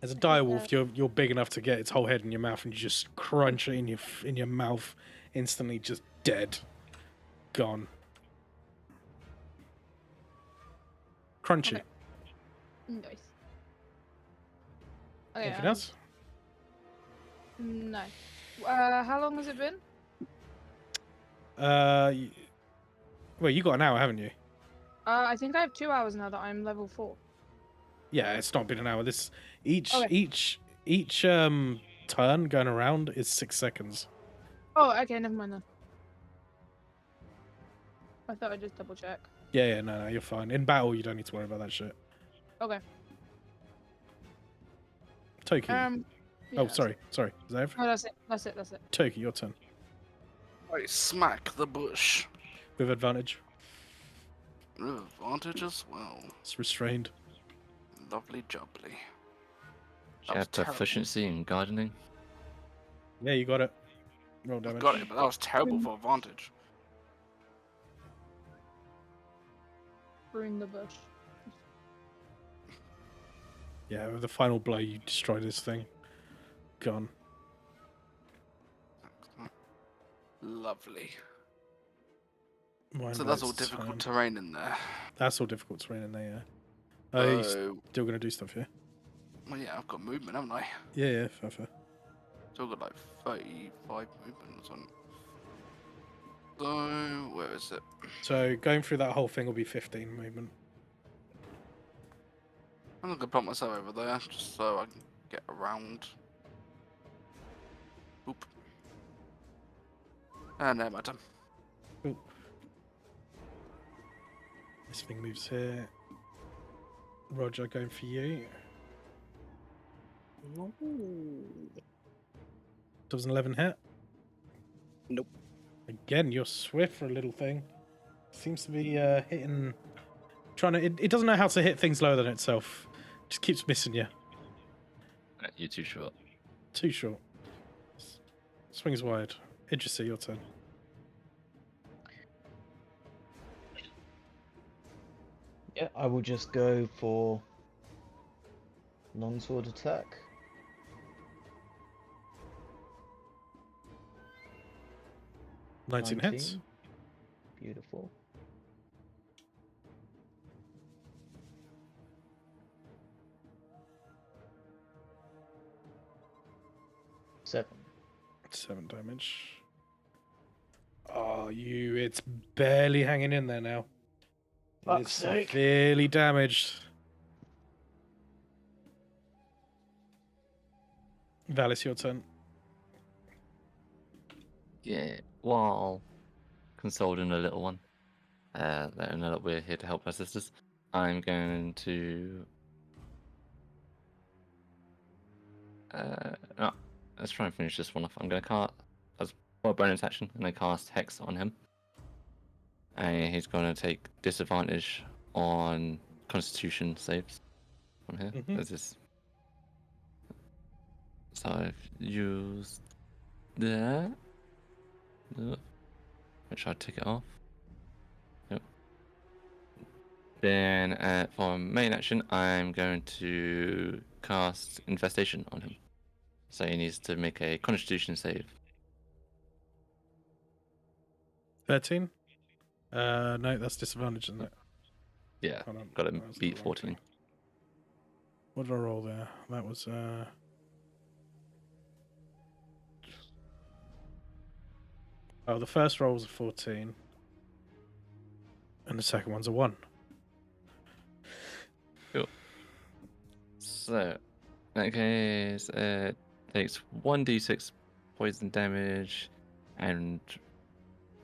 As a direwolf, you're big enough to get its whole head in your mouth, and you just crunch it in your mouth, instantly just dead, gone. Crunchy. Okay. Nice. Okay, Anything else? No. How long has it been? Well, you got an hour, haven't you? I think I have 2 hours now that I'm level 4. Yeah, it's not been an hour. This each Okay. each turn going around is 6 seconds. Oh, okay, never mind then. I thought I'd just double check. Yeah, no, you're fine. In battle, you don't need to worry about that shit. Okay. Toki. Yeah, Oh, that's sorry. it. Is that everything? No, that's it. That's it. Toki, your turn. I smack the bush. With advantage. With advantage as well. It's restrained. Lovely jubbly. Do That you was have terrible. proficiency in gardening? Yeah, you got it. Roll I damage. got it, but that was terrible for advantage. Ruin the bush. Yeah, with the final blow, you destroy this thing. Gone. Lovely. Wine So that's all Blight's difficult turn. terrain in there. That's all difficult terrain in there, yeah. Oh, you're So, still going to do stuff, yeah? well, yeah, I've got movement, haven't I? Yeah, fair. Still got like 35 movement or something. So, where is it? So going through that whole thing will be 15 movement. I'm not gonna put myself over there just so I can get around. Oop. And there, madam. Ooh. This thing moves here. Roger, going for you. Does an 11 hit? Nope. Again, you're swift for a little thing. Seems to be hitting... Trying to... It doesn't know how to hit things lower than itself. Just keeps missing you. You're too short. Too short. Swings wide. Idrissa, your turn. Yeah, I will just go for longsword attack. Nineteen hits. Beautiful. Seven. 7 damage. Oh, it's barely hanging in there now. Fuck's It's sake. severely damaged. Valis, your turn. Yeah, while consoling the little one, letting her know that we're here to help our sisters, I'm going to. No, let's try and finish this one off. I'm going to cast as a bonus action, and I cast Hex on him. And he's going to take disadvantage on Constitution saves from here. Mhm. There's this. So I've used that. Which I'll take it off. Yep. Then for main action, I'm going to cast Infestation on him. So he needs to make a Constitution save. 13? No, that's disadvantage, isn't it? Yeah, Hold on. got That him was the beat wrong 14. thing. What did I roll there? That was Oh, the first roll was a 14. And the second one's a 1. So, in that case, takes 1d6 poison damage, and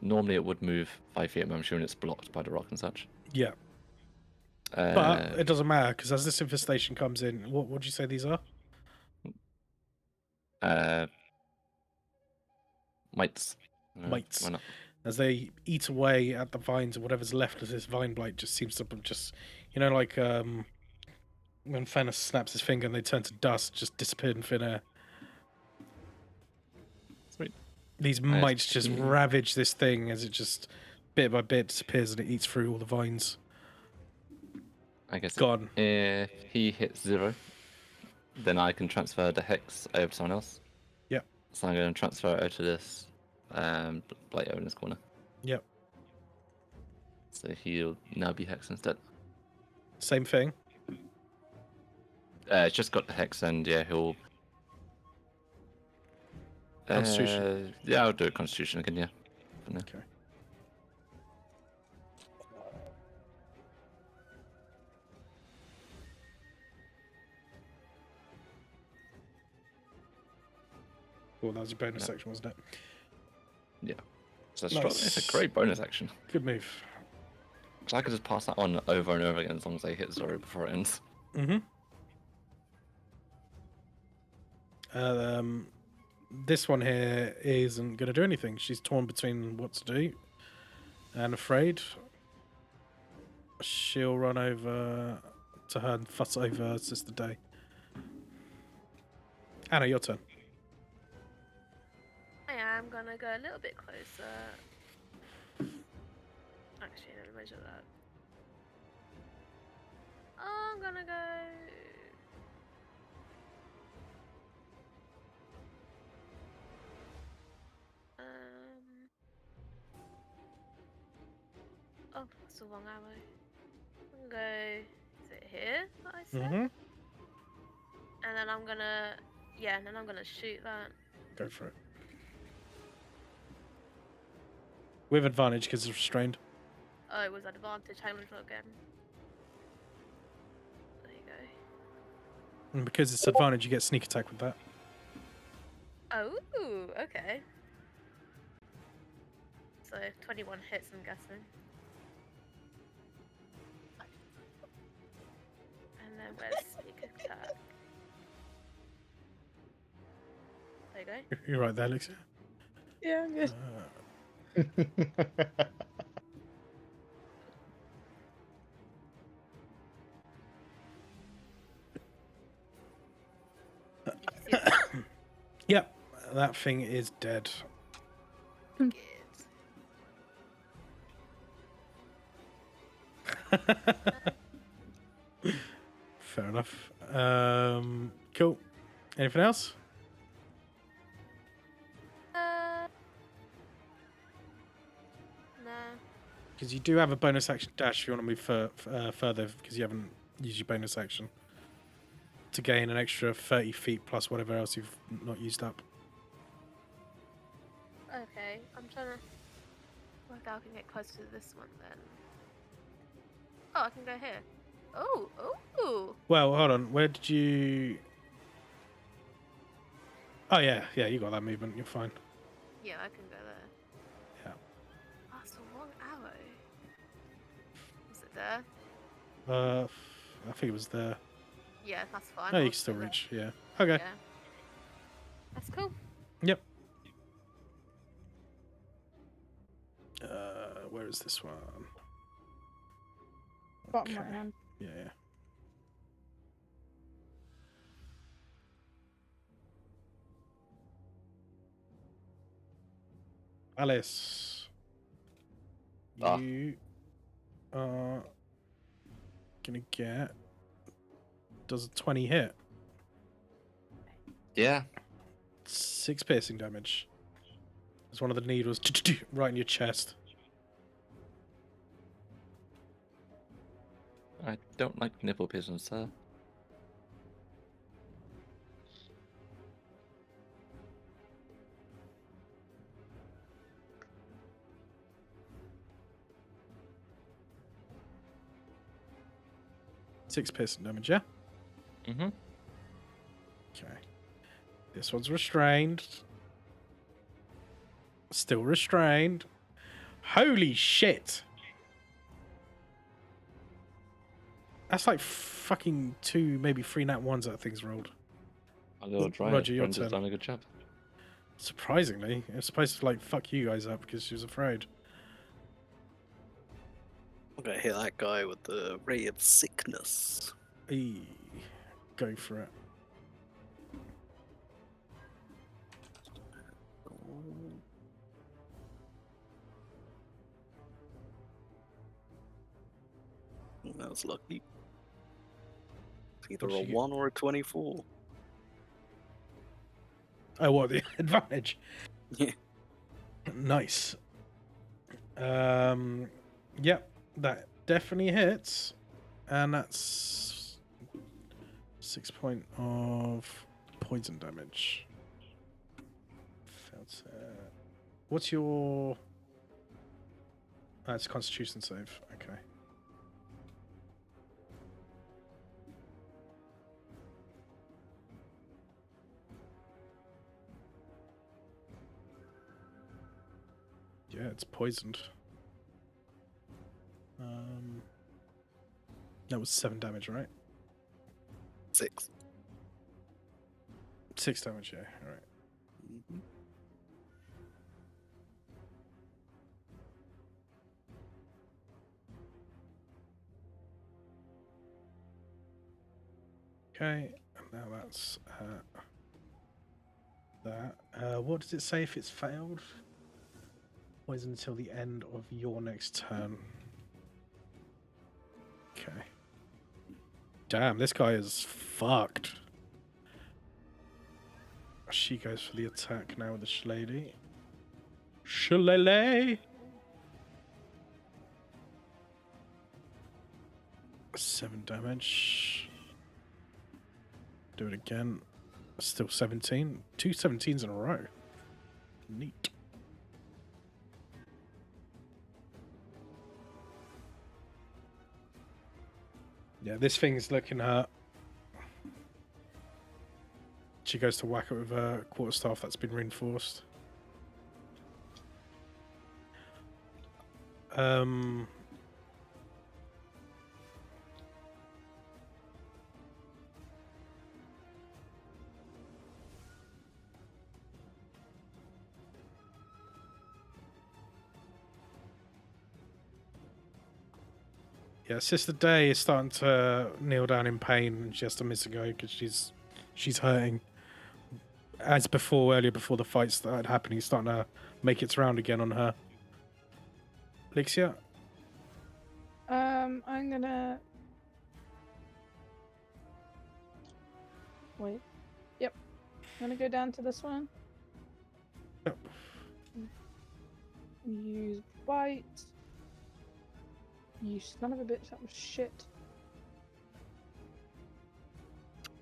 normally it would move 5 feet, but I'm assuming it's blocked by the rock and such. Yeah. But it doesn't matter, because as this infestation comes in, what would you say these are? Mites. Mites. Why not? As they eat away at the vines, or whatever's left of this vine blight just seems to like when Fenris snaps his finger and they turn to dust, just disappeared in thin air. Sweet. These Nice. mites just ravage this thing as it just bit by bit disappears and it eats through all the vines. I guess Gone. if he hits 0, then I can transfer the hex over to someone else. Yep. So I'm going to transfer it over to this blight over in this corner. Yep. So he'll now be hexed instead. Same thing. It's just got the hex, and yeah, he'll. Constitution. Yeah, I'll do a Constitution again. Yeah. For now. Okay. Well, that was your bonus No. action, wasn't it? So it's Nice. a great bonus action. Good move. So I could just pass that on over and over again as long as I hit Zoro before it ends. Mm-hmm. This one here isn't going to do anything. She's torn between what to do and afraid. She'll run over to her and fuss over Sister Day. Anna, your turn. I am gonna go a little bit closer. Actually, let me measure that. I'm gonna go. Oh, that's the wrong arrow. I'm gonna go. Is it here that I said? Mm-hmm. And then I'm gonna. Yeah, and then I'm gonna shoot that. Go for it. With advantage because it's restrained. Oh, it was advantage. Hang on again. There you go. And because it's advantage, you get sneak attack with that. Oh, okay. So 21 hits, I'm guessing. And then where's sneak attack? There you go. You're right there, Alexia. Yeah, I'm good. Yep, that thing is dead. Good. Fair enough. Cool. Anything else? No. Because you do have a bonus action dash if you want to move further, because you haven't used your bonus action to gain an extra 30 feet plus whatever else you've not used up. Okay, I'm trying to work out how I can get closer to this one then. Oh, I can go here. Oh, oh. Well, hold on. Where did you... Oh, yeah, you got that movement. You're fine. Yeah, I can go there. Yeah. Oh, it's the wrong arrow. Is it there? I think it was there. Yeah, that's fine. No, you I'll can still do that. reach. Yeah. Okay. Yeah. That's cool. Yep. Where is this one? Bottom Okay. right hand. Yeah. Alice, Ah. you are gonna get. Does a 20 hit? Yeah. 6 piercing damage. As one of the needles right in your chest. I don't like nipple piercings, sir. Six piercing damage, yeah? Mm-hmm. Okay. This one's restrained. Still restrained. Holy shit! That's like fucking 2, maybe 3 nat 1s that thing's rolled. My little dry Roger, your friend has turn. done a good job. Surprisingly. It's supposed to like fuck you guys up because she was afraid. I'm gonna hit that guy with the ray of sickness. Eee. Go for it. That was lucky. It's either What'd a she get? 1 or a 24. Oh, what, the advantage? Yeah. Nice. Yep, that definitely hits. And that's 6 point of poison damage. Failed save. What's your... it's Constitution save. Okay. Yeah, it's poisoned. That was 7 damage, right? 6. 6 damage, yeah. Alright. Okay, and now that's that. What does it say if it's failed? Poison until the end of your next turn. Okay. Damn, this guy is fucked. She goes for the attack now with the Shillelagh. Shillelagh! 7 damage. Do it again. Still 17. 2 17s in a row. Neat. Yeah, this thing's looking hurt. She goes to whack it with a quarterstaff that's been reinforced. Yeah, Sister Day is starting to kneel down in pain, and she has to miss a go because she's hurting. As before, earlier before the fight started happening, it's starting to make its round again on her. Lixia? I'm gonna wait. Yep. I'm gonna go down to this one. Yep. Use bite. You son of a bitch, that was shit.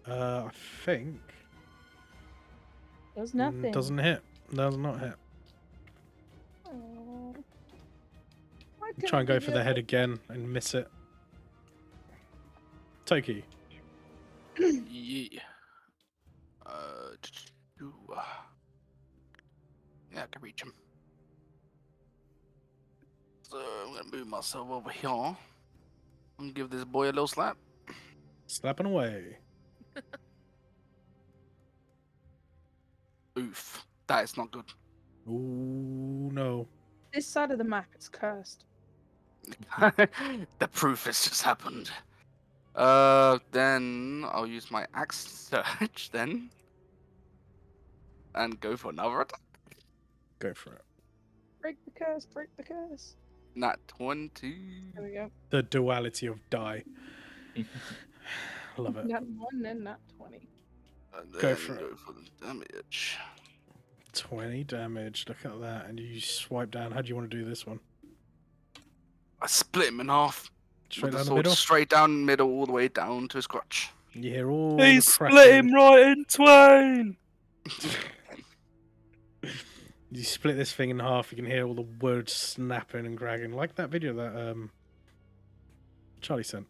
I think Does nothing. doesn't hit. Does not hit. Aw. Why Try couldn't and go you for do the head it? again and miss it. Toki. Yeah. Yeah, I can reach him. So I'm gonna move myself over here and give this boy a little slap. Slapping away. Oof, that is not good. Ooh, no. This side of the map is cursed. The proof has just happened. Then I'll use my axe search then, and go for another attack. Go for it. Break the curse, break the curse. Nat 20. There we go. The duality of die. Love it. Nat 1 and nat 20. And Go then for it. go for the damage. 20 damage. Look at that. And you swipe down. How do you want to do this one? I split him in half. Straight with down the sword middle? Straight down the middle, all the way down to his crotch. You hear all He the split cracking. him right in twain. You split this thing in half, you can hear all the wood snapping and cracking. Like that video that Charlie sent.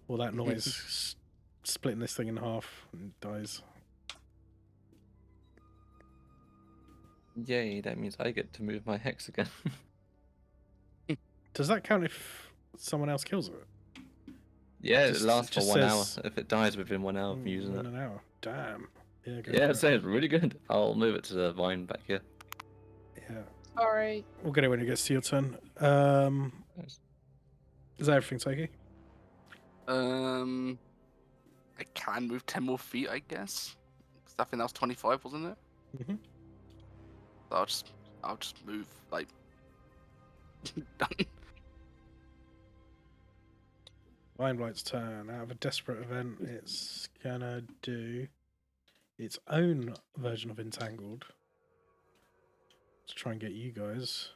All that noise splitting this thing in half and it dies. Yay, that means I get to move my hex again. Does that count if someone else kills it? Yeah, Just- it lasts for just 1 hour. says- If it dies within 1 hour of using In it. an hour. Damn. Yeah, go Yeah, for it sounds really good. I'll move it to the vine back here. Yeah. Sorry. We'll get it when it gets to your turn. Nice. Is that everything, Toki? I can move 10 more feet, I guess. 'Cause I think that was 25, wasn't it? Mhm. So I'll just move like done. Limeblight's turn. Out of a desperate event, it's gonna do its own version of Entangled. Let's try and get you guys.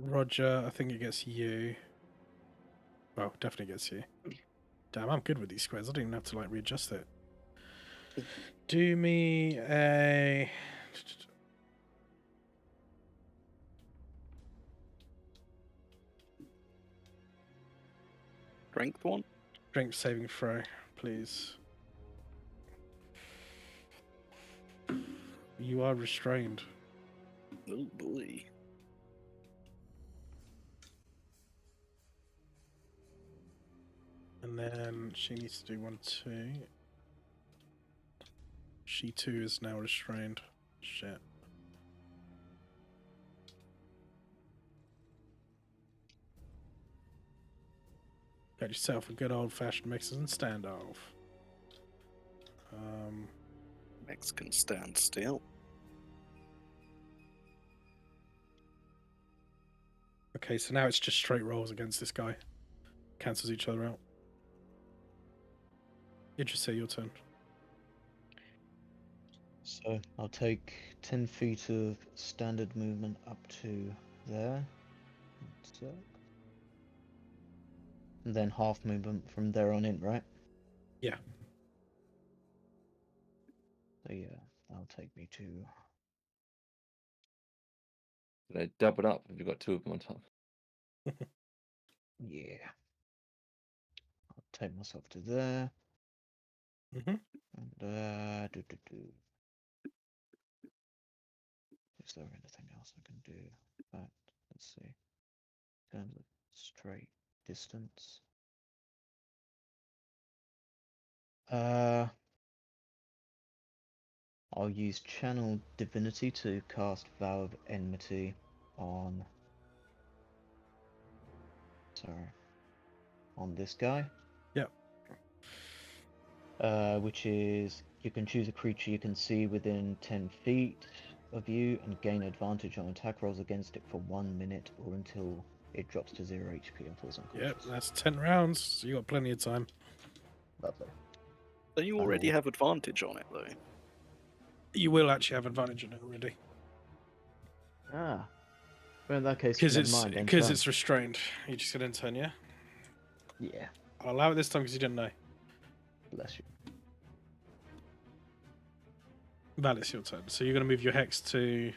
Roger, I think it gets you. Well, definitely gets you. Damn, I'm good with these squares. I don't even have to like readjust it. Do me a Strength one? strength saving throw, please. You are restrained. Oh boy. And then she needs to do 1, 2. She too is now restrained. Shit. Got yourself a good old-fashioned Mexican standoff. Mexican stand still. Okay, so now it's just straight rolls against this guy. Cancels each other out. Interesting, your turn. So I'll take 10 feet of standard movement up to there. So. And then half movement from there on in, right? Yeah. So yeah, that'll take me to. They double up if you've got 2 of them on top. Yeah. I'll take myself to there. Mm-hmm. And is there anything else I can do? In fact, let's see. In terms of straight distance. I'll use Channel Divinity to cast Vow of Enmity on. Sorry. On this guy. Yep. Which is you can choose a creature you can see within 10 feet of you and gain advantage on attack rolls against it for 1 minute or until it drops to 0 HP and falls unconscious. Yep, that's 10 rounds, so you got plenty of time. Lovely. Don't you already Oh. have advantage on it though? You will actually have advantage on it already. Ah. Well, in that case, Because never it's mind. End because turn. it's restrained. You just get in turn, yeah? Yeah. I'll allow it this time because you didn't know. Bless you. Val, it's your turn. So you're going to move your hex to.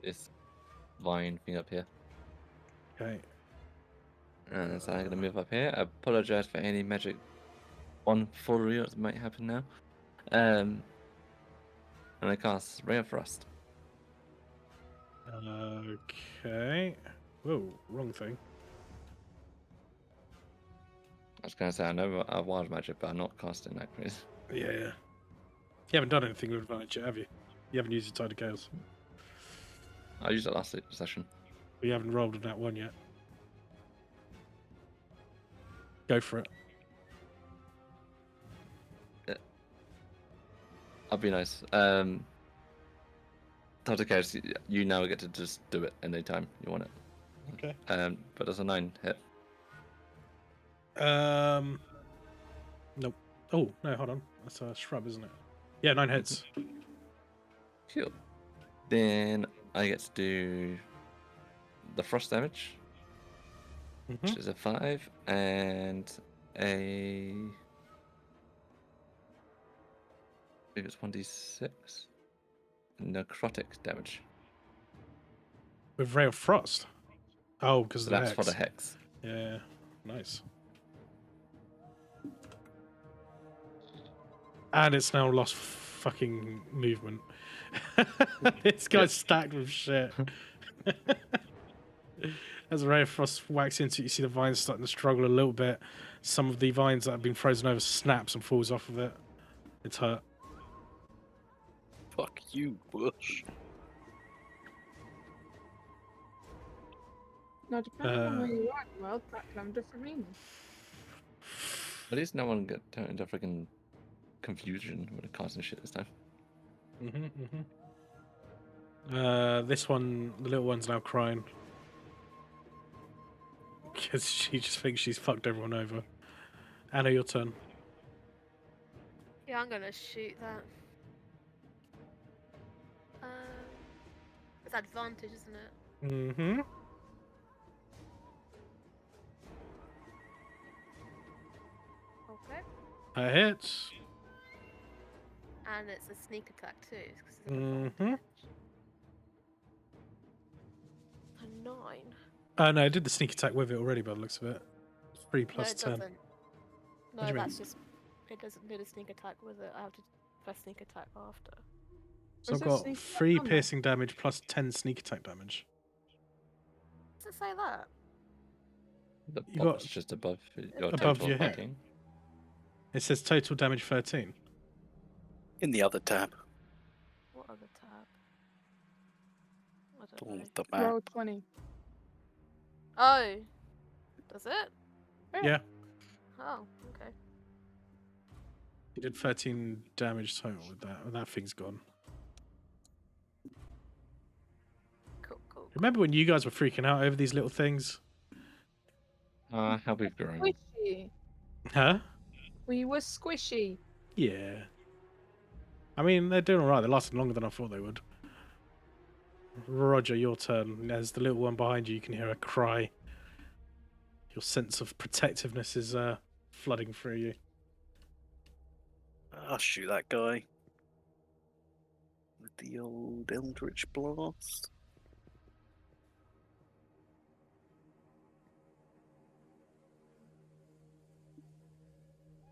This vine thing up here. Okay. And so I'm going to move up here. I apologize for any magic on follow that might happen now. And I cast Ray of Frost. Okay. Whoa, wrong thing. I was going to say, I know I wild magic, but I'm not casting that crazy. Yeah. You haven't done anything with advantage yet, have you? You haven't used your Tide of Chaos. I used it last session. But you haven't rolled on that one yet. Go for it. I'll be nice. Tide Chaos, you now get to just do it anytime you want it. Okay. But there's a 9 hit. Nope. Oh, no, hold on. That's a shrub, isn't it? Yeah, 9 hits. Cool. Then I get to do the frost damage, which is a 5, and a. I think it's 1d6 necrotic damage. With Ray of Frost. Oh, because So of the that's hex. for the hex. Yeah, nice. And it's now lost fucking movement. This guy's stacked with shit. As a Ray of Frost whacks into it, you see the vines starting to struggle a little bit. Some of the vines that have been frozen over snaps and falls off of it. It's hurt. Fuck you, Bush. Now, depending on where you are in the world, that can have different meanings. At least no one get turned into freaking confusion with the casting shit this time. This one, the little one's now crying. Because she just thinks she's fucked everyone over. Anna, your turn. Yeah, I'm gonna shoot that. It's advantage, isn't it? Mm-hmm. Okay. That hits. And it's a sneak attack too. 'Cause it's Mhm. advantage. A 9. No, I did the sneak attack with it already by the looks of it. 3 No, plus it 10. doesn't. do No, you that's mean? just. It doesn't do the sneak attack with it. I have to press sneak attack after. So Where's I've the got sneak attack 3 on there? piercing damage plus 10 sneak attack damage. Does it say that? The You box got just above your above total your head. fighting. It says total damage 13. In the other tab. What other tab? I The don't one know. with the map. Roll 20. Oh, does it? Yeah, Oh, okay. you did 13 damage total with that, and that thing's gone. Cool. Remember when you guys were freaking out over these little things? How we've grown. Squishy. Huh? We were squishy. Yeah. I mean, they're doing alright. They're lasting longer than I thought they would. Roger, your turn. There's the little one behind you. You can hear her cry. Your sense of protectiveness is flooding through you. I'll shoot that guy. With the old Eldritch Blast.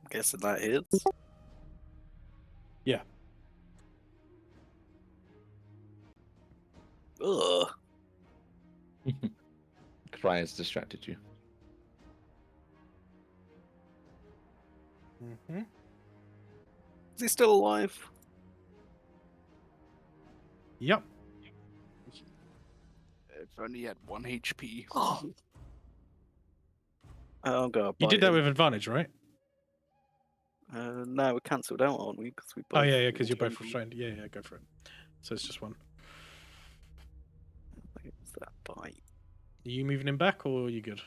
I'm guessing that hits. Yeah. Ugh. Cry has distracted you. Mm-hmm. Is he still alive? Yep. If only he had 1 HP. I'm gonna You bite did that him. with advantage, right? No, we're cancelled out, aren't we? 'Cause we Oh, both yeah, because you're both restrained. restrained. Yeah, go for it. So it's just one. Where's that bite? Are you moving him back, or are you good?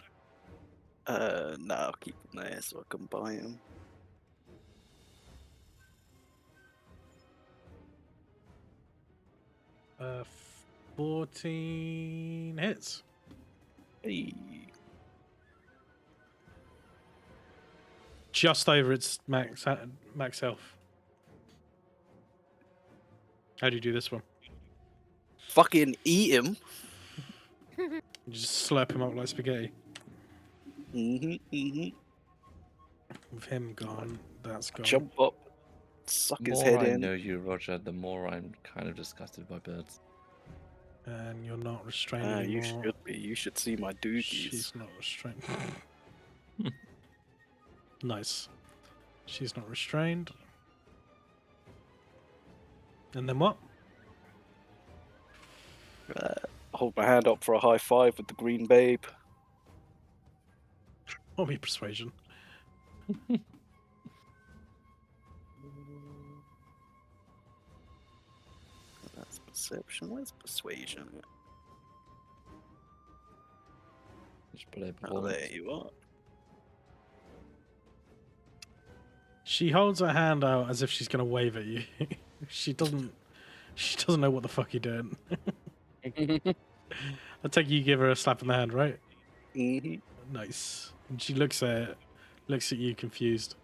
No, I'll keep him there so I can bite him. Uh, 14 hits. Hey. Just over its max health. How do you do this one? Fucking eat him. You just slurp him up like spaghetti. With him gone, that's gone. Jump up, suck The his more head I in. know you, Roger, the more I'm kind of disgusted by birds. And you're not restrained You anymore. should be. You should see my dookies. She's not restrained. Nice. She's not restrained. And then what? Hold my hand up for a high five with the green babe. What be persuasion? That's perception. Where's persuasion? Just play Oh, performance. there you are. She holds her hand out as if she's gonna wave at you. She doesn't know what the fuck you're doing. I take it you give her a slap in the hand, right? Mhm. Nice. And she looks at you confused.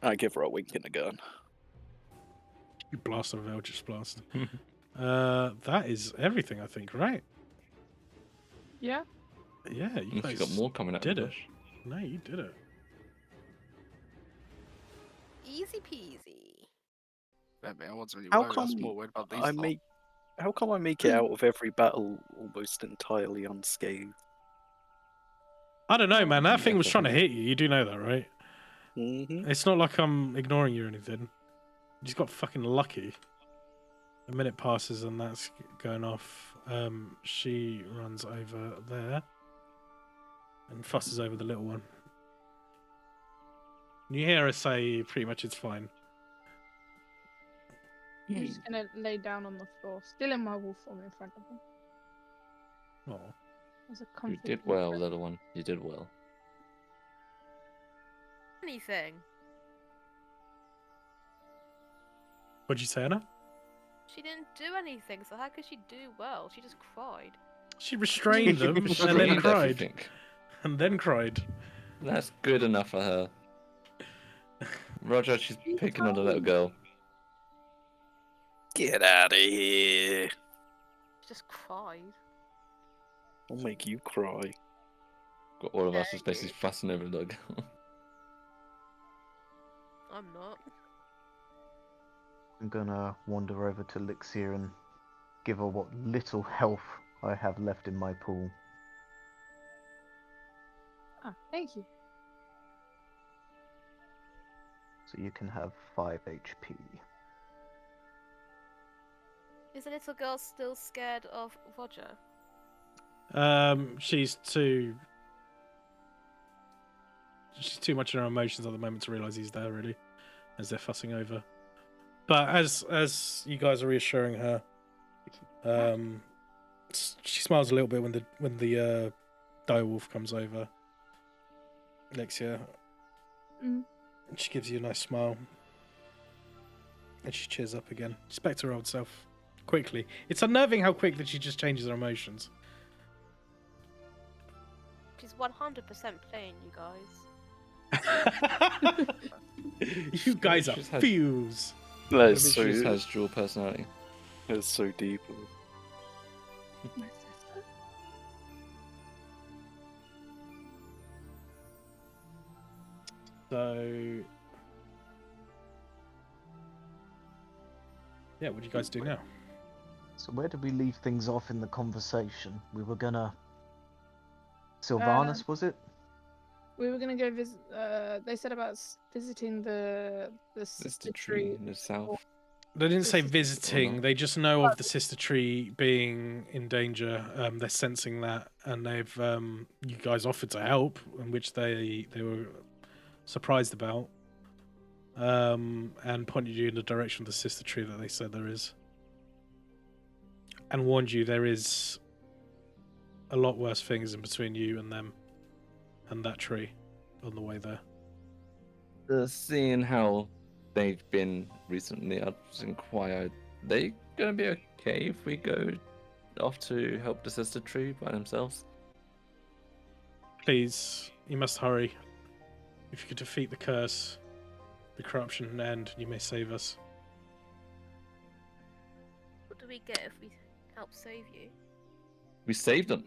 I give her a wink and a gun. You blast her with Eldritch Blast. That is everything, I think, right? Yeah. Yeah, you You guys got more coming up. did it. No, you did it. Easy peasy. I mean, I wasn't really How worried. I was come more worried about these I lot. make? How come I make it out of every battle almost entirely unscathed? I don't know, man. That You thing have was to trying to think. hit you. You do know that, right? Mm-hmm. It's not like I'm ignoring you or anything. You just got fucking lucky. A minute passes and that's going off. She runs over there and fusses over the little one. You hear her say pretty much it's fine. I'm just gonna lay down on the floor, still in my wolf form in front of him. Oh. As a You comfort did blanket. well, little one. You did well. Anything. What'd you say, Anna? She didn't do anything, so how could she do well? She just cried. She restrained them and then Restrained cried. everything. And then cried. That's good enough for her. Roger, she's picking on the little girl. Get out of here. She just cried. I'll make you cry. Got all of us Yeah, just basically fussing over the little girl. I'm not. I'm gonna wander over to Lixir and give her what little health I have left in my pool. Ah, thank you. So you can have 5 HP. Is the little girl still scared of Roger? She's too much in her emotions at the moment to realise he's there, really, as they're fussing over. But as you guys are reassuring her, she smiles a little bit when the direwolf comes over. Lexia, she gives you a nice smile, and she cheers up again. She's back to her old self quickly. It's unnerving how quick that she just changes her emotions. She's 100% playing, you guys. You guys are She's had- fuse. That is Maybe so, she just has dual personality. that's so deep. My sister. So, yeah, what do you guys do now? So where did we leave things off in the conversation? We were gonna... Sylvanas, was it? We were gonna go visit. They said about visiting the Sister tree in the south. They didn't say Sister- visiting. not? They just know of the sister tree being in danger. They're sensing that, and they've you guys offered to help, in which they were surprised about, and pointed you in the direction of the sister tree that they said there is, and warned you there is a lot worse things in between you and them, and that tree, on the way there. Seeing how they've been recently, I'd just inquire, are they gonna be okay if we go off to help the sister tree by themselves? Please, you must hurry. If you could defeat the curse, the corruption end, you may save us. What do we get if we help save you? We saved them.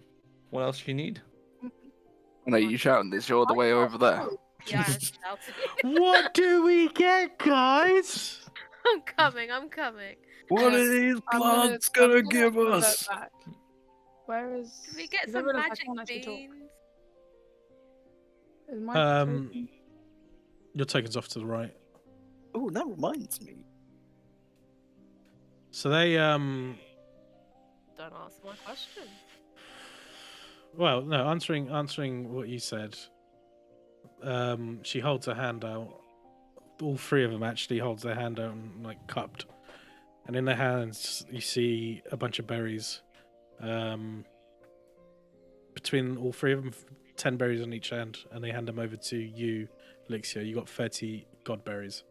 What else do you need? I know you shouting this. You're all the way over there. Yeah, I'm shouting. What do we get, guys? I'm coming, I'm coming. What are these plants gonna give revert us? back. Where is? Can we get is some everyone else? I magic can't actually talk. beans? Is my Um, token- Your token's off to the right. Oh, that reminds me. So they Don't ask my question. well, no, answering what you said. She holds her hand out. All three of them actually holds their hand out and like cupped, and in their hands you see a bunch of berries. Between all three of them, 10 berries on each hand, and they hand them over to you, Lixia. You got 30 godberries.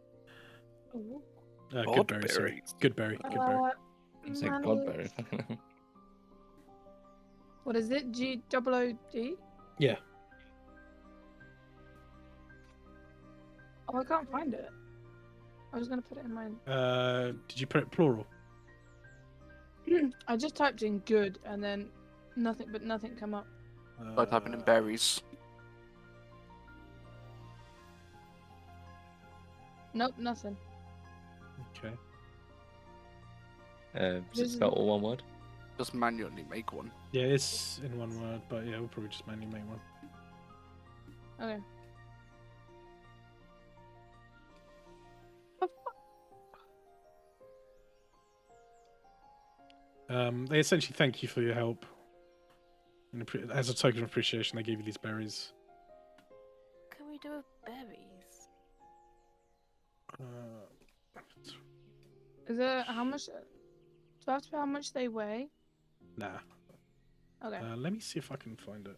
Ooh. Good berries, sorry. Godberries. Good berry. Good berry. I'm saying manage- Godberry. What is it? GOOD? Yeah. Oh, I can't find it. I was gonna put it in my. Did you put it plural? I just typed in good and then nothing, but nothing come up. By typing in berries. Nope, nothing. Okay. Is This it is- spelled all one word? Just manually make one. Yeah, it's in one word, but yeah, we'll probably just manually make one. Okay. They essentially thank you for your help. And as a token of appreciation, they gave you these berries. What can we do with berries? Is there how much? Do I have to know how much they weigh? Nah. Okay. Let me see if I can find it.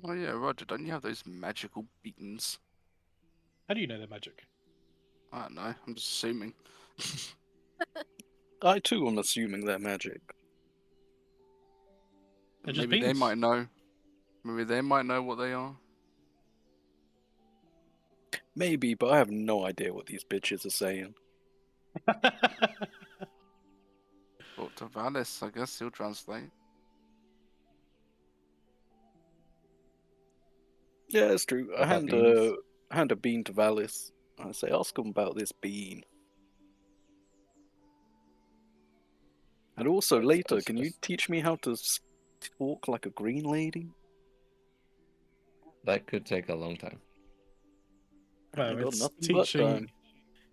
Oh yeah, Roger, don't you have those magical beans? How do you know they're magic? I don't know, I'm just assuming. I too am assuming they're magic. They're just Maybe they beans. might know. Maybe they might know what they are. Maybe, but I have no idea what these bitches are saying. Talk to Valis, I guess he'll translate. Yeah, it's true. I About hand beans? a bean to Valis. I say, ask him about this bean. And also That's- later, that's- can you teach me how to talk like a green lady? That could take a long time. I Well, got it's nothing but teaching. time.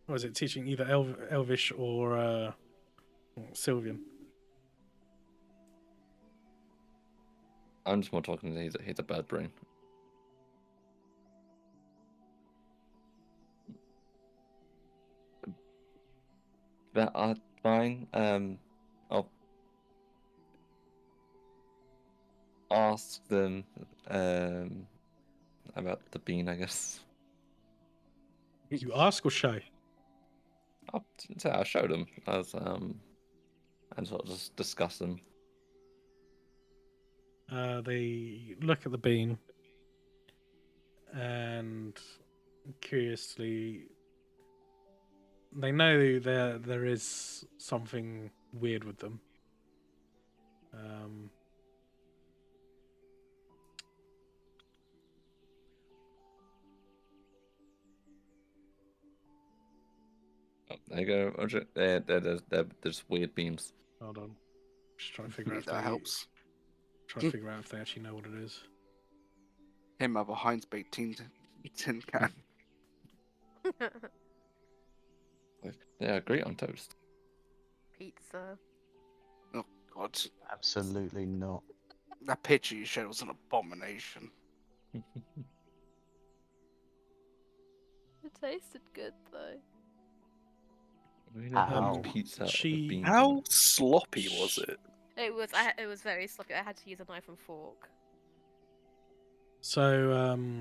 What is it? Teaching either Elvish or Sylvian. I'm just more talking. He's a bad brain. That are fine. I'll ask them about the bean, I guess. You ask or show? I'll show them as and sort of just discuss them. They look at the bean and curiously, they know there is something weird with them. Oh, there you go, Roger. They're just weird beans. Hold on, just trying to figure out if That they helps. trying to figure out if they actually know what it is. Him have a Heinz baked tin can. They are great on toast. Pizza. Oh God, Absolutely not. that picture you showed was an abomination. It tasted good though. We never had Ow. pizza with She- beans. How sloppy was it? It was very sloppy. I had to use a knife and fork. So,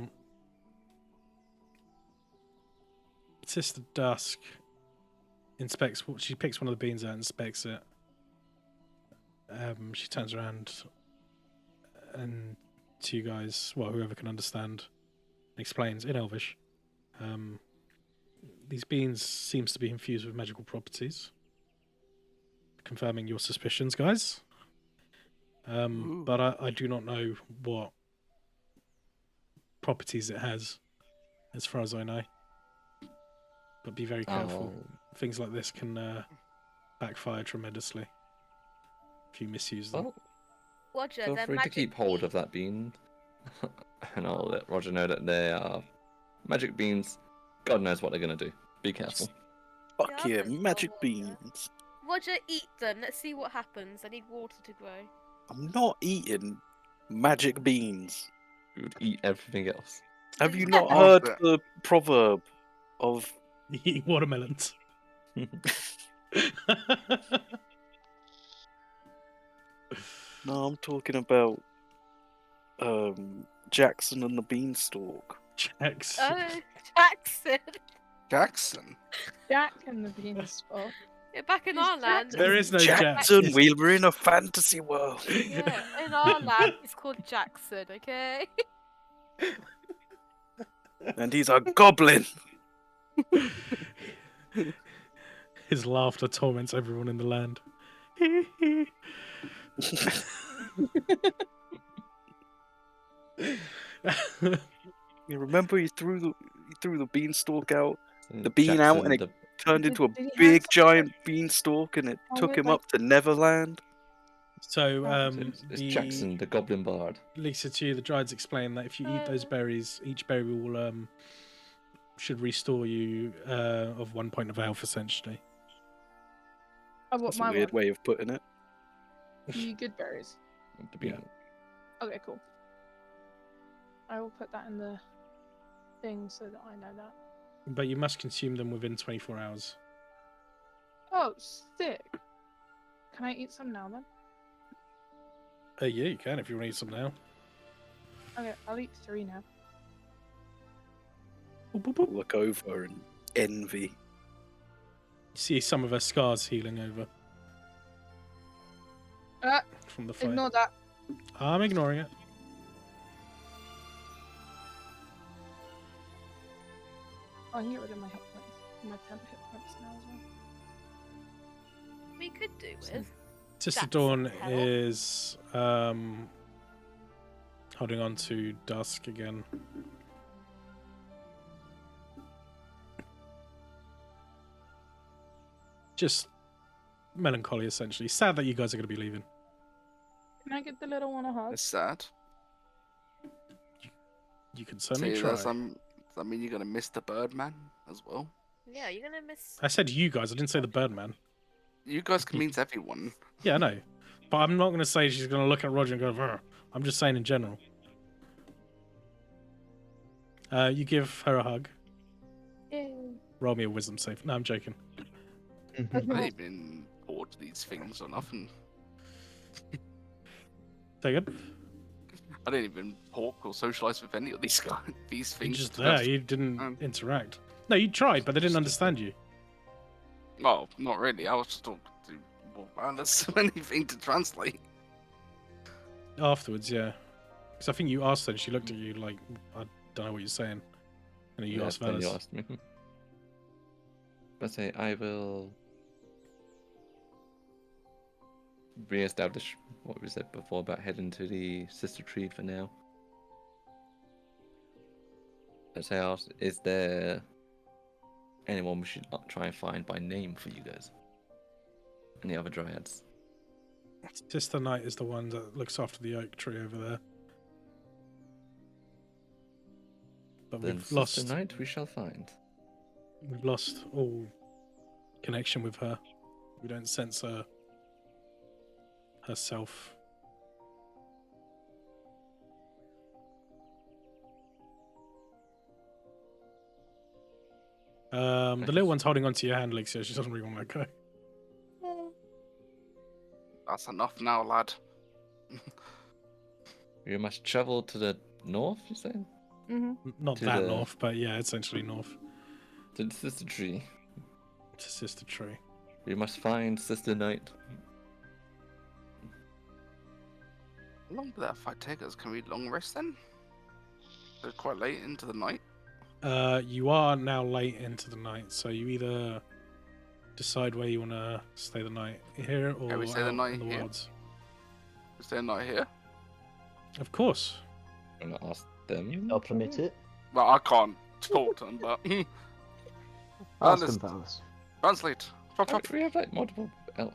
Sister Dusk inspects. She picks one of the beans out and inspects it. She turns around and to you guys, well, whoever can understand, explains in Elvish. These beans seems to be infused with magical properties. Confirming your suspicions, guys. But I do not know what properties it has, as far as I know. But be very careful. Oh, Things like this can backfire tremendously if you misuse them. well, Roger, feel they're free to magic keep hold of beans. that bean, and I'll let Roger know that they are magic beans. God knows what they're gonna do. Be careful. Fuck Yeah, yeah, but it's magic not beans. Roger, eat them. Let's see what happens. I need water to grow. I'm not eating magic beans. You would eat everything else. Have you Yeah. not heard Of it. the proverb of Eating watermelons. no, I'm talking about Jackson and the Beanstalk. Jax. Oh, Jackson. Jackson. Jack and the Beanstalk. Yeah, back in Who's our land. Jackson? There is no Jack. Jackson, we were in a fantasy world. Yeah, in our land, he's called Jackson. Okay. And he's a goblin. His laughter torments everyone in the land. You remember he threw the beanstalk out, Mm, the bean out, Jackson, and it turned Did- into a did he have big some giant beanstalk, and it Oh, took wait, him like- up to Neverland. So, it's Jackson, the Goblin Bard. Lisa, to you, the Dryads explain that if you eat those berries, each berry will should restore you of 1 point of health, essentially. Oh, what That's a my weird one? way of putting it. You good berries. The bean. Okay, cool. I will put that in the thing so that I know that. But you must consume them within 24 hours. Oh, sick. Can I eat some now then? Yeah, you can if you want to eat some now. Okay, I'll eat 3 now. Boop, boop, boop. Look over and envy. see some of her scars healing over from the fight. Ignore that. I'm ignoring it. Oh, I can get rid of my hit points. My 10 hit points now as well. We could do with. Sister That's Dawn hell. is holding on to Dusk again. Just melancholy, essentially. Sad that you guys are going to be leaving. Can I get the little one a hug? It's sad. You can certainly See, try. does that mean you're gonna miss the Birdman as well? Yeah, you're gonna miss. I said you guys. I didn't say the Birdman. You guys can mean everyone. Yeah, I know. But I'm not going to say she's going to look at Roger and go, "Rrr." I'm just saying in general. You give her a hug. Yay. Roll me a wisdom save. No, I'm joking. I didn't even bought these things or nothing. Say good. I didn't even talk or socialize with any of these guys. These You're things. just to there. us. You didn't Um, interact. No, you tried, but they didn't understand you. Oh, not really. I was just talking to. Well, I don't have anything to translate. Afterwards, yeah. Because I think you asked her and she looked at you like, I don't know what you're saying. And then you asked then you Valis. asked me. But say I will re-establish what we said before about heading to the sister tree for now. Let's say, is there anyone we should not try and find by name for you guys? Any other dryads? Sister Knight is the one that looks after the oak tree over there. But Then we've lost Sister Knight we shall find. we've lost all connection with her. We don't sense her herself. The little one's holding onto your hand, Lixia. She doesn't really want to let go. That's enough now, lad. You must travel to the north, you say? Not To that the- north, but yeah, essentially north. To the sister tree. To Sister Tree. We must find Sister Knight. How long did that fight take us? Can we long rest then? It's quite late into the night. You are now late into the night, so you either decide where you want to stay the night here or Yeah, we stay the out night in the here. wilds. Is there a night here? Of course. I'm gonna ask them. I'll permit it. Well, I can't talk to them, but Ask Underst- them, Valis. translate. Chop, chop. We have like multiple. I mean,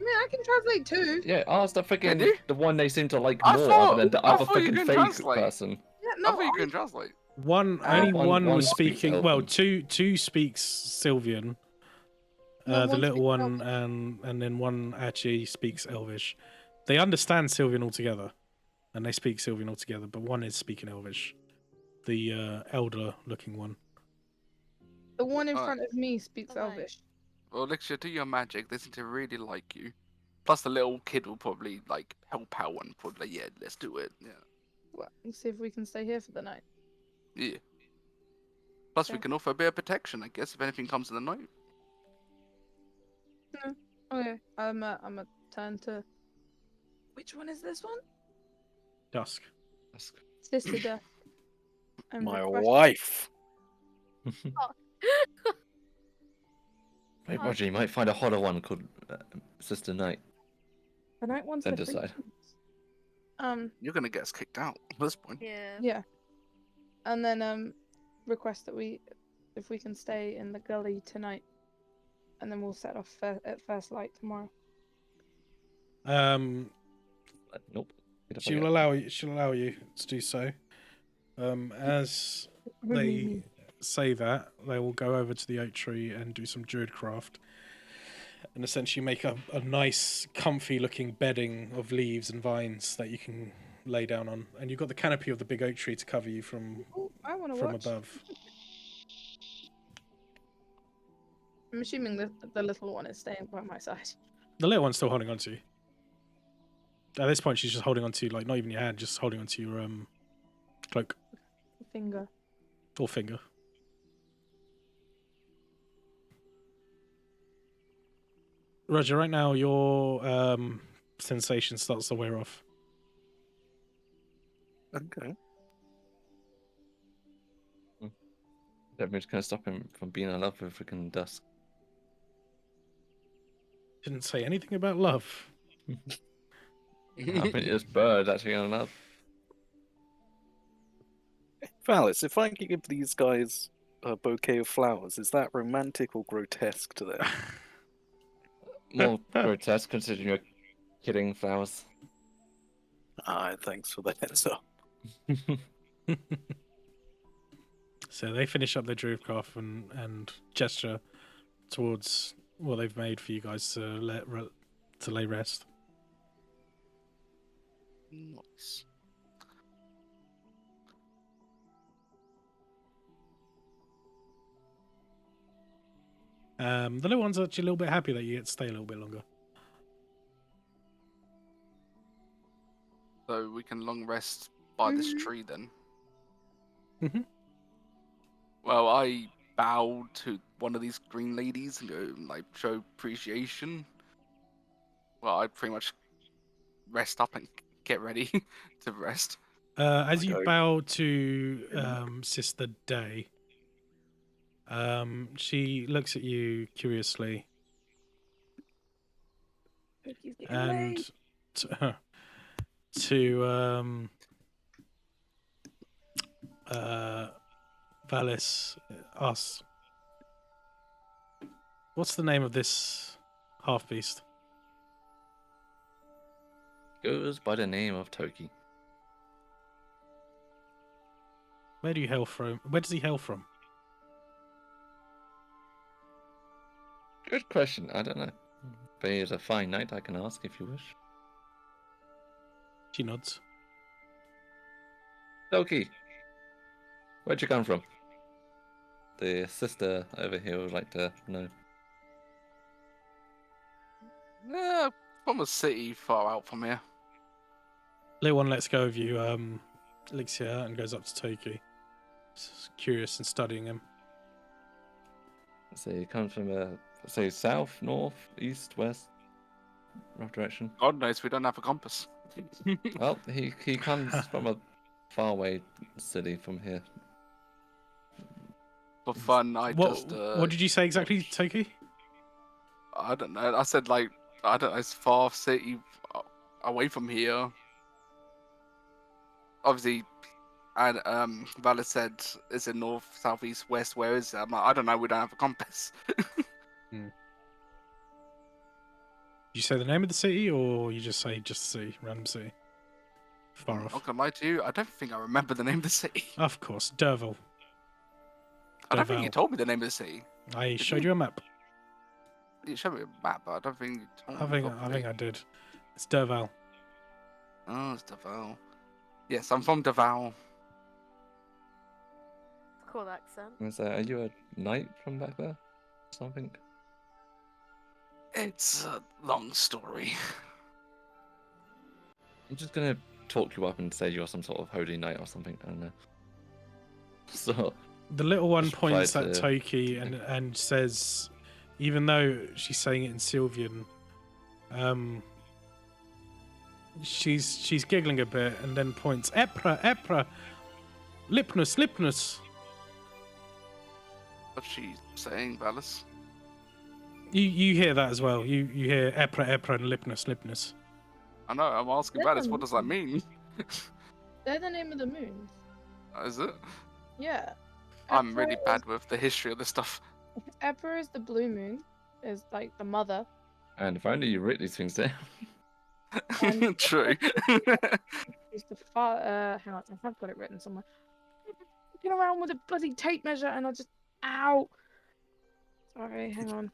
I can translate too. Yeah, ask the freaking you? the one they seem to like I more thought- other than the I other thought you freaking could fake translate. person. Yeah, I no, thought you can translate. Only one- one one was speaks speaking. Well, Elven. two speaks Sylvian. No, The one little speaks one Elvish. and then one actually speaks Elvish. They understand Sylvian altogether, and they speak Sylvian altogether. But one is speaking Elvish. The elder-looking one. The one in Alright. front of me speaks Alright. Elvish. Well, Elixir, do your magic. They seem to really like you. Plus, the little kid will probably like help out and probably yeah, let's do it. Yeah, Well, let's see if we can stay here for the night. yeah. Plus, we Okay. can offer a bit of protection, I guess, if anything comes in the night. Okay, I'm a turn to. Which one is this one? Dusk. Sister Death. And My request- wife. Wait, Roger, you might find a hotter one called Sister Knight. The night one's Then for decide. freakies. You're gonna get us kicked out at this point. Yeah. Yeah. And then request that if we can stay in the gully tonight, and then we'll set off at first light tomorrow. Nope. Get the fuck She'll out. allow you. She'll allow you to do so. As they say that, they will go over to the oak tree and do some druidcraft, and essentially make a nice, comfy-looking bedding of leaves and vines that you can lay down on. And you've got the canopy of the big oak tree to cover you from Oh, I want to from watch. above. I'm assuming the little one is staying by my side. The little one's still holding on to you. At this point, she's just holding on to you, like not even your hand, just holding on to your cloak Finger. or finger. Roger, right now your sensation starts to wear off. Okay. That means gonna stop him from being in love with freaking Dusk. Didn't say anything about love. I mean, it's Bird actually in love. Valis, if I could give these guys a bouquet of flowers, is that romantic or grotesque to them? More grotesque considering you're killing flowers. Ah, thanks for the heads up. So they finish up their Druidcraft and gesture towards what they've made for you guys to lay rest. Nice. The little one's actually a little bit happy that you get to stay a little bit longer. So we can long rest by this Mhm. tree then. Mhm. Well, I bow to one of these green ladies and go, like, show appreciation. Well, I pretty much rest up and get ready to rest. As you Okay. bow to Sister Day, she looks at you curiously Cookies getting and laid. to Valis asks, "What's the name of this half beast?" Goes by the name of Toki. Where do you hail from? Where does he hail from? Good question. I don't know. But he is a fine knight. I can ask if you wish. She nods. Toki, where'd you come from? The sister over here would like to know. Yeah, from a city far out from here. Little one lets go of you, Elixir, and goes up to Toki. Curious and studying him. So he comes from say south, north, east, west, rough direction. God knows we don't have a compass. Well, he comes from a faraway city from here. For fun, I just What did you say exactly, Toki? I don't know. I said like I don't know. It's far city away from here. Obviously, and Valis said it's in north, south, east, west. Where is it? I'm like, I don't know. We don't have a compass. Did you say the name of the city, or you just say just the city, random city? Far I'm off. not gonna lie to you. I don't think I remember the name of the city. Of course, Derval. I don't think you Derval. told me the name of the city. I showed you a map. You showed me a map, but I don't think you told I me. think properly. I did. It's Derval. Oh, it's Davao. Yes, I'm from Davao. Cool accent. And so, are you a knight from back there? Something? It's a long story. I'm just gonna talk you up and say you're some sort of holy knight or something. I don't know. So The little one Just points try at to- Toki and says, even though she's saying it in Sylvian, she's giggling a bit and then points, Epra, Lipnus, Lipnus. What's she saying, Valis? You hear that as well. You hear Epra, and Lipnus, Lipnus. I know. I'm asking Valis. What does that mean? They're the name of the moons. Is it? Yeah. I'm Epra really is- bad with the history of this stuff. Epra is the blue moon. Is like the mother. and if only you wrote these things down. True. Is the father. Hang on, I have got it written somewhere. Looking around with a bloody tape measure, and I just ow. Sorry, hang on.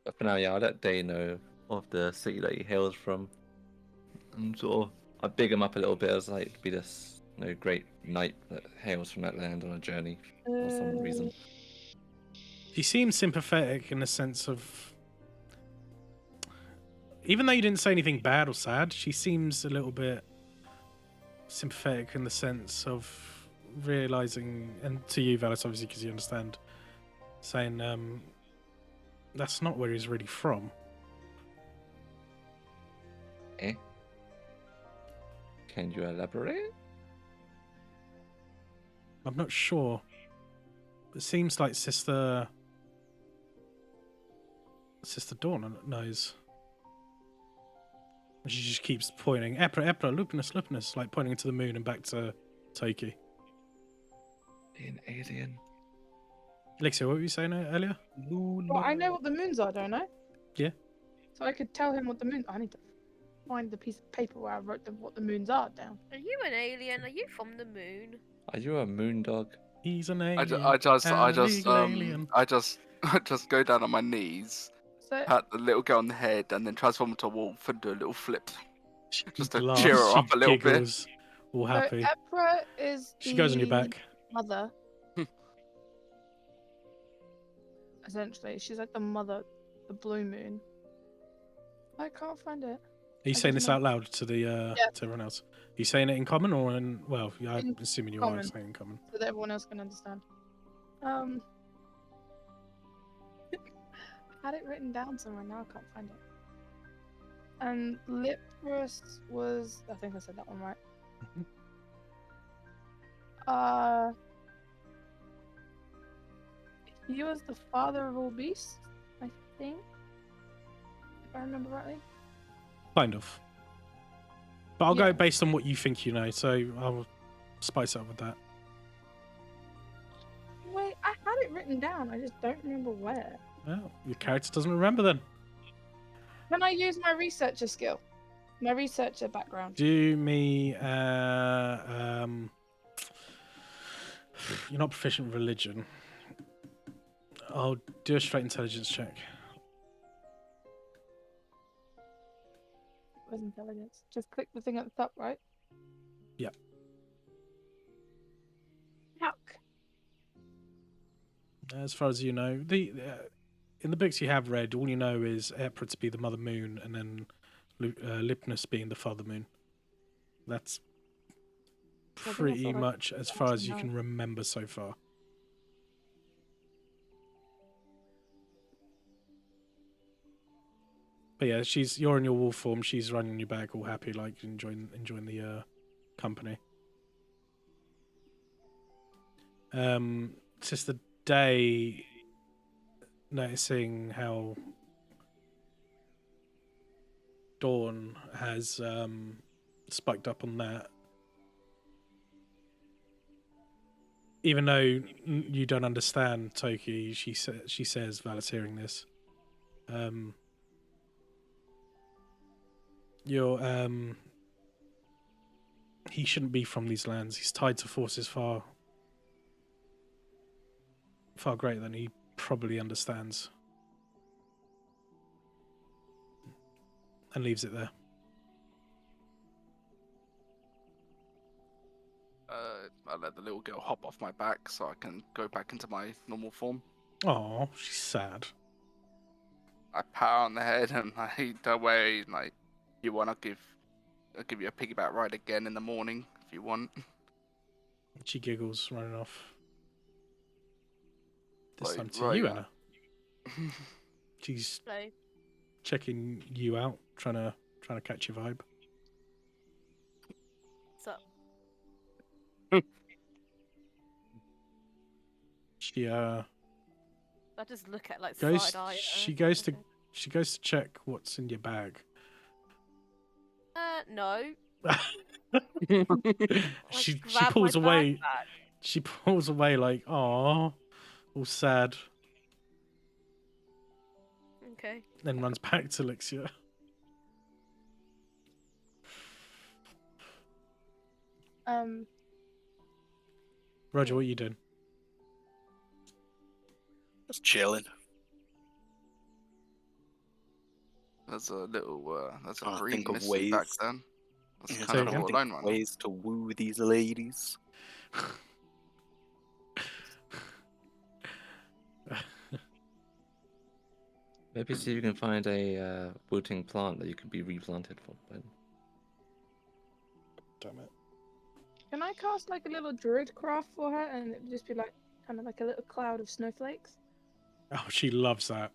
But for now, yeah, I'll let Day know of the city that he hails from. And sort of, I big him up a little bit as like be this great knight that hails from that land on a journey for some reason. She seems sympathetic in the sense of, even though you didn't say anything bad or sad, she seems a little bit sympathetic in the sense of realizing, and to you, Valis, obviously, because you understand, saying that's not where he's really from. Okay. Can you elaborate? I'm not sure. It seems like Sister Dawn knows. She just keeps pointing. Epra, Lupinus, like pointing to the moon and back to Toki. An alien. Elixir, what were you saying earlier? Well, I know what the moons are, don't I? Yeah. So I could tell him what the moons. I need to find the piece of paper where I wrote what the moons are down. Are you an alien? Are you from the moon? Are you a moon dog? He's an I alien. just alien. I just go down on my knees, So pat the little girl on the head, and then transform into a wolf and do a little flip. She Just to laughs, cheer her she up a little bit. giggles, all happy. So Epra is She goes on your the back. mother. Essentially, she's like the mother, the blue moon. I can't find it. Are you saying this out loud to the Yeah. to everyone else? Are you saying it in common or in yeah, I'm In assuming you are common. saying in common. So that everyone else can understand. I had it written down somewhere, now I can't find it. And Liprus was, I think I said that one right. He was the father of all beasts, I think. If I remember rightly. Kind of. But I'll Yeah. go based on what you think you know, so I'll spice it up with that. Wait, I had it written down, I just don't remember where. Well, your character doesn't remember then. Can I use my researcher skill? My researcher background. Do me you're not proficient in religion. I'll do a straight intelligence check. Where's intelligence? Just click the thing at the top, right? Yep. Yuck. As far as you know, the in the books you have read, all you know is Epra to be the mother moon, and then Lipnus being the father moon. That's I think that's pretty all I much as far as you know. can remember so far. But yeah, you're in your wolf form. She's running your back, all happy, like enjoying the company. Sister Day, noticing how Dawn has spiked up on that, even though you don't understand Toki, she says, Valis hearing this, he shouldn't be from these lands. He's tied to forces far greater than he probably understands. And leaves it there. I let the little girl hop off my back so I can go back into my normal form. Oh, she's sad. I pat her on the head and don't worry, like, you want, I'll give you a piggyback ride again in the morning if you want. She giggles, running off. This Like, time to right. you, Anna. She's Hello. checking you out, trying to catch your vibe. What's up? She I just look at like goes. side eye. She goes to check what's in your bag. No. she grab pulls my bag away. back. She pulls away like, "Aw," all sad. Okay. Then runs back to Lixia. Roger, what are you doing? Just chilling. There's a little, there's a Trying to green think of missing back ways. then. That's Yeah, so kind you of have all to alone right now. ways to woo these ladies. Maybe see if you can find a wilting plant that you can be replanted for. But Damn it. Can I cast like a little druid craft for her and it would just be like kind of like a little cloud of snowflakes? Oh, she loves that.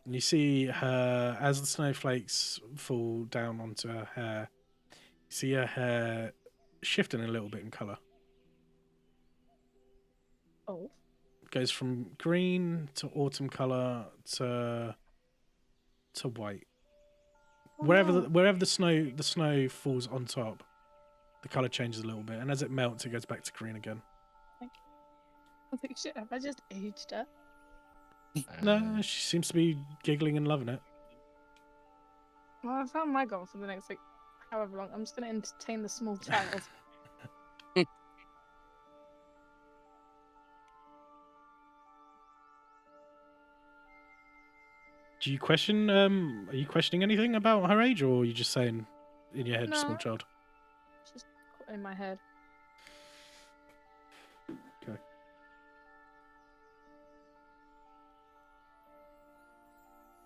And you see her, as the snowflakes fall down onto her hair, you see her hair shifting a little bit in colour. Oh. Goes from green to autumn colour to white. Oh, Wherever no. wherever the snow falls on top, the colour changes a little bit, and as it melts, it goes back to green again. I think, shit, have I just aged her? No, she seems to be giggling and loving it. Well, I found my goal for the next, like, however long. I'm just going to entertain the small child. Do you question? Are you questioning anything about her age, or are you just saying in your head, No. small child? Just in my head. Okay.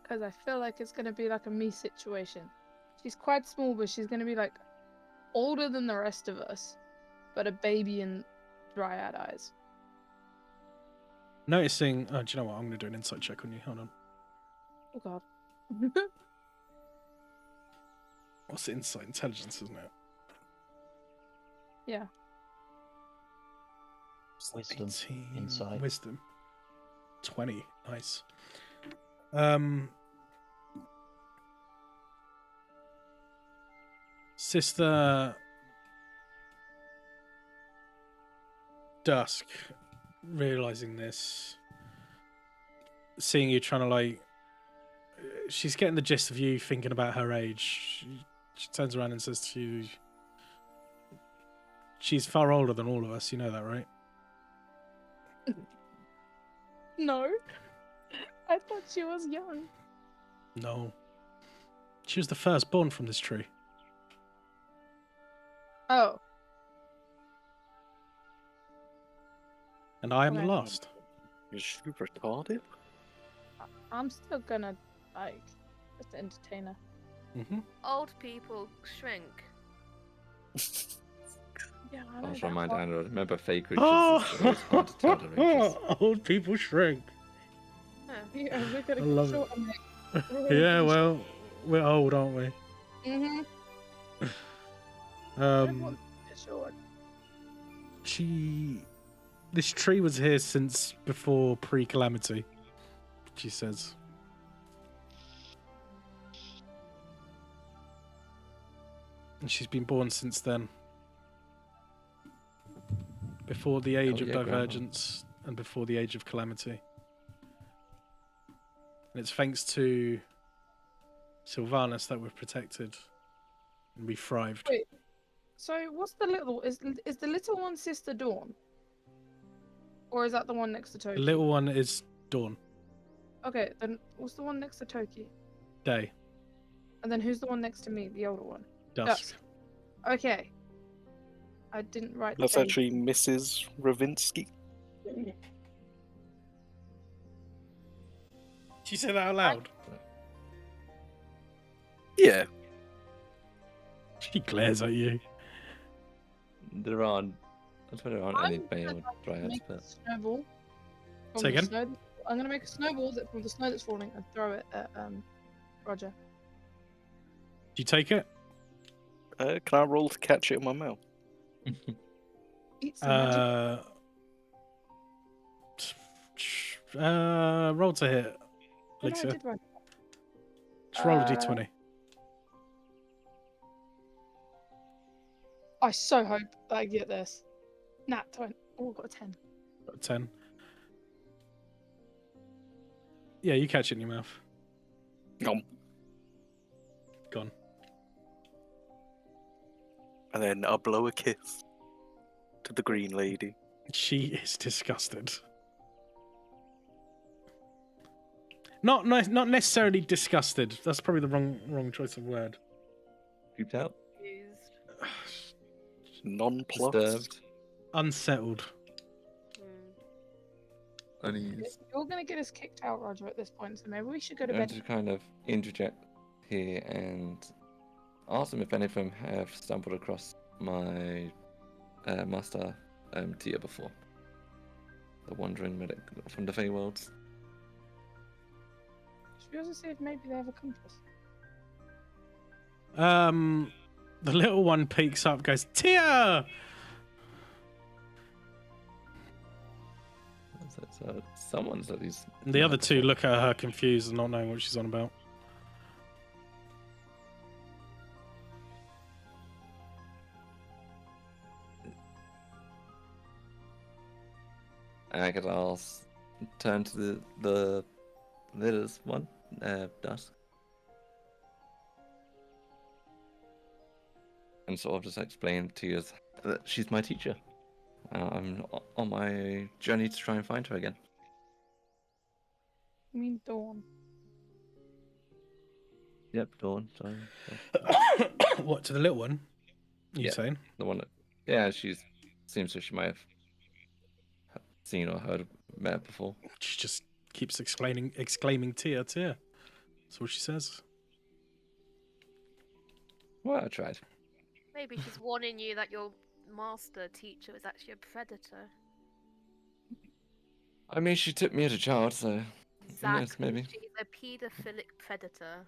Because I feel like it's going to be like a me situation. She's quite small, but she's going to be like older than the rest of us, but a baby in dryad eyes. Noticing. Oh, do you know what? I'm going to do an insight check on you. Hold on. Oh god. What's the insight? Intelligence, isn't it? Yeah. Wisdom. 18, Insight. Wisdom. 20. Nice. Sister Dusk, realizing this, seeing you trying to like, she's getting the gist of you thinking about her age. She turns around and says to you, she's far older than all of us, you know that, right? No. I thought she was young. No. She was the firstborn from this tree. Oh. And I am the Okay. last. Is she retarded? I'm still gonna, like, just entertain her. Mm-hmm. Old people shrink. Yeah, I I know was that reminded, one. I remember fake creatures. It's always hard to tell their ages. Old people shrink. Huh. Yeah, we're I gonna love get it. short on it. Yeah, well, we're old, aren't we? Mm-hmm. Um, Short. this tree was here since before pre-calamity, she says. And she's been born since then. Before the age Oh, of yeah, Grandma. divergence and before the age of calamity. And it's thanks to Sylvanas that we've protected and we thrived. Wait. So what's the little? Is the little one Sister Dawn? Or is that the one next to Toki? The little one is Dawn. Okay, then what's the one next to Toki? Day. And then who's the one next to me? The older one. Dusk. Okay. I didn't write. That's day. actually Mrs. Ravinsky. Did you say that out loud? Yeah. She glares at you. There aren't any I'm male gonna dryads, make a but snowball. From Say the again? snow. I'm gonna make a snowball from the snow that's falling and throw it at Roger. Do you take it? Can I roll to catch it in my mouth? Eat some magic. Roll to hit. Oh, no, I Elixir. did write. Just roll a d20. I so hope that I get this. Nat 20. Oh, I got a 10. Got a 10. Yeah, you catch it in your mouth. Nom. Gone. And then I blow a kiss to the green lady. She is disgusted. Not necessarily disgusted. That's probably the wrong choice of word. creeped out, Confused. Nonplussed. disturbed, Unsettled. uneased. You're gonna get us kicked out, Roger, at this point, so maybe we should go to I'm going bed. to kind of interject here and ask them if any of them have stumbled across my master Tia before. The wandering medic from the Feyworlds. Should we also see if maybe they have a compass? The little one peeks up, goes, Tia! So someone's at least. And the other two look at her confused and not knowing what she's on about. I could ask, turn to the leaders one, Dusk. And sort of just explain to you that she's my teacher. I'm on my journey to try and find her again. I mean, Dawn. Yep, Dawn. Sorry. What, to the little one? You Yeah. saying? The one that, yeah, seems that she might have seen or heard met her before. She just keeps exclaiming, Tia, Tia. That's what she says. Well, I tried. Maybe she's warning you that your master teacher is actually a predator. I mean, she took me as a child, so who knows, Exactly. maybe. She's a paedophilic predator.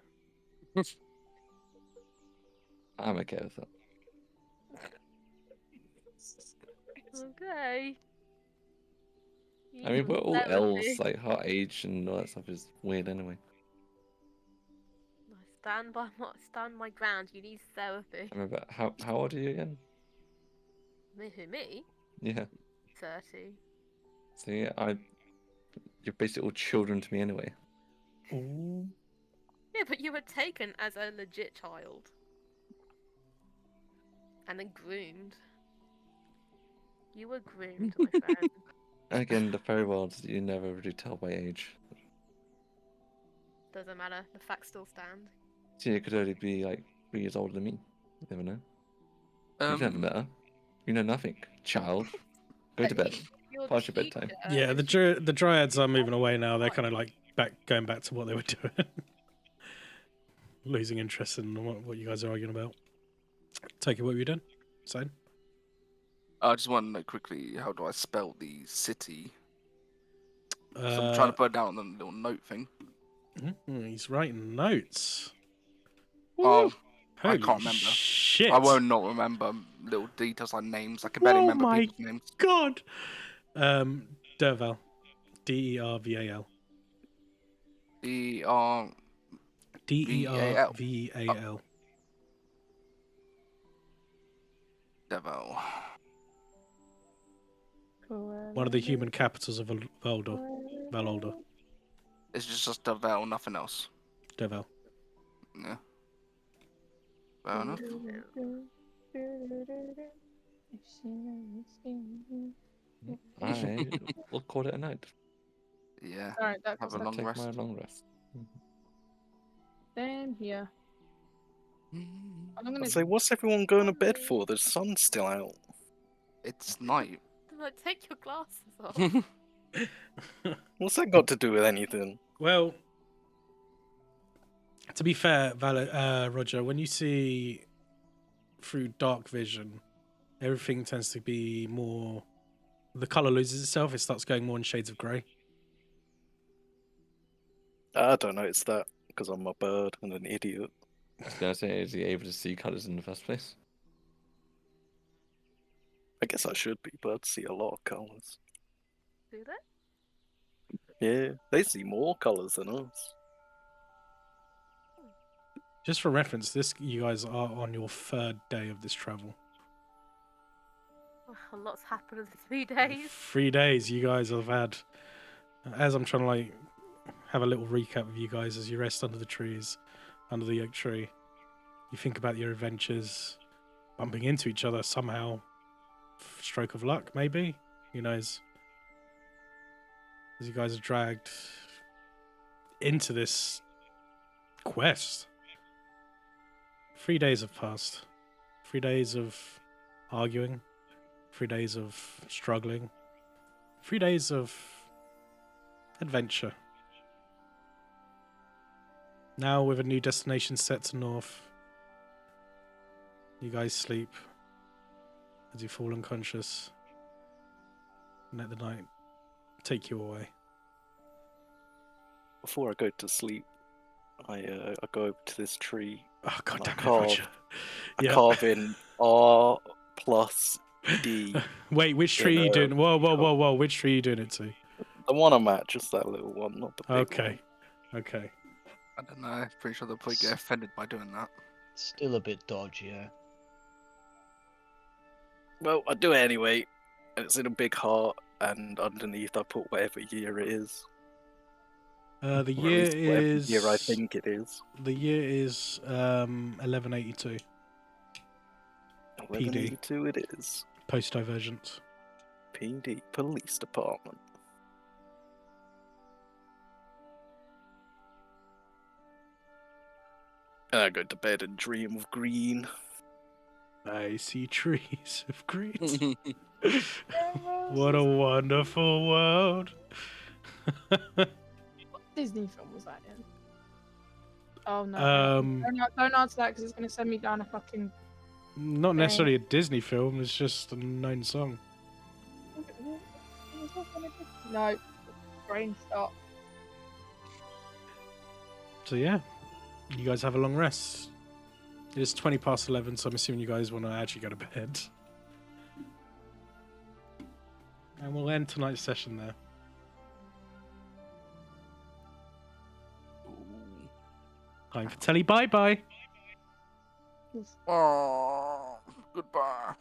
I'm okay with that. Okay. I mean, we're all That would elves, be- like her age and all that stuff is weird anyway. I stand my ground. You need therapy. I remember, how old are you again? Me? Yeah. 30. So yeah, you're basically all children to me anyway. Ooh. Yeah, but you were taken as a legit child. And then groomed. You were groomed, my friend. Again, the fairy world, you never really tell by age. Doesn't matter. The facts still stand. So you could only be like 3 years older than me. You never know. You've never met her. You know nothing. Child. Go to bed. Your Past your bedtime. teacher Yeah, is- the dryads are moving away now. They're kind of like going back to what they were doing. Losing interest in what you guys are arguing about. Take it, what were you doing? Same? I just want to know quickly, how do I spell the city? 'Cause I'm Uh, trying to put it down on the little note thing. He's writing notes. Oh, I Holy can't remember. Shit. I won't not remember little details like names. I can barely Oh remember my people's names. God. Derval. Derval. D-R... Derval. Devil. One of the human capitals of Valolder. It's just Devil, nothing else. Derval. Yeah. Fair enough. I will call it a night. Yeah. Alright, that Have goes a long Take rest. my long rest. Then here. I'm I gonna say, what's everyone going to bed for? The sun's still out. It's night. Like, take your glasses off. What's that got to do with anything? Well, to be fair, Roger, when you see through dark vision, everything tends to be more. The color loses itself. It starts going more in shades of grey. I don't notice that because I'm a bird and an idiot. I was gonna say, is he able to see colours in the first place? I guess I should be. Birds see a lot of colours. Do that? Yeah, they see more colours than us. Just for reference, you guys are on your 3rd day of this travel. Oh, a lot's happened in 3 days. 3 days you guys have had. As I'm trying to like have a little recap of you guys as you rest under the trees, under the oak tree. You think about your adventures, bumping into each other somehow. Stroke of luck, maybe. Who knows? As you guys are dragged into this quest. 3 days have passed. 3 days of arguing. 3 days of struggling. 3 days of adventure. Now with a new destination set to north, you guys sleep as you fall unconscious and let the night take you away. Before I go to sleep, I go over to this tree. Oh god And I damn it, carve, Roger. I Yeah. carve in R plus D. Wait, which tree are you doing? Whoa! Which tree are you doing it to? The one I'm at, just that little one, not the big Okay. one. Okay. I don't know. Pretty sure they'll probably get offended by doing that. Still a bit dodgy, Well, I do it anyway. And it's in a big heart, and underneath I put whatever year it is. The Or at year least whatever year I is think it is. 1182 PD 1182 it is. post divergence. PD, Police Department. And I go to bed and dream of green. I see trees of green. What a wonderful world. What Disney film was that in? Oh no! Don't answer that because it's gonna send me down a fucking. Not necessarily a Disney film. It's just a known song. No, brain stop. So yeah, you guys have a long rest. It is 20 past 11, so I'm assuming you guys want to actually go to bed. And we'll end tonight's session there. Time for Telly bye bye. Oh, goodbye.